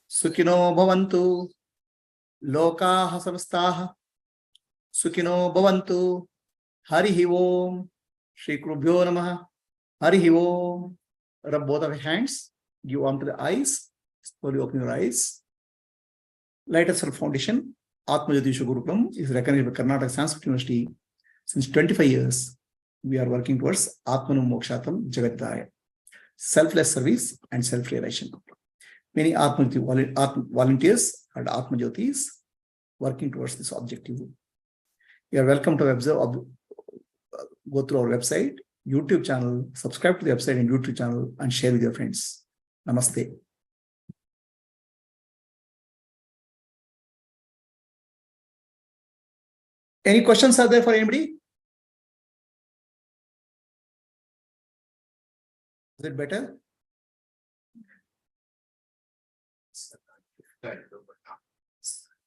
Sukhino Bhavantu. Lokaha Samastaha Sukhino Bhavantu. Harihi Om. Shri Krubhyo Namaha. Harihi Om. Rub both of your hands. Give warm to the eyes. Slowly open your eyes. Light of Self Foundation, Atma Jyotisha Gurukulam, is recognized by Karnataka Sanskrit University since 25 years. We are working towards Atmanam Mokshatam Jagataya, selfless service and self-realization. Many Atma volunteers and Atma Jyotis working towards this objective. You are welcome to go through our website, YouTube channel, subscribe to the website and YouTube channel, and share with your friends. Namaste. Any questions are there for anybody? Is it better?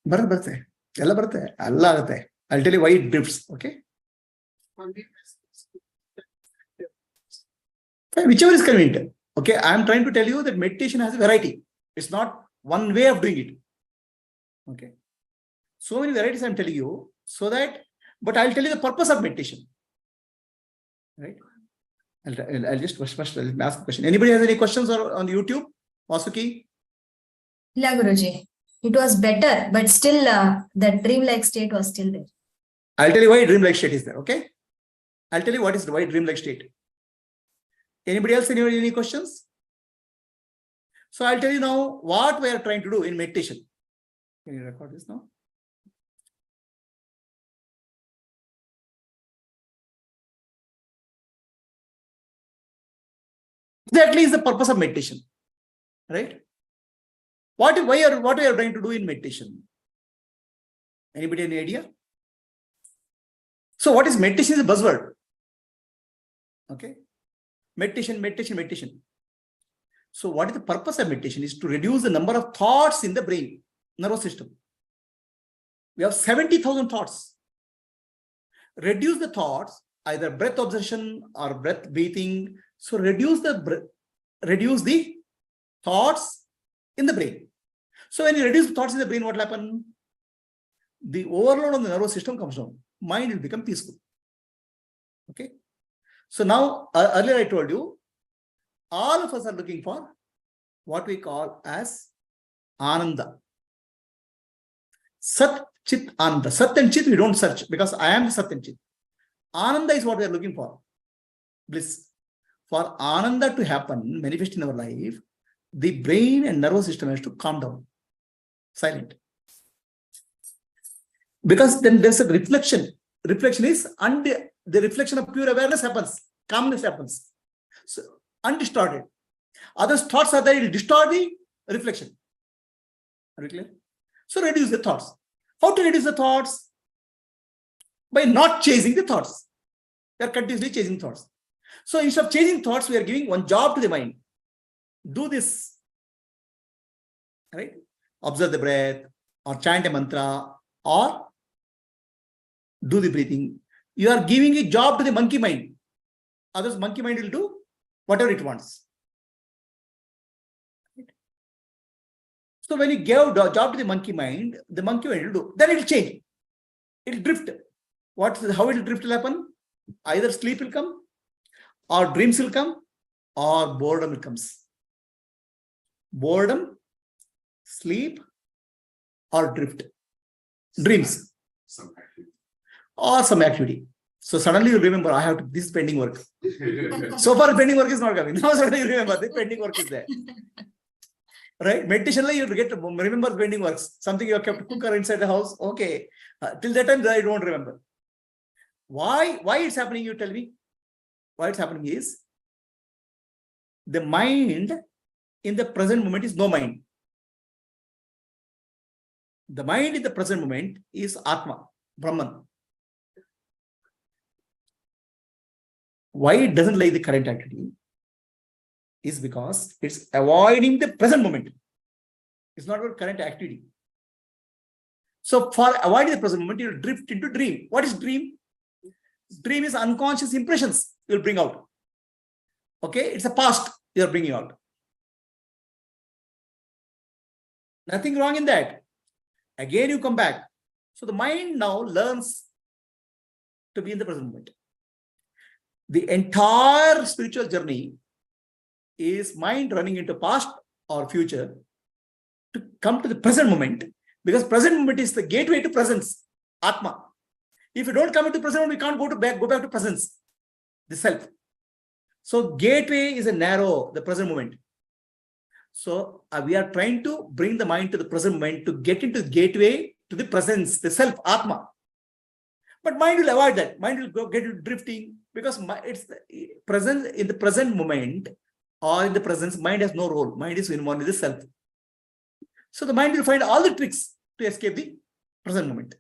Barte. I'll tell you why it drifts. Okay. Whichever is convenient. Okay. I am trying to tell you that meditation has a variety. It's not one way of doing it. Okay. So many varieties I'm telling you, so that, but I'll tell you the purpose of meditation. Right? I'll just first ask a question. Anybody has any questions or on YouTube? Vasuki? Yeah, Guruji. It was better, but still that dreamlike state was still there. I'll tell you why dreamlike state is there. Okay. I'll tell you what is the why dreamlike state. Anybody else? Any questions? So I'll tell you now what we are trying to do in meditation. Can you record this now? Exactly is the purpose of meditation, right? What we are trying to do in meditation? Anybody any idea? So what is meditation? Is a buzzword. Okay, meditation. So what is the purpose of meditation? Is to reduce the number of thoughts in the brain, nervous system. We have 70,000 thoughts. Reduce the thoughts, either breath obsession or breath breathing. So reduce the thoughts in the brain. So when you reduce the thoughts in the brain, what will happen? The overload on the nervous system comes down. Mind will become peaceful. Okay. So now, earlier I told you, all of us are looking for what we call as Ananda. Sat, Chit, Ananda. Sat and Chit we don't search because I am the Sat and Chit. Ananda is what we are looking for. Bliss. For Ananda to happen, manifest in our life, the brain and nervous system has to calm down. Silent. Because then there's a reflection. Reflection is, the reflection of pure awareness happens. Calmness happens. So, undistorted. Other thoughts are there, it will distort the reflection. Are you clear? So reduce the thoughts. How to reduce the thoughts? By not chasing the thoughts. We are continuously chasing thoughts. So instead of chasing thoughts, we are giving one job to the mind. Do this. Right? Observe the breath, or chant a mantra, or do the breathing. You are giving a job to the monkey mind. Otherwise, monkey mind will do whatever it wants. So when you give the job to the monkey mind will do. Then it will change. It will drift. How it will drift will happen? Either sleep will come, or dreams will come, or boredom will comes. Boredom, sleep, or drift. Dreams. Or some activity. So suddenly you remember, I have to, this pending work. So far pending work is not coming. Now suddenly you remember, the pending work is there. Right? Meditation, you get to remember pending works. Something you have kept cooker inside the house. Okay. Till that time, I don't remember. Why it's happening? You tell me. Why it's happening is the mind in the present moment is no mind. The mind in the present moment is Atma, Brahman. Why it doesn't like the current activity is because it's avoiding the present moment. It's not about current activity. So for avoiding the present moment, you'll drift into dream. What is dream? Dream is unconscious impressions you'll bring out. Okay, it's a past you're bringing out. Nothing wrong in that. Again, you come back. So the mind now learns to be in the present moment. The entire spiritual journey is mind running into past or future to come to the present moment, because present moment is the gateway to presence, Atma. If you don't come into present moment, we can't go back to presence, the self. So gateway is a narrow, the present moment. So we are trying to bring the mind to the present moment to get into the gateway to the presence, the self, Atma. But mind will avoid that. Mind will get into drifting, because it's the present, in the present moment or in the presence, mind has no role. Mind is involved with the self. So the mind will find all the tricks to escape the present moment.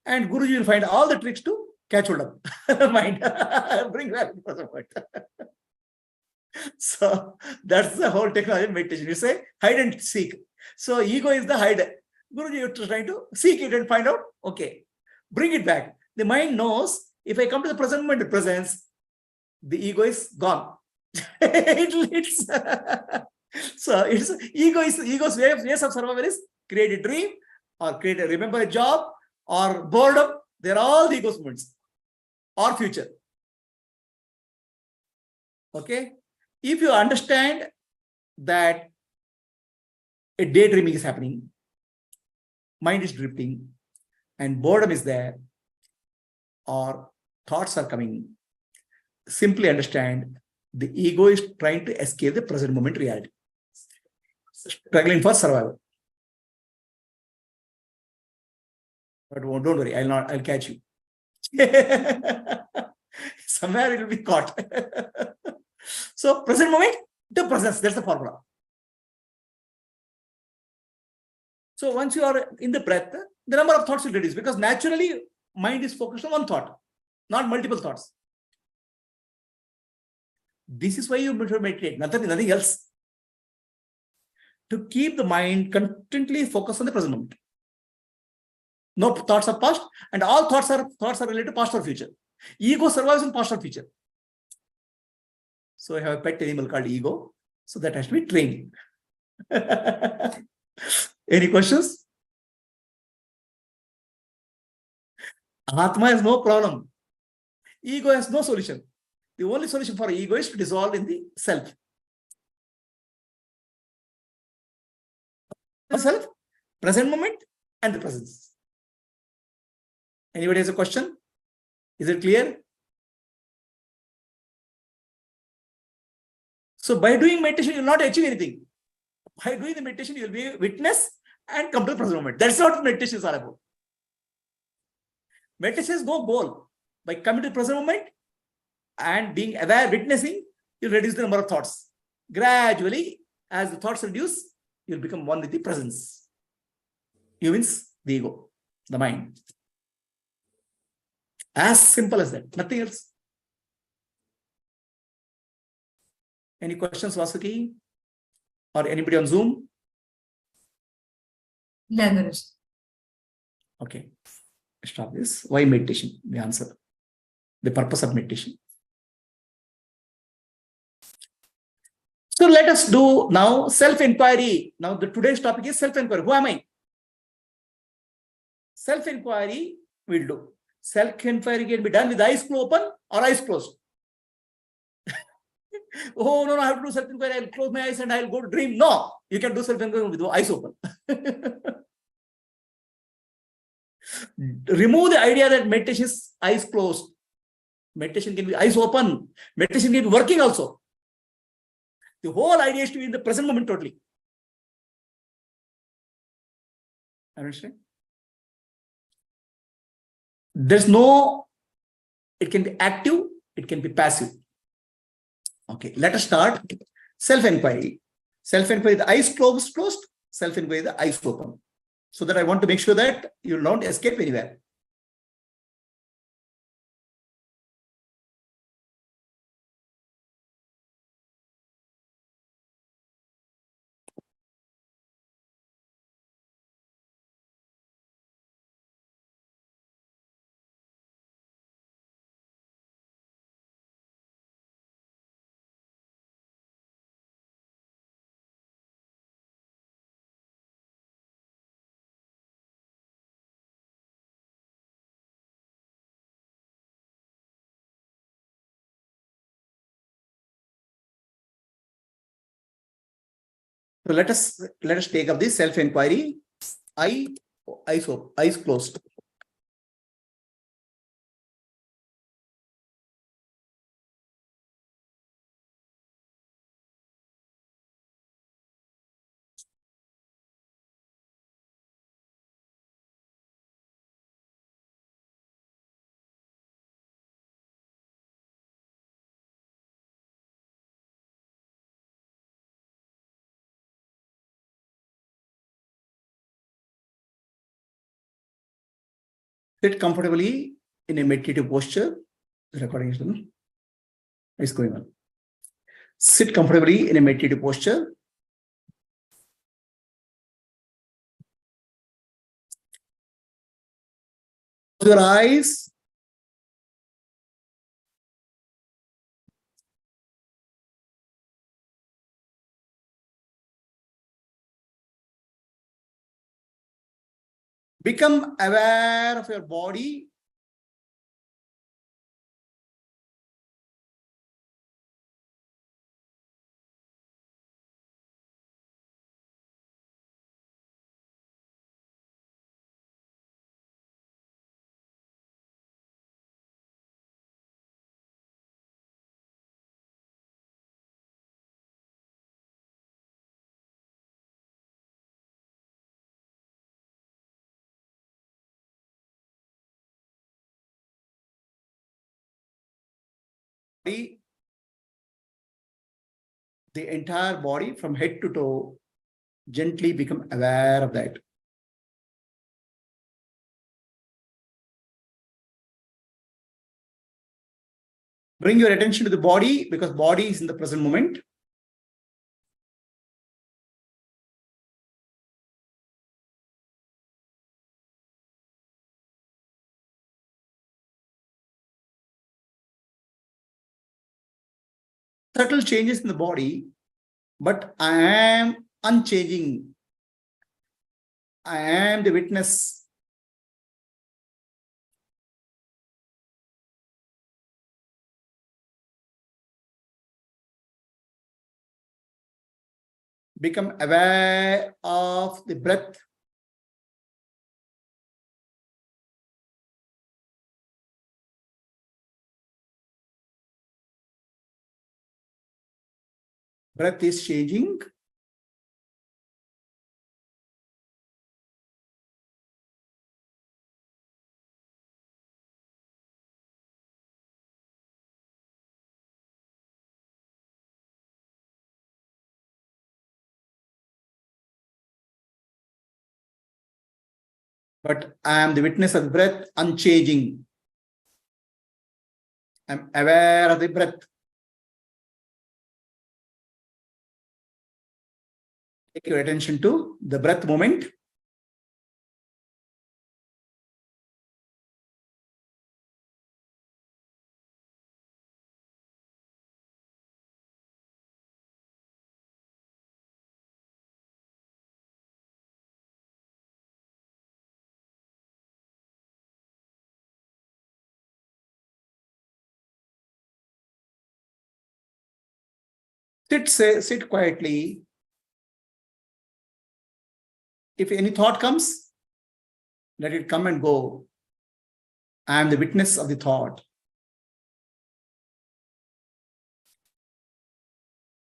And Guruji will find all the tricks to catch hold of mind. Bring back the present moment. So that's the whole technology of meditation. You say hide and seek. So ego is the hide. Guruji is trying to seek it and find out, okay, bring it back. The mind knows if I come to the present moment, the presence, the ego is gone. So it's ego's ways of survival is create a dream or remember a job or boredom. They're all the ego's moments or future. Okay. If you understand that a daydreaming is happening, mind is drifting, and boredom is there, or thoughts are coming, simply understand the ego is trying to escape the present moment reality, struggling for survival. But don't worry, I'll catch you. Somewhere it will be caught. So present moment, the presence, that's the formula. So once you are in the breath, the number of thoughts will reduce, because naturally mind is focused on one thought, not multiple thoughts. This is why you meditate, nothing else. To keep the mind constantly focused on the present moment. No thoughts are past, and all thoughts are related to past or future. Ego survives in past or future. So I have a pet animal called ego. So that has to be trained. Any questions? Atma has no problem. Ego has no solution. The only solution for ego is to dissolve in the self. The self, present moment, and the presence. Anybody has a question? Is it clear? So by doing meditation, you will not achieve anything. By doing the meditation, you will be a witness and come to the present moment. That's what meditation is all about. Meditation has no goal. By coming to the present moment and being aware, witnessing, you reduce the number of thoughts. Gradually, as the thoughts reduce, you'll become one with the presence. You means the ego, the mind. As simple as that, nothing else. Any questions, Vasuki? Or anybody on Zoom? Okay. Stop this. Why meditation? The answer. The purpose of meditation. So let us do now self-enquiry. Now today's topic is self-enquiry. Who am I? Self-enquiry we'll do. Self-enquiry can be done with eyes open or eyes closed. Oh, no, I have to do self-enquiry. I'll close my eyes and I'll go to dream. No, you can do self-enquiry with eyes open. Remove the idea that meditation is eyes closed. Meditation can be eyes open. Meditation can be working also. The whole idea is to be in the present moment totally. Understand? There's no, it can be active, it can be passive. Okay, let us start self-enquiry. Self-enquiry, the eyes closed, self-enquiry, the eyes open. So that I want to make sure that you don't escape anywhere. So let us take up this self-enquiry. Eyes closed. Sit comfortably in a meditative posture. The recording is done. It's going on. Sit comfortably in a meditative posture. Close your eyes. Become aware of your body. The entire body from head to toe, gently become aware of that. Bring your attention to the body because body is in the present moment. Subtle changes in the body, but I am unchanging. I am the witness. Become aware of the breath. Breath is changing. But I am the witness of the breath, unchanging. I am aware of the breath. Take your attention to the breath movement. Sit quietly. If any thought comes, let it come and go. I am the witness of the thought.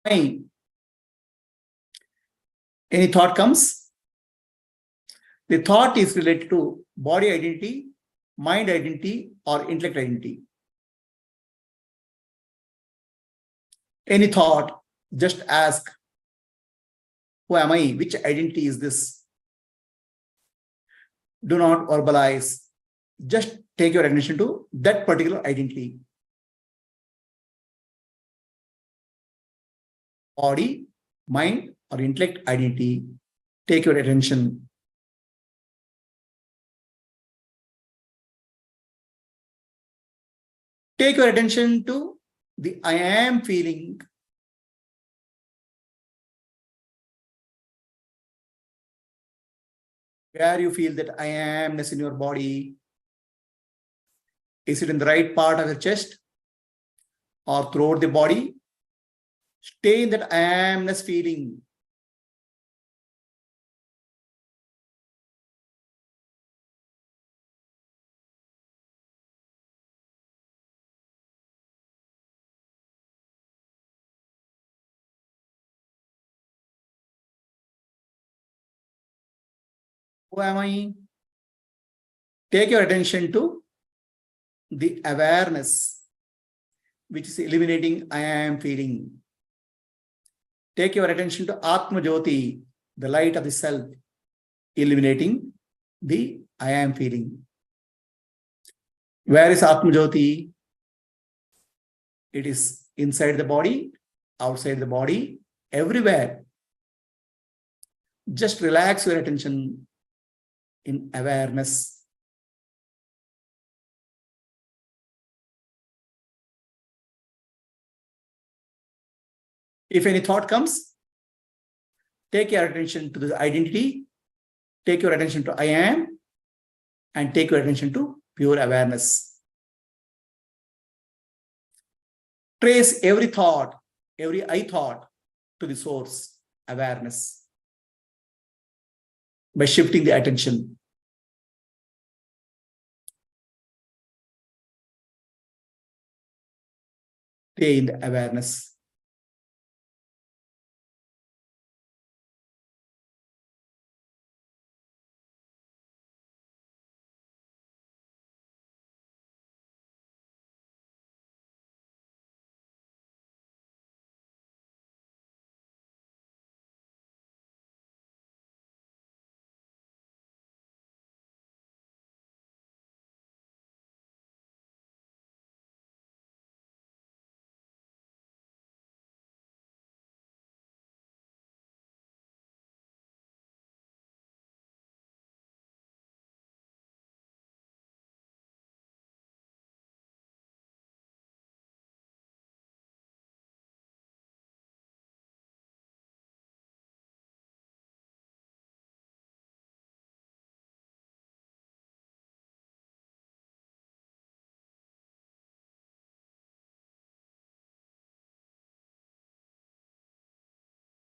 Any thought comes, the thought is related to body identity, mind identity, or intellect identity. Any thought, just ask, who am I? Which identity is this? Do not verbalize. Just take your attention to that particular identity. Body, mind, or intellect identity. Take your attention. Take your attention to the I am feeling. Where you feel that I amness in your body. Is it in the right part of your chest or throughout the body? Stay in that I amness feeling. Who am I? Take your attention to the awareness, which is eliminating I am feeling. Take your attention to Atma Jyoti, the light of the self, eliminating the I am feeling. Where is Atma Jyoti? It is inside the body, outside the body, everywhere. Just relax your attention in awareness. If any thought comes, take your attention to the identity, take your attention to I am, and take your attention to pure awareness. Trace every thought, every I thought to the source, awareness, by shifting the attention. Stay in the awareness.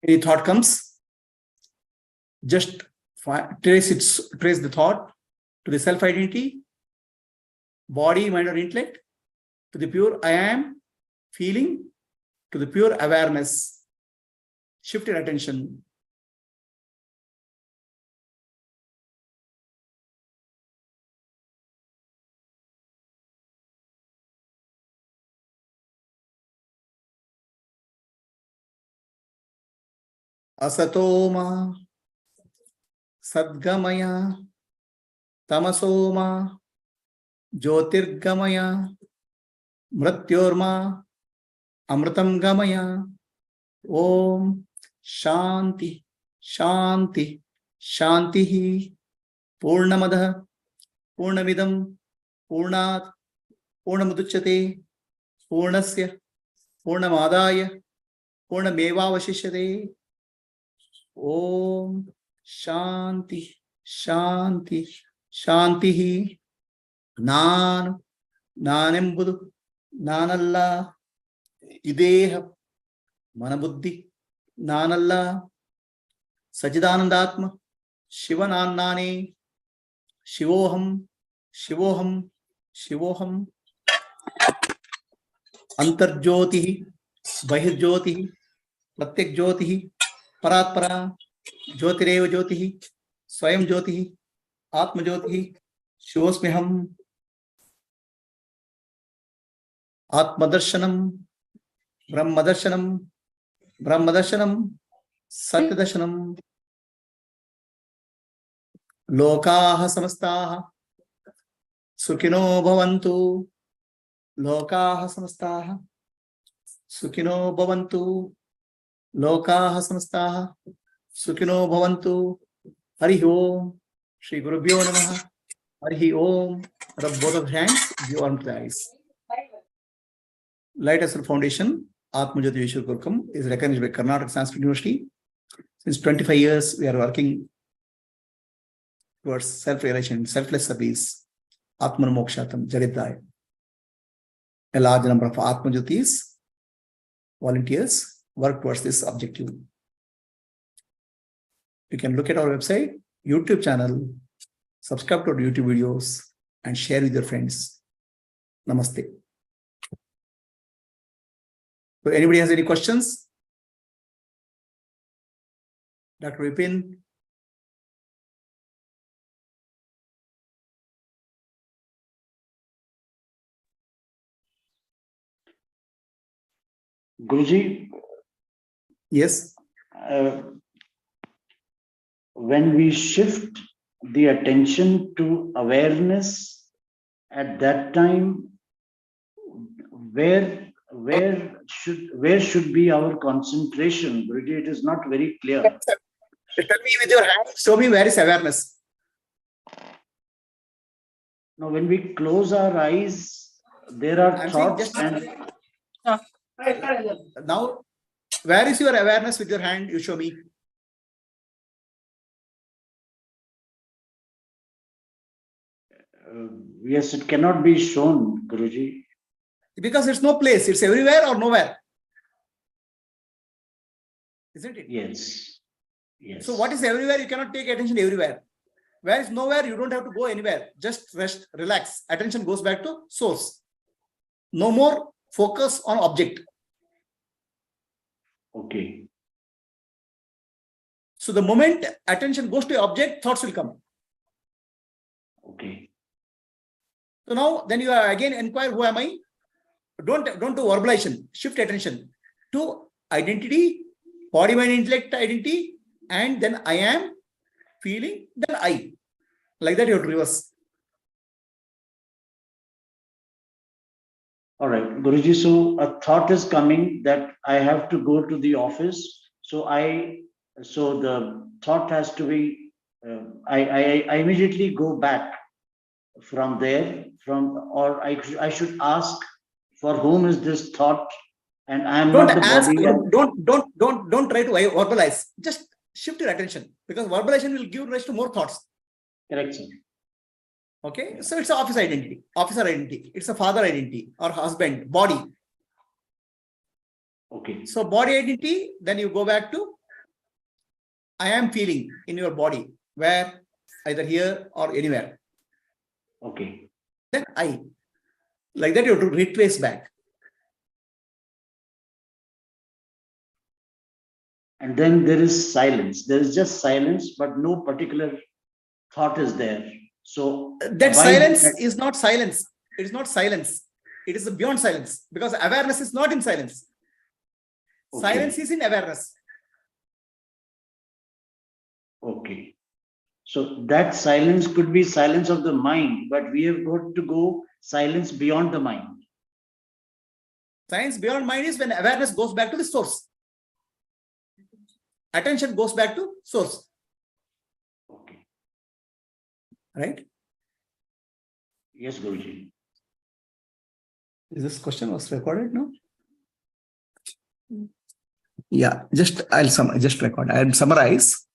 Any thought comes, just trace the thought to the self-identity, body, mind, or intellect, to the pure I am feeling, to the pure awareness. Shift your attention. Asatoma Sadgamaya tamasoma jyotirgamaya mrityorma amritam gamaya. Om Shanti Shanti Shantihi. Purnamadaha Purnamidam Purnat Purnamuduchyate Purnasya Purnamadaya Purnamevavashishyate. Om Shanti Shanti Shantihi. Nanembudu Nanalla Ideha Manabuddhi Nanalla Sachidanandatma Shivanannane Shivoham Shivoham Shivoham Antarjyotihi Bahirjyotihi Pratyak Jyotihi Paratpara Jyotireva Jyotihi Swayam Jyotihi Atma Jyotihi Shivosmiham Atmadarshanam Brahmadarshanam Brahmadarshanam Satyadarshanam. Lokaha samastaha Sukhino bhavantu. Lokaha samastaha Sukhino bhavantu. Lokaha samastaha Sukhino bhavantu. Hari Om. Shri Gurubhyo Namaha. Hari Om. Rub both of hands, view arm to the eyes. Light of Self Foundation, Atma Jyoti Vishwar Gurukam, is recognized by Karnataka Sanskrit University. Since 25 years, we are working towards self-realization, selfless service, Atma Mokshatam, Jaridaya. A large number of Atma Jyotis, volunteers, work towards this objective. You can look at our website, YouTube channel, subscribe to our YouTube videos, and share with your friends. Namaste. So anybody has any questions? Dr. Vipin? Guruji, Yes. When we shift the attention to awareness at that time, where should be our concentration? Guruji, it is not very clear. Tell me with your hand, show me where is awareness. Now, when we close our eyes, there are thoughts Now, where is your awareness with your hand? You show me. Yes, it cannot be shown, Guruji. Because it's no place, it's everywhere or nowhere. Isn't it? Yes. Yes. So what is everywhere? You cannot take attention everywhere. Where is nowhere, you don't have to go anywhere. Just rest, relax. Attention goes back to source. No more focus on object. Okay. So the moment attention goes to object, thoughts will come. Okay. So now, then you are again inquire, who am I? Don't do verbalization. Shift attention to identity, body, mind, intellect, identity, and then I am feeling, then I. Like that you have to reverse. All right, Guruji. So a thought is coming that I have to go to the office. So the thought has to be. I immediately go back from there. Or I should ask, for whom is this thought? And I am not the body. Don't try to verbalize. Just shift your attention, because verbalization will give rise to more thoughts. Correct, sir. Okay, so it's an office identity, officer identity. It's a father identity or husband, body. Okay. So body identity, then you go back to I am feeling in your body, where either here or anywhere. Okay. Then I. Like that you have to retrace back. And then there is silence. There is just silence, but no particular thought is there. So that silence is not silence. It is not silence. It is beyond silence, because awareness is not in silence. Okay. Silence is in awareness. Okay. So that silence could be silence of the mind, but we have got to go silence beyond the mind. Silence beyond mind is when awareness goes back to the source. Attention goes back to source. Okay. Right? Yes, Guruji. Is this question was recorded? No? Yeah, just record. I'll summarize.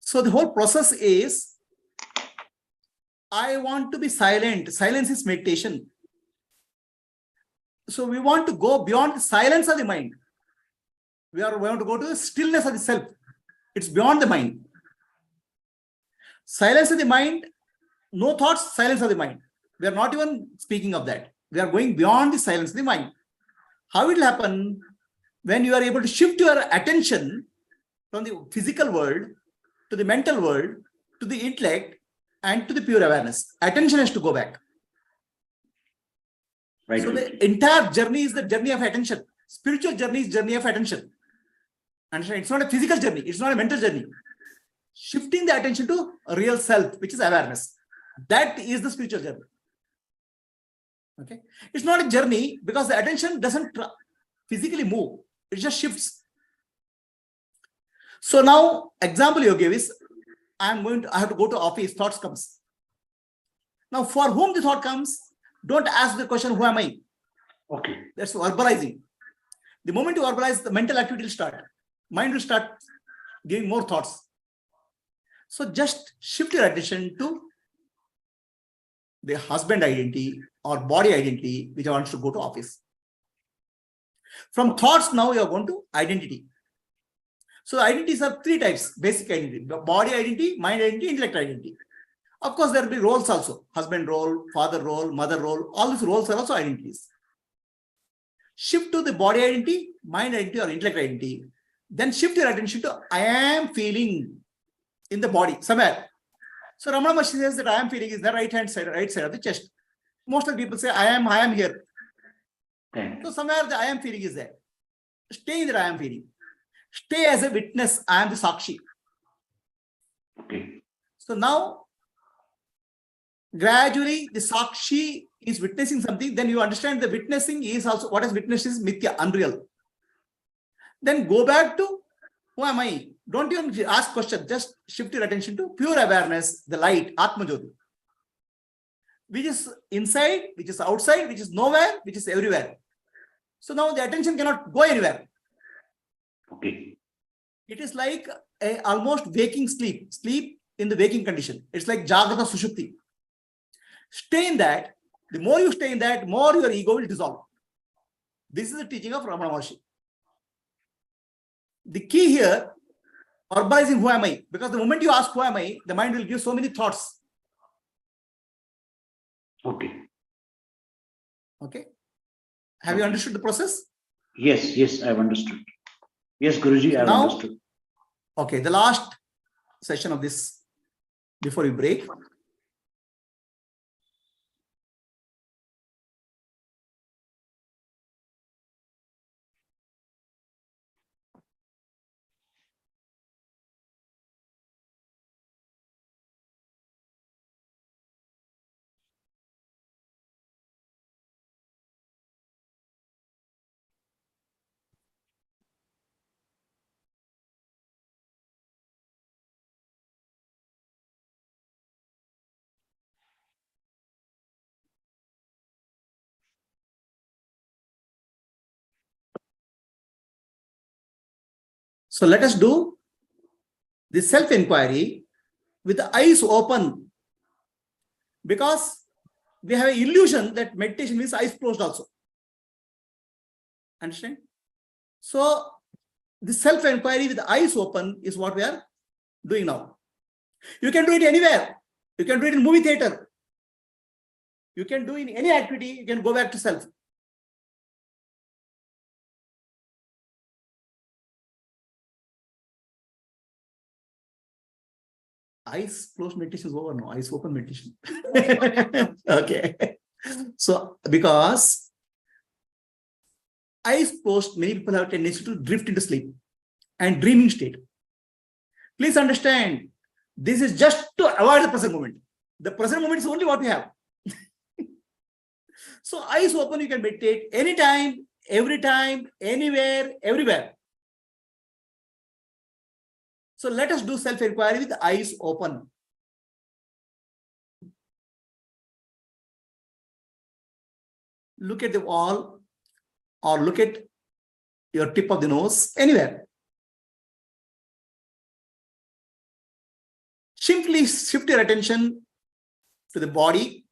So the whole process is, I want to be silent. Silence is meditation. So we want to go beyond the silence of the mind. We want to go to the stillness of the self. It's beyond the mind. Silence of the mind, no thoughts, silence of the mind. We are not even speaking of that. We are going beyond the silence of the mind. How it will happen? When you are able to shift your attention from the physical world to the mental world, to the intellect, and to the pure awareness. Attention has to go back. Right. So the entire journey is the journey of attention. Spiritual journey is journey of attention. Understand? It's not a physical journey. It's not a mental journey. Shifting the attention to a real self, which is awareness. That is the spiritual journey. Okay. It's not a journey because the attention doesn't physically move. It just shifts. So now, example you gave is, I have to go to office, thoughts comes. Now, for whom the thought comes, don't ask the question, who am I? Okay. That's verbalizing. The moment you verbalize, the mental activity will start. Mind will start giving more thoughts. So just shift your attention to the husband identity or body identity, which wants to go to office. From thoughts, now you are going to identity. So identities are three types, basic identity: body identity, mind identity, intellect identity. Of course, there will be roles also: husband role, father role, mother role. All these roles are also identities. Shift to the body identity, mind identity, or intellect identity. Then shift your attention to I am feeling in the body somewhere. So Ramana Maharshi says that I am feeling is the right side of the chest. Most of the people say I am here. Okay. So somewhere the I am feeling is there. Stay in that I am feeling. Stay as a witness. I am the Sakshi. Okay. So now, gradually, the Sakshi is witnessing something. Then you understand the witnessing is also, what is witnessed is mithya, unreal. Then go back to, who am I? Don't even ask questions. Just shift your attention to pure awareness, the light, Atma Jyoti, which is inside, which is outside, which is nowhere, which is everywhere. So now the attention cannot go anywhere. Okay. It is like a almost waking sleep in the waking condition. It's like Jagrata Sushupti. Stay in that. The more you stay in that, more your ego will dissolve. This is the teaching of Ramana Maharshi. The key here, verbalizing who am I? Because the moment you ask who am I, the mind will give so many thoughts. Okay. Okay. Have you understood the process? Yes, I've understood. Yes, Guruji, I've understood. Okay, the last session of this, before we break. So let us do the self-enquiry with the eyes open, because we have an illusion that meditation means eyes closed also. Understand? So the self-enquiry with the eyes open is what we are doing now. You can do it anywhere. You can do it in movie theater. You can do in any activity. You can go back to self. Eyes closed meditation is over now. Eyes open meditation. Okay. So because eyes closed, many people have a tendency to drift into sleep. and dreaming state. Please understand, this is just to avoid the present moment. The present moment is only what we have. So eyes open, you can meditate anytime, every time, anywhere, everywhere. So let us do self-inquiry with the eyes open. Look at the wall or look at your tip of the nose, anywhere. Simply shift your attention to the body.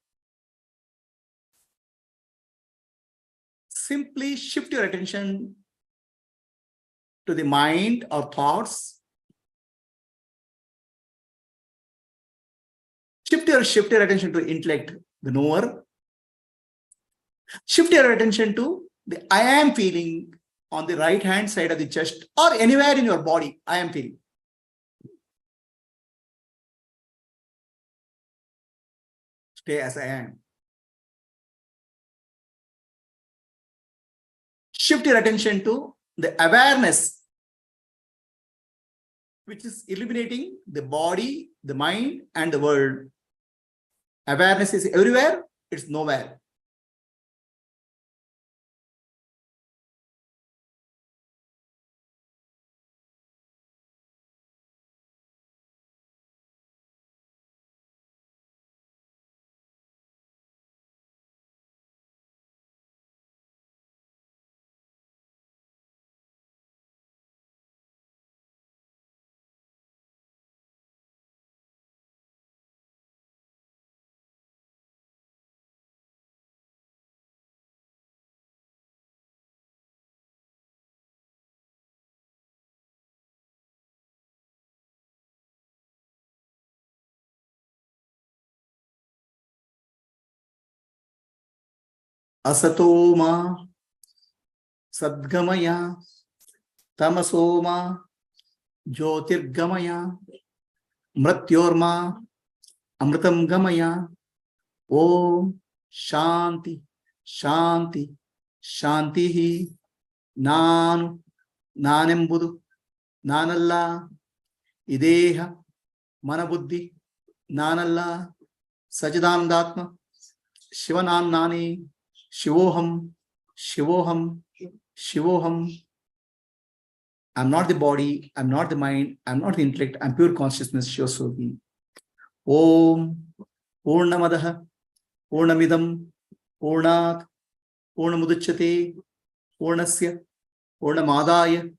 Simply shift your attention to the mind or thoughts. Shift your attention to intellect, the knower. Shift your attention to the I am feeling on the right hand side of the chest or anywhere in your body. I am feeling. Stay as I am. Shift your attention to the awareness, which is illuminating the body, the mind, and the world. Awareness is everywhere, it's nowhere. Asatoma Sadgamaya Tamasoma Jyotirgamaya Mrityorma Amritam Gamaya. Om Shanti Shanti Shantihi. Nanu Nanembudu Nanalla Ideha Manabuddhi Nanalla Sajidandatma Shivanam Nani Shivoham Shivoham Shivoham. I'm not the body, I'm not the mind, I'm not the intellect, I'm pure consciousness, Shivasogi. Om Purnamadaha Purnamidam Purnat Purnamudachyate Purnasya Purnamadaya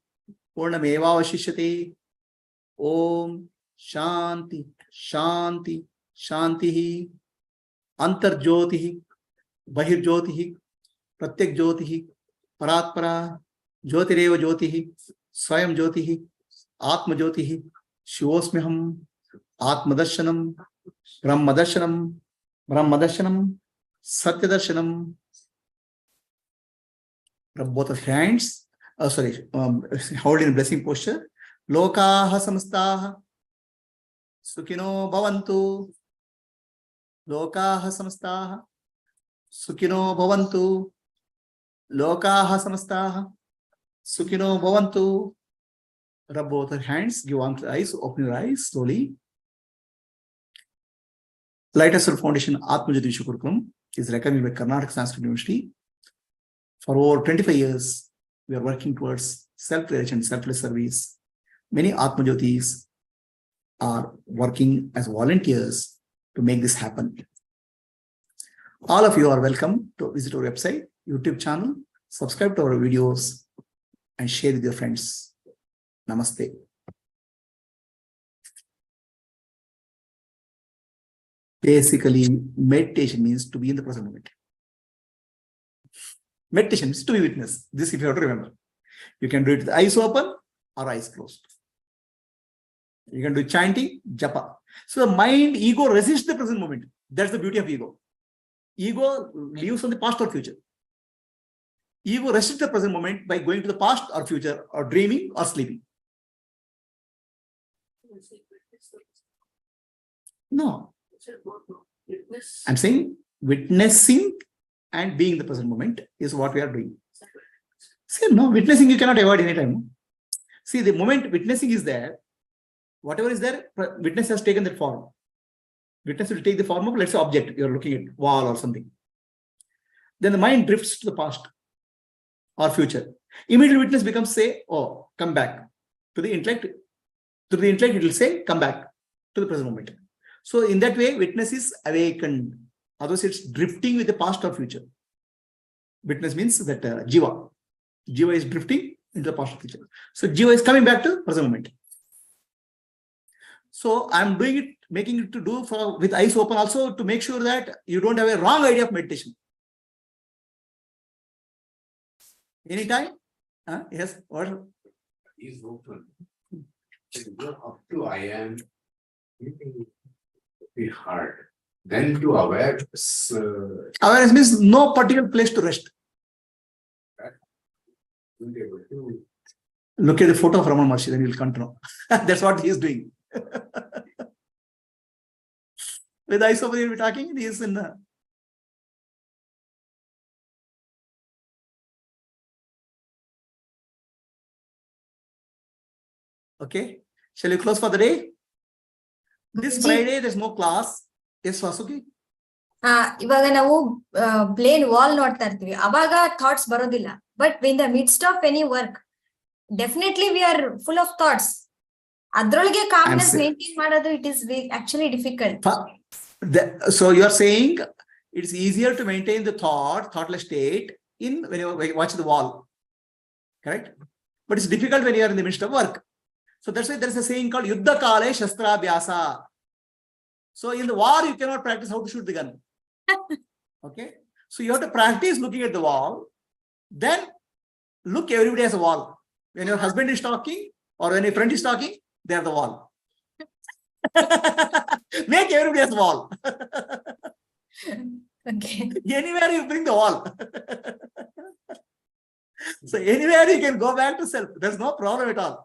Purnamevavashishyate. Om Shanti Shanti Shantihi. Antarjyotihi Bahirjyotihi Pratyak Jyotihi Paratpara Jyotireva Jyotihi Swayam Jyotihi Atma Jyotihi Shivosmiham Atmadarshanam Brahmadarshanam Brahmadarshanam Satyadarshanam. Rub both of hands. Hold in blessing posture. Lokaha samastaha Sukino bhavantu. Lokaha samastaha Sukino bhavantu. Lokaha samastaha Sukino bhavantu. Rub both your hands, give one to the eyes, open your eyes slowly. Lightofself Foundation Atma Kurkum is recognized by Karnataka Sanskrit University. For over 25 years, we are working towards self-realization, selfless service. Many Atma Jyotis are working as volunteers to make this happen. All of you are welcome to visit our website, YouTube channel, subscribe to our videos, and share with your friends. Namaste. Basically, meditation means to be in the present moment. Meditation means to be witness. This, if you have to remember, you can do it with eyes open or eyes closed. You can do chanting, japa. So the mind, ego resists the present moment. That's the beauty of ego. Ego lives on the past or future. Ego resists the present moment by going to the past or future, or dreaming or sleeping. No. I'm saying witnessing and being in the present moment is what we are doing. See, no, witnessing you cannot avoid any time. See, the moment witnessing is there, whatever is there, witness has taken that form. Witness will take the form of, let's say, object. You're looking at wall or something. Then the mind drifts to the past or future. Immediate witness becomes, say, oh, come back. To the intellect, it will say, come back to the present moment. So in that way, witness is awakened. Otherwise, it's drifting with the past or future. Witness means that jiva. Jiva is drifting into the past or future. So jiva is coming back to present moment. So I'm doing it, making it to do with eyes open also to make sure that you don't have a wrong idea of meditation. Anytime? Yes, what? Is open. Up to I am, be hard. Then to awareness. Awareness means no particular place to rest. Look at the photo of Ramana Maharshi, then you will continue. That's what he is doing. With eyes open, he will be talking. He is in. Okay. Shall we close for the day? This Friday, there's no class. Yes, Vasuki? ಇವಾಗ ನಾವು plane wall ನೋಡ್ತಾ ಇರ್ತೀವಿ, ಅವಾಗ thoughts ಬರೋದಿಲ್ಲ. But in the midst of any work definitely we are full of thoughts. ಅದ್ರೊಳಗೆ calmness maintain ಮಾಡೋದು it is actually difficult. So you are saying it's easier to maintain the thoughtless state when you watch the wall, correct? But it's difficult when you are in the midst of work. So that's why there is a saying called Yuddha Kale Shastra Abhyasa. So in the war, you cannot practice how to shoot the gun. Okay? So you have to practice looking at the wall. Then look everybody as a wall. When your husband is talking or when your friend is talking, they are the wall. Make everybody as a wall. Okay. Anywhere you bring the wall. So anywhere you can go back to self. There's no problem at all.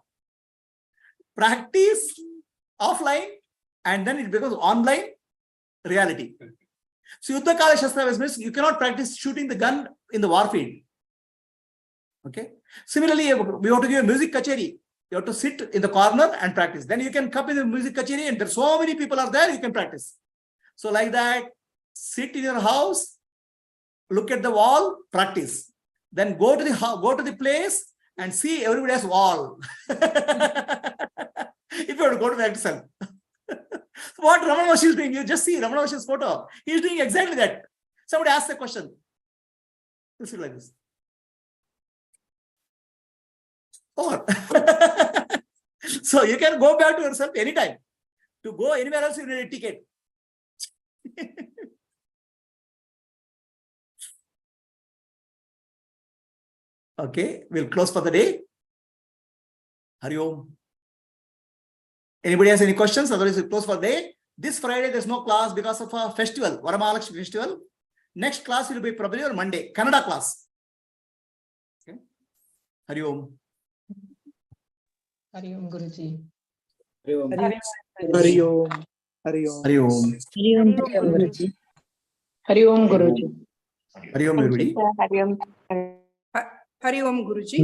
Practice offline and then it becomes online reality. So Yuddha Kala Shastra means you cannot practice shooting the gun in the war field. Okay. Similarly, we have to give a music kacheri. You have to sit in the corner and practice. Then you can come in the music kacheri and there so many people are there, you can practice. So like that, sit in your house, look at the wall, practice. Then go to the place and see everybody has wall. If you have to go to back to self. What Ramana Maharshi is doing, you just see Ramana Maharshi's photo. He is doing exactly that. Somebody asks a question. This is like this. Over. So you can go back to yourself anytime. To go anywhere else, you need a ticket. Okay, we'll close for the day. Hari Om. Anybody has any questions? Otherwise, we'll close for the day. This Friday, there's no class because of a festival, Varamahalakshmi festival. Next class will be probably on Monday, Kannada class. Okay. Hari Om. Hari Om, Guruji. Hari Om. Hari Om. Hari Om. Hari Om. Hari Om, Guruji. Hari Om, Guruji. Hari Om, everybody. Hari Om. Hari Om, Guruji.